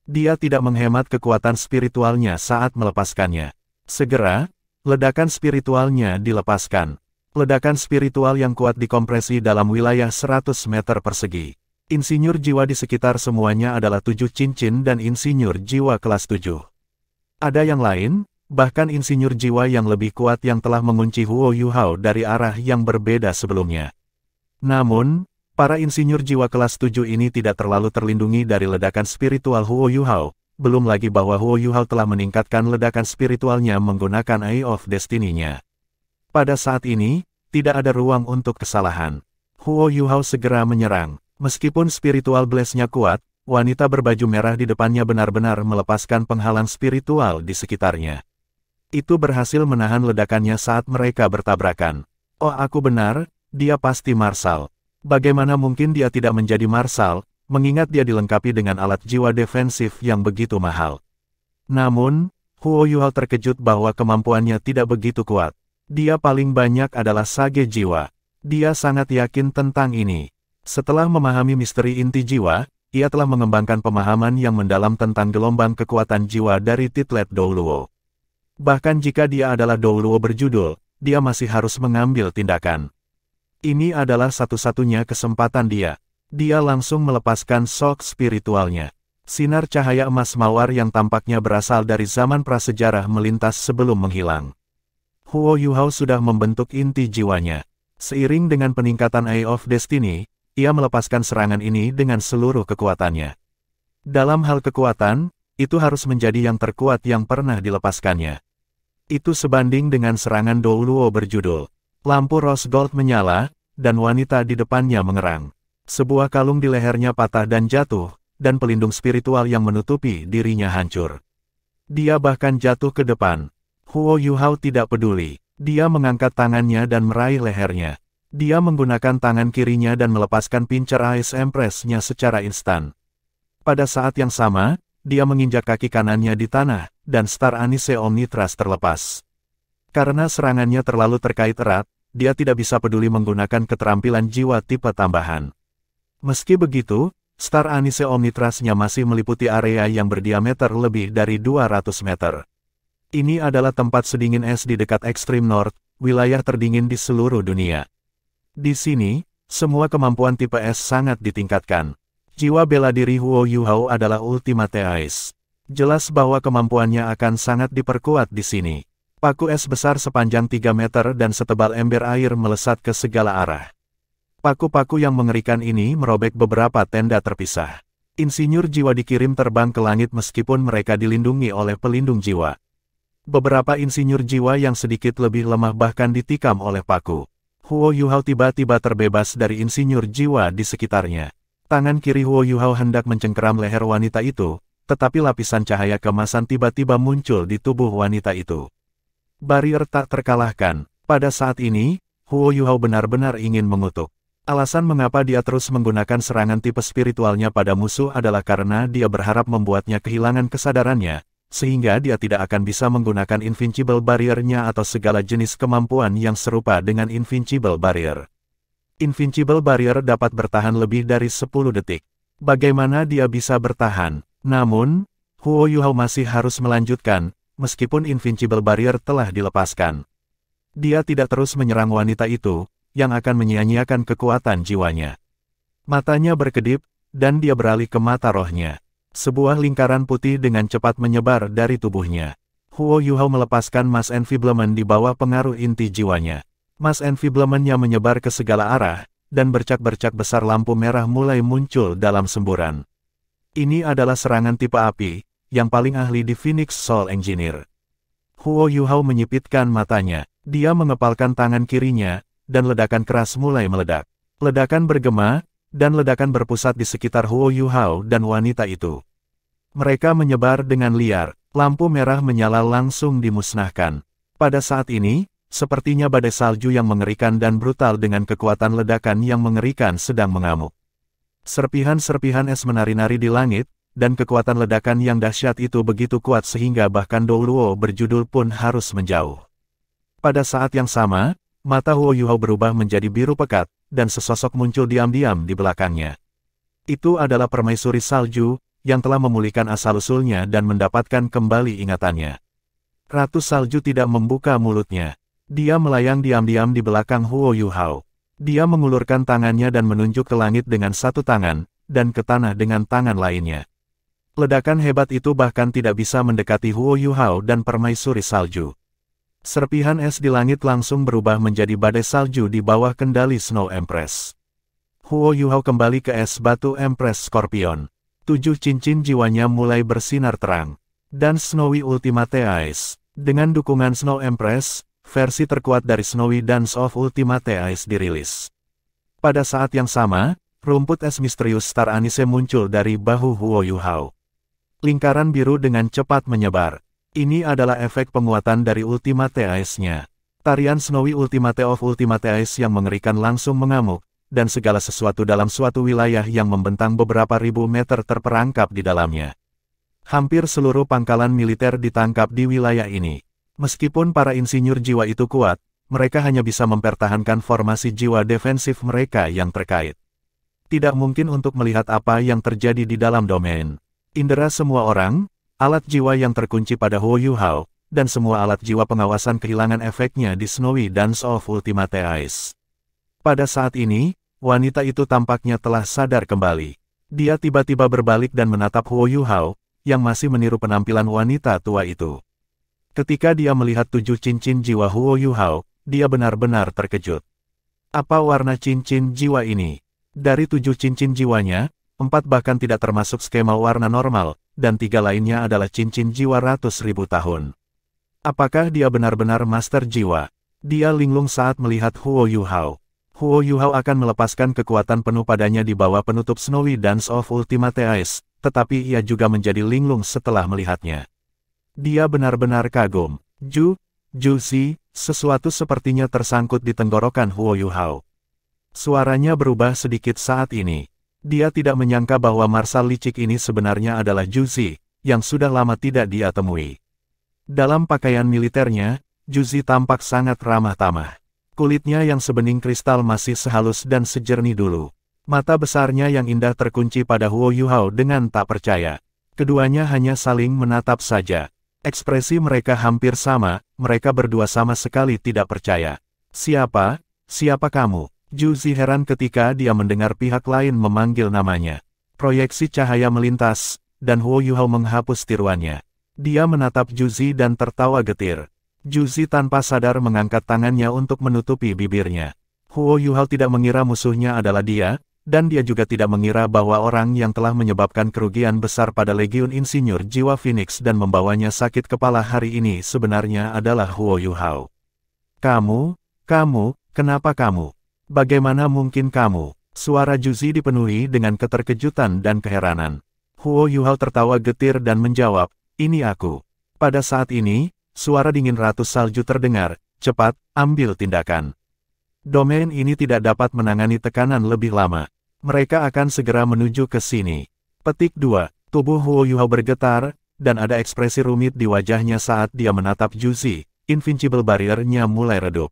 Dia tidak menghemat kekuatan spiritualnya saat melepaskannya. Segera, ledakan spiritualnya dilepaskan. Ledakan spiritual yang kuat dikompresi dalam wilayah 100 meter persegi. Insinyur jiwa di sekitar semuanya adalah 7 cincin dan insinyur jiwa kelas 7. Ada yang lain, bahkan insinyur jiwa yang lebih kuat yang telah mengunci Huo Yuhao dari arah yang berbeda sebelumnya. Namun, para insinyur jiwa kelas 7 ini tidak terlalu terlindungi dari ledakan spiritual Huo Yuhao, belum lagi bahwa Huo Yuhao telah meningkatkan ledakan spiritualnya menggunakan Eye of Destiny-nya. Pada saat ini, tidak ada ruang untuk kesalahan. Huo Yuhao segera menyerang. Meskipun spiritual blast-nya kuat, wanita berbaju merah di depannya benar-benar melepaskan penghalang spiritual di sekitarnya. Itu berhasil menahan ledakannya saat mereka bertabrakan. Oh, aku benar, dia pasti Marsal. Bagaimana mungkin dia tidak menjadi Marsal, mengingat dia dilengkapi dengan alat jiwa defensif yang begitu mahal. Namun, Huo Yuhao terkejut bahwa kemampuannya tidak begitu kuat. Dia paling banyak adalah sage jiwa. Dia sangat yakin tentang ini. Setelah memahami misteri inti jiwa, ia telah mengembangkan pemahaman yang mendalam tentang gelombang kekuatan jiwa dari Titlet Douluo. Bahkan jika dia adalah Douluo berjudul, dia masih harus mengambil tindakan. Ini adalah satu-satunya kesempatan dia. Dia langsung melepaskan shock spiritualnya. Sinar cahaya emas mawar yang tampaknya berasal dari zaman prasejarah melintas sebelum menghilang. Huo Yuhao sudah membentuk inti jiwanya. Seiring dengan peningkatan Eye of Destiny, ia melepaskan serangan ini dengan seluruh kekuatannya. Dalam hal kekuatan, itu harus menjadi yang terkuat yang pernah dilepaskannya. Itu sebanding dengan serangan Douluo berjudul. Lampu rose gold menyala, dan wanita di depannya mengerang. Sebuah kalung di lehernya patah dan jatuh, dan pelindung spiritual yang menutupi dirinya hancur. Dia bahkan jatuh ke depan. Huo Yuhao tidak peduli. Dia mengangkat tangannya dan meraih lehernya. Dia menggunakan tangan kirinya dan melepaskan pincer Ice Empress-nya secara instan. Pada saat yang sama, dia menginjak kaki kanannya di tanah, dan Star Anise Omnitras terlepas. Karena serangannya terlalu terkait erat, dia tidak bisa peduli menggunakan keterampilan jiwa tipe tambahan. Meski begitu, Star Anise Omnitrasnya masih meliputi area yang berdiameter lebih dari 200 meter. Ini adalah tempat sedingin es di dekat ekstrim North, wilayah terdingin di seluruh dunia. Di sini, semua kemampuan tipe es sangat ditingkatkan. Jiwa bela diri Huo Yuhao adalah Ultimate Ice. Jelas bahwa kemampuannya akan sangat diperkuat di sini. Paku es besar sepanjang 3 meter dan setebal ember air melesat ke segala arah. Paku-paku yang mengerikan ini merobek beberapa tenda terpisah. Insinyur jiwa dikirim terbang ke langit meskipun mereka dilindungi oleh pelindung jiwa. Beberapa insinyur jiwa yang sedikit lebih lemah bahkan ditikam oleh paku. Huo Yuhao tiba-tiba terbebas dari insinyur jiwa di sekitarnya. Tangan kiri Huo Yuhao hendak mencengkeram leher wanita itu, tetapi lapisan cahaya kemasan tiba-tiba muncul di tubuh wanita itu. Barier tak terkalahkan. Pada saat ini, Huo Yuhao benar-benar ingin mengutuk. Alasan mengapa dia terus menggunakan serangan tipe spiritualnya pada musuh adalah karena dia berharap membuatnya kehilangan kesadarannya, sehingga dia tidak akan bisa menggunakan Invincible Barrier-nya atau segala jenis kemampuan yang serupa dengan Invincible Barrier. Invincible Barrier dapat bertahan lebih dari 10 detik. Bagaimana dia bisa bertahan? Namun, Huo Yuhao masih harus melanjutkan, meskipun Invincible Barrier telah dilepaskan. Dia tidak terus menyerang wanita itu, yang akan menyia-nyiakan kekuatan jiwanya. Matanya berkedip, dan dia beralih ke mata rohnya. Sebuah lingkaran putih dengan cepat menyebar dari tubuhnya. Huo Yuhao melepaskan Mass Enfeeblement di bawah pengaruh inti jiwanya. Mass Enfeeblement-nya menyebar ke segala arah, dan bercak-bercak besar lampu merah mulai muncul dalam semburan. Ini adalah serangan tipe api, yang paling ahli di Phoenix Soul Engineer. Huo Yuhao menyipitkan matanya. Dia mengepalkan tangan kirinya, dan ledakan keras mulai meledak. Ledakan bergema, dan ledakan berpusat di sekitar Huo Yuhao dan wanita itu. Mereka menyebar dengan liar, lampu merah menyala langsung dimusnahkan. Pada saat ini, sepertinya badai salju yang mengerikan dan brutal dengan kekuatan ledakan yang mengerikan sedang mengamuk. Serpihan-serpihan es menari-nari di langit, dan kekuatan ledakan yang dahsyat itu begitu kuat sehingga bahkan Dou Luo berjudul pun harus menjauh. Pada saat yang sama, mata Huo Yuhao berubah menjadi biru pekat, dan sesosok muncul diam-diam di belakangnya. Itu adalah permaisuri salju, yang telah memulihkan asal-usulnya dan mendapatkan kembali ingatannya. Ratu Salju tidak membuka mulutnya. Dia melayang diam-diam di belakang Huo Yuhao. Dia mengulurkan tangannya dan menunjuk ke langit dengan satu tangan, dan ke tanah dengan tangan lainnya. Ledakan hebat itu bahkan tidak bisa mendekati Huo Yuhao dan permaisuri salju. Serpihan es di langit langsung berubah menjadi badai salju di bawah kendali Snow Empress. Huo Yuhao kembali ke es batu Empress Scorpion. 7 cincin jiwanya mulai bersinar terang. Dan Snowy Ultimate Ice. Dengan dukungan Snow Empress, versi terkuat dari Snowy Dance of Ultimate Ice dirilis. Pada saat yang sama, rumput es misterius Star Anise muncul dari bahu Huo Yuhao. Lingkaran biru dengan cepat menyebar. Ini adalah efek penguatan dari Ultimate Ice-nya. Tarian Snowy Ultimate of Ultimate Ice yang mengerikan langsung mengamuk, dan segala sesuatu dalam suatu wilayah yang membentang beberapa ribu meter terperangkap di dalamnya. Hampir seluruh pangkalan militer ditangkap di wilayah ini. Meskipun para insinyur jiwa itu kuat, mereka hanya bisa mempertahankan formasi jiwa defensif mereka yang terkait. Tidak mungkin untuk melihat apa yang terjadi di dalam domain indera semua orang, alat jiwa yang terkunci pada Huo Yuhao, dan semua alat jiwa pengawasan kehilangan efeknya di Snowy Dance of Ultimate Ice. Pada saat ini, wanita itu tampaknya telah sadar kembali. Dia tiba-tiba berbalik dan menatap Huo Yuhao, yang masih meniru penampilan wanita tua itu. Ketika dia melihat 7 cincin jiwa Huo Yuhao, dia benar-benar terkejut. Apa warna cincin jiwa ini? Dari 7 cincin jiwanya, 4 bahkan tidak termasuk skema warna normal, dan 3 lainnya adalah cincin jiwa ratus ribu tahun. Apakah dia benar-benar master jiwa? Dia linglung saat melihat Huo Yuhao. Huo Yuhao akan melepaskan kekuatan penuh padanya di bawah penutup Snowy Dance of Ultimate Ice, tetapi ia juga menjadi linglung setelah melihatnya. Dia benar-benar kagum. Juzi, sesuatu sepertinya tersangkut di tenggorokan Huo Yuhao. Suaranya berubah sedikit saat ini. Dia tidak menyangka bahwa marsal licik ini sebenarnya adalah Juzi, yang sudah lama tidak dia temui. Dalam pakaian militernya, Juzi tampak sangat ramah tamah. Kulitnya yang sebening kristal masih sehalus dan sejernih dulu. Mata besarnya yang indah terkunci pada Huo Yuhao dengan tak percaya. Keduanya hanya saling menatap saja. Ekspresi mereka hampir sama, mereka berdua sama sekali tidak percaya. Siapa? Siapa kamu? Juzi heran ketika dia mendengar pihak lain memanggil namanya. Proyeksi cahaya melintas, dan Huo Yuhao menghapus tiruannya. Dia menatap Juzi dan tertawa getir. Juzi tanpa sadar mengangkat tangannya untuk menutupi bibirnya. Huo Yuhao tidak mengira musuhnya adalah dia, dan dia juga tidak mengira bahwa orang yang telah menyebabkan kerugian besar pada Legiun Insinyur Jiwa Phoenix dan membawanya sakit kepala hari ini sebenarnya adalah Huo Yuhao. Kamu, kenapa kamu? Bagaimana mungkin kamu? Suara Juzi dipenuhi dengan keterkejutan dan keheranan. Huo Yuhao tertawa getir dan menjawab, ini aku. Pada saat ini, suara dingin Ratu Salju terdengar, cepat, ambil tindakan. Domain ini tidak dapat menangani tekanan lebih lama. Mereka akan segera menuju ke sini. Petik 2. Tubuh Huo Yuhao bergetar, dan ada ekspresi rumit di wajahnya saat dia menatap Juzi. Invincible barrier-nya mulai redup.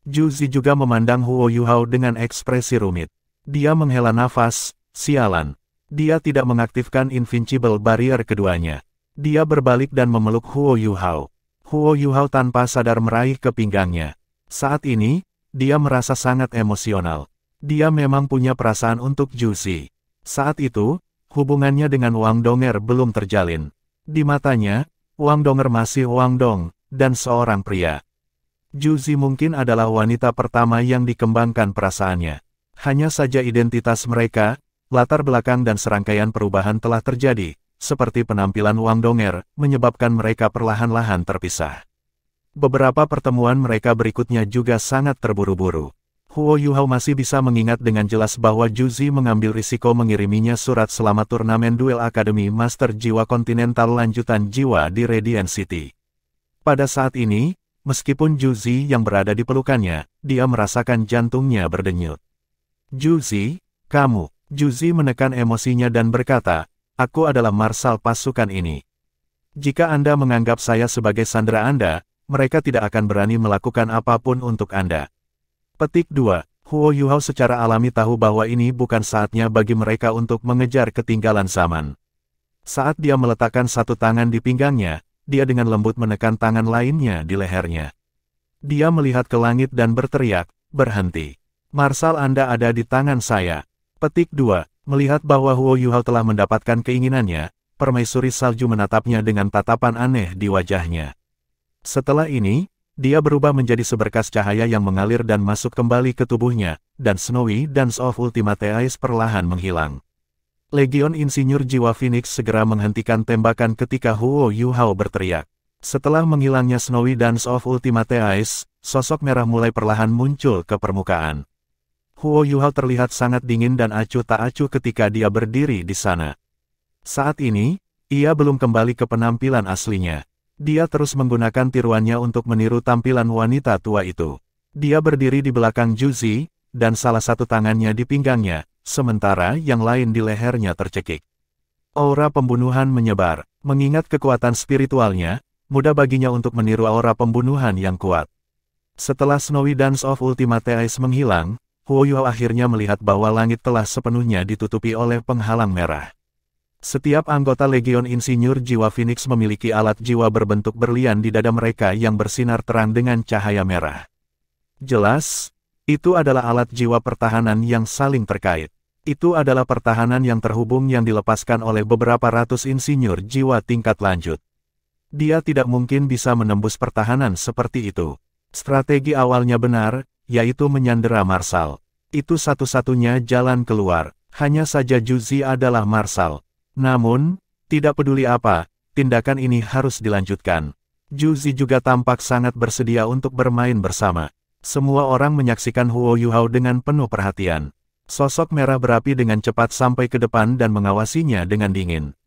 Juzi juga memandang Huo Yuhao dengan ekspresi rumit. Dia menghela nafas, sialan. Dia tidak mengaktifkan Invincible barrier keduanya. Dia berbalik dan memeluk Huo Yuhao. Huo Yuhao tanpa sadar meraih ke pinggangnya. Saat ini, dia merasa sangat emosional. Dia memang punya perasaan untuk Juzi. Saat itu, hubungannya dengan Wang Donger belum terjalin. Di matanya, Wang Donger masih Wang Dong, dan seorang pria. Juzi mungkin adalah wanita pertama yang dikembangkan perasaannya. Hanya saja identitas mereka, latar belakang dan serangkaian perubahan telah terjadi, seperti penampilan Wang Donger, menyebabkan mereka perlahan-lahan terpisah. Beberapa pertemuan mereka berikutnya juga sangat terburu-buru. Huo Yuhao masih bisa mengingat dengan jelas bahwa Juzi mengambil risiko mengiriminya surat selamat turnamen duel Akademi Master Jiwa Kontinental lanjutan jiwa di Radiant City. Pada saat ini, meskipun Juzi yang berada di pelukannya, dia merasakan jantungnya berdenyut. Juzi, kamu. Juzi menekan emosinya dan berkata, aku adalah marsal pasukan ini. Jika Anda menganggap saya sebagai sandera Anda, mereka tidak akan berani melakukan apapun untuk Anda. Petik 2. Huo Yuhao secara alami tahu bahwa ini bukan saatnya bagi mereka untuk mengejar ketinggalan zaman. Saat dia meletakkan satu tangan di pinggangnya, dia dengan lembut menekan tangan lainnya di lehernya. Dia melihat ke langit dan berteriak, berhenti. Marsal Anda ada di tangan saya. Petik 2. Melihat bahwa Huo Yuhao telah mendapatkan keinginannya, permaisuri salju menatapnya dengan tatapan aneh di wajahnya. Setelah ini, dia berubah menjadi seberkas cahaya yang mengalir dan masuk kembali ke tubuhnya, dan Snowy Dance of Ultimate Ice perlahan menghilang. Legion Insinyur Jiwa Phoenix segera menghentikan tembakan ketika Huo Yuhao berteriak. Setelah menghilangnya Snowy Dance of Ultimate Ice, sosok merah mulai perlahan muncul ke permukaan. Huo Yuhao terlihat sangat dingin dan acuh tak acuh ketika dia berdiri di sana. Saat ini, ia belum kembali ke penampilan aslinya. Dia terus menggunakan tiruannya untuk meniru tampilan wanita tua itu. Dia berdiri di belakang Juzi, dan salah satu tangannya di pinggangnya, sementara yang lain di lehernya tercekik. Aura pembunuhan menyebar. Mengingat kekuatan spiritualnya, mudah baginya untuk meniru aura pembunuhan yang kuat. Setelah Snowy Dance of Ultimate Ice menghilang, Huo Yuhao akhirnya melihat bahwa langit telah sepenuhnya ditutupi oleh penghalang merah. Setiap anggota Legion Insinyur Jiwa Phoenix memiliki alat jiwa berbentuk berlian di dada mereka yang bersinar terang dengan cahaya merah. Jelas, itu adalah alat jiwa pertahanan yang saling terkait. Itu adalah pertahanan yang terhubung yang dilepaskan oleh beberapa ratus insinyur jiwa tingkat lanjut. Dia tidak mungkin bisa menembus pertahanan seperti itu. Strategi awalnya benar, yaitu menyandera marsal. Itu satu-satunya jalan keluar. Hanya saja Juzi adalah marsal. Namun, tidak peduli apa, tindakan ini harus dilanjutkan. Juzi juga tampak sangat bersedia untuk bermain bersama. Semua orang menyaksikan Huo Yuhao dengan penuh perhatian. Sosok merah berapi dengan cepat sampai ke depan dan mengawasinya dengan dingin.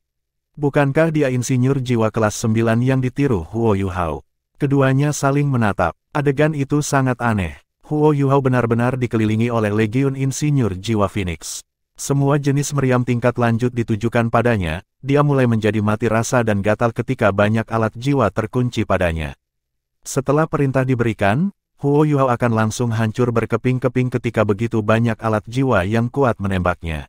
Bukankah dia insinyur jiwa kelas 9 yang ditiru Huo Yuhao? Keduanya saling menatap. Adegan itu sangat aneh. Huo Yuhao benar-benar dikelilingi oleh Legiun Insinyur Jiwa Phoenix. Semua jenis meriam tingkat lanjut ditujukan padanya, dia mulai menjadi mati rasa dan gatal ketika banyak alat jiwa terkunci padanya. Setelah perintah diberikan, Huo Yuhao akan langsung hancur berkeping-keping ketika begitu banyak alat jiwa yang kuat menembaknya.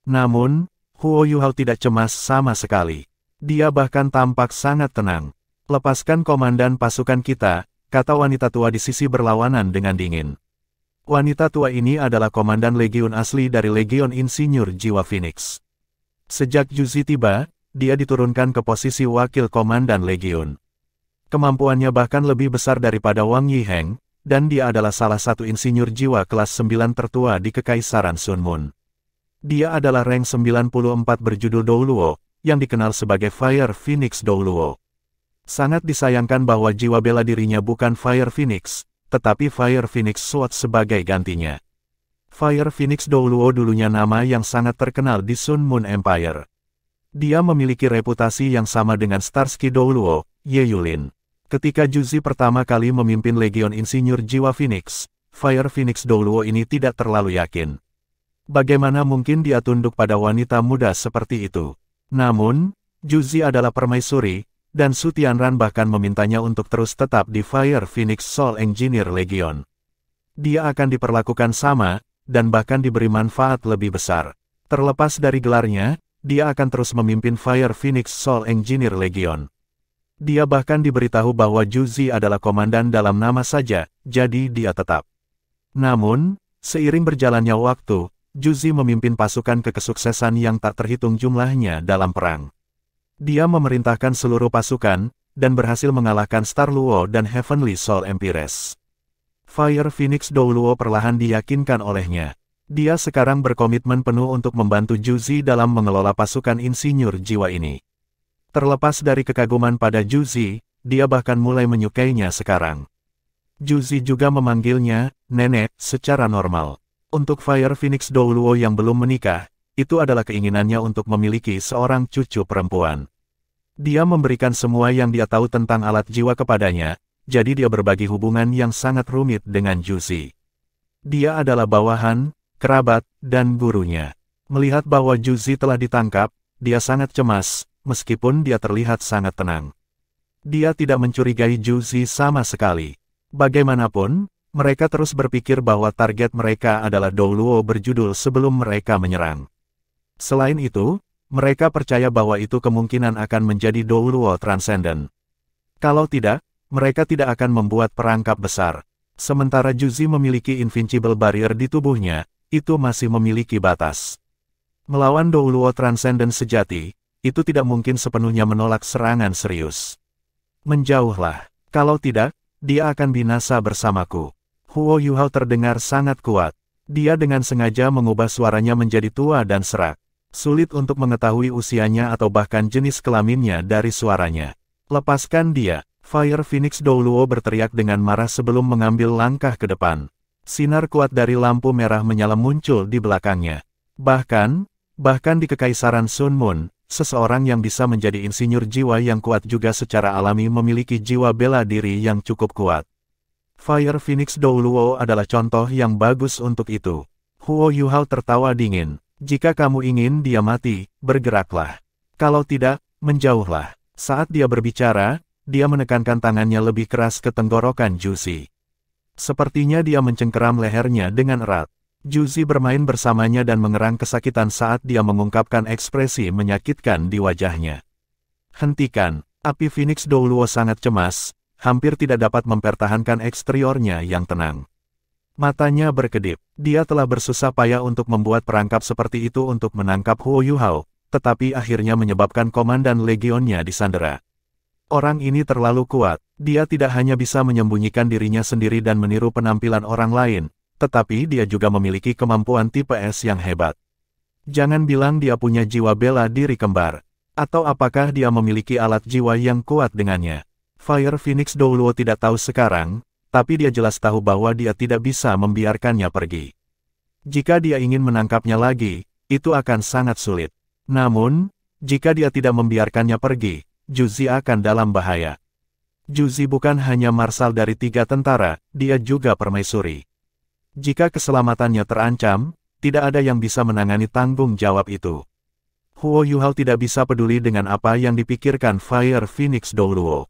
Namun, Huo Yuhao tidak cemas sama sekali. Dia bahkan tampak sangat tenang. "Lepaskan komandan pasukan kita," kata wanita tua di sisi berlawanan dengan dingin. Wanita tua ini adalah komandan legiun asli dari Legion Insinyur Jiwa Phoenix. Sejak Juzi tiba, dia diturunkan ke posisi wakil komandan legiun. Kemampuannya bahkan lebih besar daripada Wang Yiheng, dan dia adalah salah satu insinyur jiwa kelas 9 tertua di Kekaisaran Sun Moon. Dia adalah rank 94 berjudul Douluo, yang dikenal sebagai Fire Phoenix Douluo. Sangat disayangkan bahwa jiwa bela dirinya bukan Fire Phoenix, tetapi Fire Phoenix Sword sebagai gantinya. Fire Phoenix Douluo dulunya nama yang sangat terkenal di Sun Moon Empire. Dia memiliki reputasi yang sama dengan Starsky Douluo, Ye Yulin. Ketika Juzi pertama kali memimpin Legion Insinyur Jiwa Phoenix, Fire Phoenix Douluo ini tidak terlalu yakin. Bagaimana mungkin dia tunduk pada wanita muda seperti itu? Namun, Juzi adalah permaisuri, dan Su Tianran bahkan memintanya untuk terus tetap di Fire Phoenix Soul Engineer Legion. Dia akan diperlakukan sama, dan bahkan diberi manfaat lebih besar. Terlepas dari gelarnya, dia akan terus memimpin Fire Phoenix Soul Engineer Legion. Dia bahkan diberitahu bahwa Juzi adalah komandan dalam nama saja, jadi dia tetap. Namun, seiring berjalannya waktu, Juzi memimpin pasukan ke kesuksesan yang tak terhitung jumlahnya dalam perang. Dia memerintahkan seluruh pasukan, dan berhasil mengalahkan Star Luo dan Heavenly Soul Empress. Fire Phoenix Douluo perlahan diyakinkan olehnya. Dia sekarang berkomitmen penuh untuk membantu Juzi dalam mengelola pasukan insinyur jiwa ini. Terlepas dari kekaguman pada Juzi, dia bahkan mulai menyukainya sekarang. Juzi juga memanggilnya nenek secara normal. Untuk Fire Phoenix Douluo yang belum menikah, itu adalah keinginannya untuk memiliki seorang cucu perempuan. Dia memberikan semua yang dia tahu tentang alat jiwa kepadanya, jadi dia berbagi hubungan yang sangat rumit dengan Juzi. Dia adalah bawahan, kerabat, dan gurunya. Melihat bahwa Juzi telah ditangkap, dia sangat cemas, meskipun dia terlihat sangat tenang. Dia tidak mencurigai Juzi sama sekali. Bagaimanapun, mereka terus berpikir bahwa target mereka adalah Douluo berjudul sebelum mereka menyerang. Selain itu, mereka percaya bahwa itu kemungkinan akan menjadi Douluo Transcendent. Kalau tidak, mereka tidak akan membuat perangkap besar. Sementara Juzi memiliki Invincible Barrier di tubuhnya, itu masih memiliki batas. Melawan Douluo Transcendent sejati, itu tidak mungkin sepenuhnya menolak serangan serius. Menjauhlah. Kalau tidak, dia akan binasa bersamaku. Huo Yuhao terdengar sangat kuat. Dia dengan sengaja mengubah suaranya menjadi tua dan serak. Sulit untuk mengetahui usianya atau bahkan jenis kelaminnya dari suaranya. "Lepaskan dia!" Fire Phoenix Douluo berteriak dengan marah sebelum mengambil langkah ke depan. Sinar kuat dari lampu merah menyala muncul di belakangnya. Bahkan di Kekaisaran Sun Moon, seseorang yang bisa menjadi insinyur jiwa yang kuat juga secara alami memiliki jiwa bela diri yang cukup kuat. Fire Phoenix Douluo adalah contoh yang bagus untuk itu. Huo Yuhao tertawa dingin. "Jika kamu ingin dia mati, bergeraklah. Kalau tidak, menjauhlah." Saat dia berbicara, dia menekankan tangannya lebih keras ke tenggorokan Juzi. Sepertinya dia mencengkeram lehernya dengan erat. Juzi bermain bersamanya dan mengerang kesakitan saat dia mengungkapkan ekspresi menyakitkan di wajahnya. "Hentikan!" Api Phoenix Douluo sangat cemas, hampir tidak dapat mempertahankan eksteriornya yang tenang. Matanya berkedip. Dia telah bersusah payah untuk membuat perangkap seperti itu untuk menangkap Huo Yuhao, tetapi akhirnya menyebabkan komandan legionnya disandera. Orang ini terlalu kuat. Dia tidak hanya bisa menyembunyikan dirinya sendiri dan meniru penampilan orang lain, tetapi dia juga memiliki kemampuan tipe S yang hebat. Jangan bilang dia punya jiwa bela diri kembar. Atau apakah dia memiliki alat jiwa yang kuat dengannya? Fire Phoenix Douluo tidak tahu sekarang, tapi dia jelas tahu bahwa dia tidak bisa membiarkannya pergi. Jika dia ingin menangkapnya lagi, itu akan sangat sulit. Namun, jika dia tidak membiarkannya pergi, Juzi akan dalam bahaya. Juzi bukan hanya marsal dari 3 tentara, dia juga permaisuri. Jika keselamatannya terancam, tidak ada yang bisa menangani tanggung jawab itu. Huo Yuhao tidak bisa peduli dengan apa yang dipikirkan Fire Phoenix Douluo.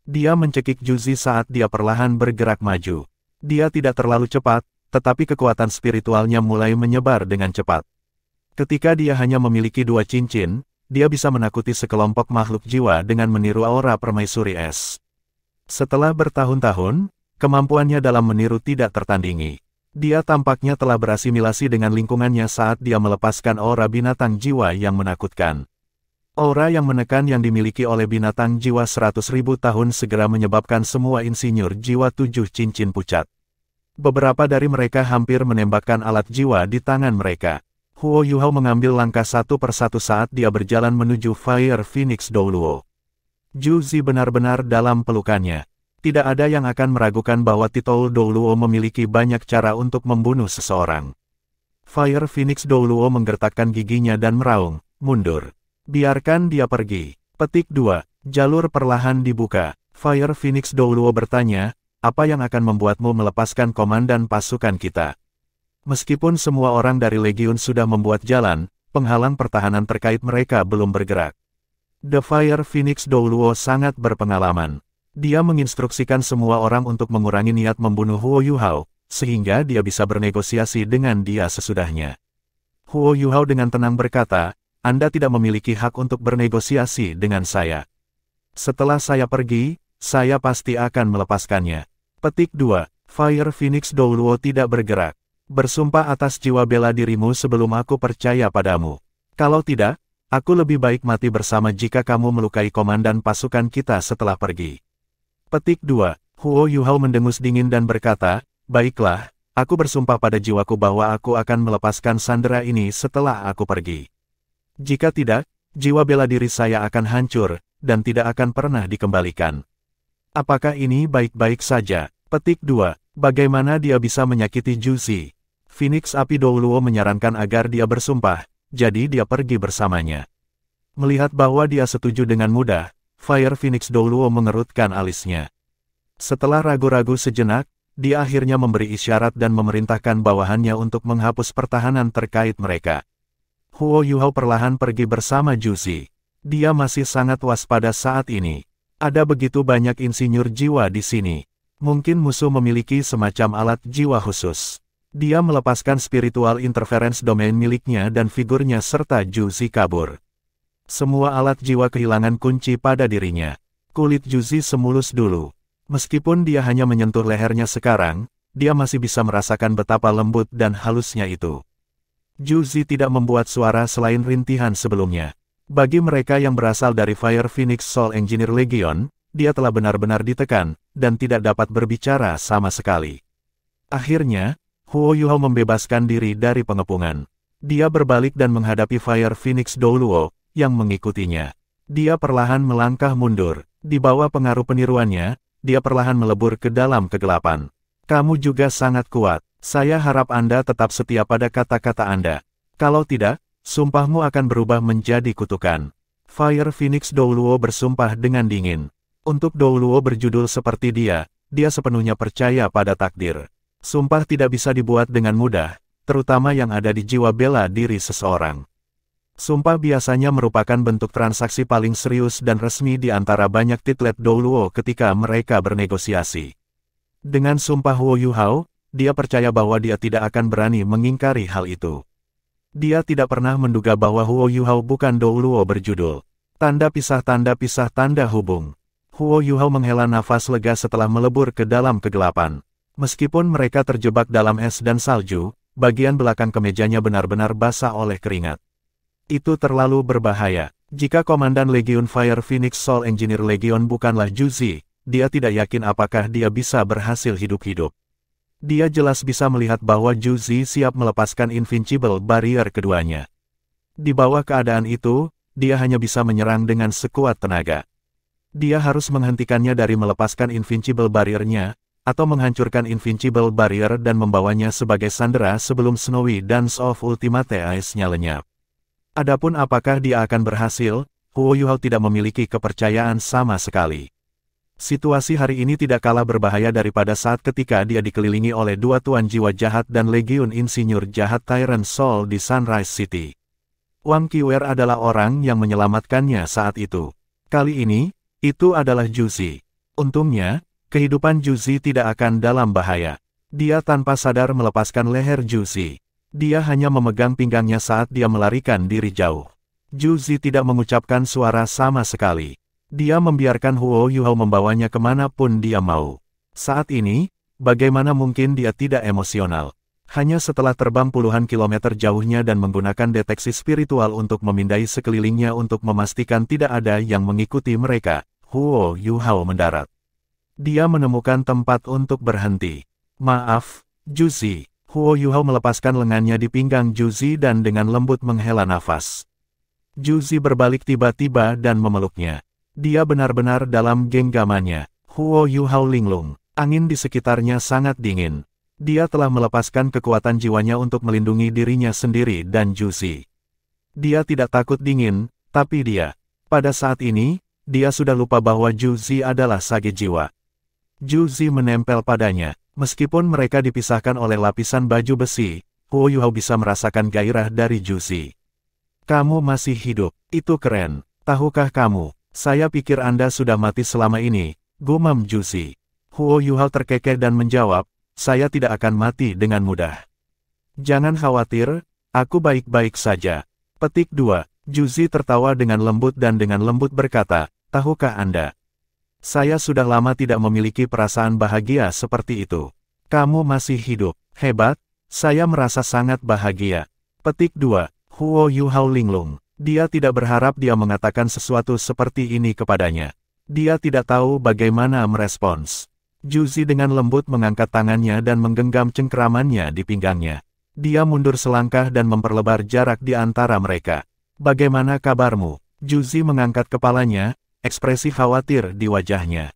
Dia mencekik Juzi saat dia perlahan bergerak maju. Dia tidak terlalu cepat, tetapi kekuatan spiritualnya mulai menyebar dengan cepat. Ketika dia hanya memiliki 2 cincin, dia bisa menakuti sekelompok makhluk jiwa dengan meniru aura permaisuri es. Setelah bertahun-tahun, kemampuannya dalam meniru tidak tertandingi. Dia tampaknya telah berasimilasi dengan lingkungannya saat dia melepaskan aura binatang jiwa yang menakutkan. Aura yang menekan yang dimiliki oleh binatang jiwa 100.000 tahun segera menyebabkan semua insinyur jiwa 7 cincin pucat. Beberapa dari mereka hampir menembakkan alat jiwa di tangan mereka. Huo Yuhao mengambil langkah satu persatu saat dia berjalan menuju Fire Phoenix Douluo. Juzi benar-benar dalam pelukannya. Tidak ada yang akan meragukan bahwa Titol Douluo memiliki banyak cara untuk membunuh seseorang. Fire Phoenix Douluo menggertakkan giginya dan meraung, mundur. Biarkan dia pergi. Petik 2. Jalur perlahan dibuka. Fire Phoenix Douluo bertanya, apa yang akan membuatmu melepaskan komandan pasukan kita? Meskipun semua orang dari Legiun sudah membuat jalan, penghalang pertahanan terkait mereka belum bergerak. The Fire Phoenix Douluo sangat berpengalaman. Dia menginstruksikan semua orang untuk mengurangi niat membunuh Huo Yuhao, sehingga dia bisa bernegosiasi dengan dia sesudahnya. Huo Yuhao dengan tenang berkata, Anda tidak memiliki hak untuk bernegosiasi dengan saya. Setelah saya pergi, saya pasti akan melepaskannya. Petik 2. Fire Phoenix Douluo tidak bergerak. Bersumpah atas jiwa bela dirimu sebelum aku percaya padamu. Kalau tidak, aku lebih baik mati bersama jika kamu melukai komandan pasukan kita setelah pergi. Petik 2. Huo Yuhao mendengus dingin dan berkata, baiklah, aku bersumpah pada jiwaku bahwa aku akan melepaskan sandera ini setelah aku pergi. Jika tidak, jiwa bela diri saya akan hancur, dan tidak akan pernah dikembalikan. Apakah ini baik-baik saja? Petik 2. Bagaimana dia bisa menyakiti Juzi? Phoenix Api Douluo menyarankan agar dia bersumpah, jadi dia pergi bersamanya. Melihat bahwa dia setuju dengan mudah, Fire Phoenix Douluo mengerutkan alisnya. Setelah ragu-ragu sejenak, dia akhirnya memberi isyarat dan memerintahkan bawahannya untuk menghapus pertahanan terkait mereka. Huo Yuhao perlahan pergi bersama Juzi. Dia masih sangat waspada saat ini. Ada begitu banyak insinyur jiwa di sini. Mungkin musuh memiliki semacam alat jiwa khusus. Dia melepaskan spiritual interference domain miliknya dan figurnya serta Juzi kabur. Semua alat jiwa kehilangan kunci pada dirinya. Kulit Juzi semulus dulu. Meskipun dia hanya menyentuh lehernya sekarang, dia masih bisa merasakan betapa lembut dan halusnya itu. Juzi tidak membuat suara selain rintihan sebelumnya. Bagi mereka yang berasal dari Fire Phoenix Soul Engineer Legion, dia telah benar-benar ditekan, dan tidak dapat berbicara sama sekali. Akhirnya, Huo Yuhao membebaskan diri dari pengepungan. Dia berbalik dan menghadapi Fire Phoenix Douluo, yang mengikutinya. Dia perlahan melangkah mundur. Di bawah pengaruh peniruannya, dia perlahan melebur ke dalam kegelapan. Kamu juga sangat kuat. Saya harap Anda tetap setia pada kata-kata Anda. Kalau tidak, sumpahmu akan berubah menjadi kutukan. Fire Phoenix Douluo bersumpah dengan dingin. Untuk Douluo berjudul seperti dia sepenuhnya percaya pada takdir. Sumpah tidak bisa dibuat dengan mudah, terutama yang ada di jiwa bela diri seseorang. Sumpah biasanya merupakan bentuk transaksi paling serius dan resmi di antara banyak titlet Douluo ketika mereka bernegosiasi. Dengan sumpah Huo Yuhao, dia percaya bahwa dia tidak akan berani mengingkari hal itu. Dia tidak pernah menduga bahwa Huo Yuhao bukan Douluo berjudul. Tanda tanda hubung. Huo Yuhao menghela nafas lega setelah melebur ke dalam kegelapan. Meskipun mereka terjebak dalam es dan salju, bagian belakang kemejanya benar-benar basah oleh keringat. Itu terlalu berbahaya. Jika Komandan Legiun Fire Phoenix Soul Engineer Legion bukanlah Juzi, dia tidak yakin apakah dia bisa berhasil hidup-hidup. Dia jelas bisa melihat bahwa Juzi siap melepaskan Invincible Barrier keduanya. Di bawah keadaan itu, dia hanya bisa menyerang dengan sekuat tenaga. Dia harus menghentikannya dari melepaskan Invincible Barrier-nya, atau menghancurkan Invincible Barrier dan membawanya sebagai sandera sebelum Snowy Dance of Ultimate Ice-nya lenyap. Adapun apakah dia akan berhasil, Huo Yuhao tidak memiliki kepercayaan sama sekali. Situasi hari ini tidak kalah berbahaya daripada saat ketika dia dikelilingi oleh dua tuan jiwa jahat dan legiun insinyur jahat Tyrant Soul di Sunrise City. Wang Qiwer adalah orang yang menyelamatkannya saat itu. Kali ini, itu adalah Juzi. Untungnya, kehidupan Juzi tidak akan dalam bahaya. Dia tanpa sadar melepaskan leher Juzi. Dia hanya memegang pinggangnya saat dia melarikan diri jauh. Juzi tidak mengucapkan suara sama sekali. Dia membiarkan Huo Yuhao membawanya kemanapun dia mau. Saat ini, bagaimana mungkin dia tidak emosional? Hanya setelah terbang puluhan kilometer jauhnya dan menggunakan deteksi spiritual untuk memindai sekelilingnya untuk memastikan tidak ada yang mengikuti mereka, Huo Yuhao mendarat. Dia menemukan tempat untuk berhenti. Maaf, Juzi. Huo Yuhao melepaskan lengannya di pinggang Juzi dan dengan lembut menghela nafas. Juzi berbalik tiba-tiba dan memeluknya. Dia benar-benar dalam genggamannya. Huo Yuhao linglung. Angin di sekitarnya sangat dingin. Dia telah melepaskan kekuatan jiwanya untuk melindungi dirinya sendiri dan Juzi. Dia tidak takut dingin, tapi pada saat ini, dia sudah lupa bahwa Juzi adalah sage jiwa. Juzi menempel padanya. Meskipun mereka dipisahkan oleh lapisan baju besi, Huo Yuhao bisa merasakan gairah dari Juzi. Kamu masih hidup, itu keren. Tahukah kamu? Saya pikir Anda sudah mati selama ini, gumam Juzi. Huo Yuhao terkekeh dan menjawab, saya tidak akan mati dengan mudah. Jangan khawatir, aku baik-baik saja. Petik 2. Juzi tertawa dengan lembut dan dengan lembut berkata, tahukah Anda? Saya sudah lama tidak memiliki perasaan bahagia seperti itu. Kamu masih hidup, hebat, saya merasa sangat bahagia. Petik 2. Huo Yuhao linglung. Dia tidak berharap dia mengatakan sesuatu seperti ini kepadanya. Dia tidak tahu bagaimana merespons. Juzi dengan lembut mengangkat tangannya dan menggenggam cengkeramannya di pinggangnya. Dia mundur selangkah dan memperlebar jarak di antara mereka. Bagaimana kabarmu? Juzi mengangkat kepalanya, ekspresi khawatir di wajahnya.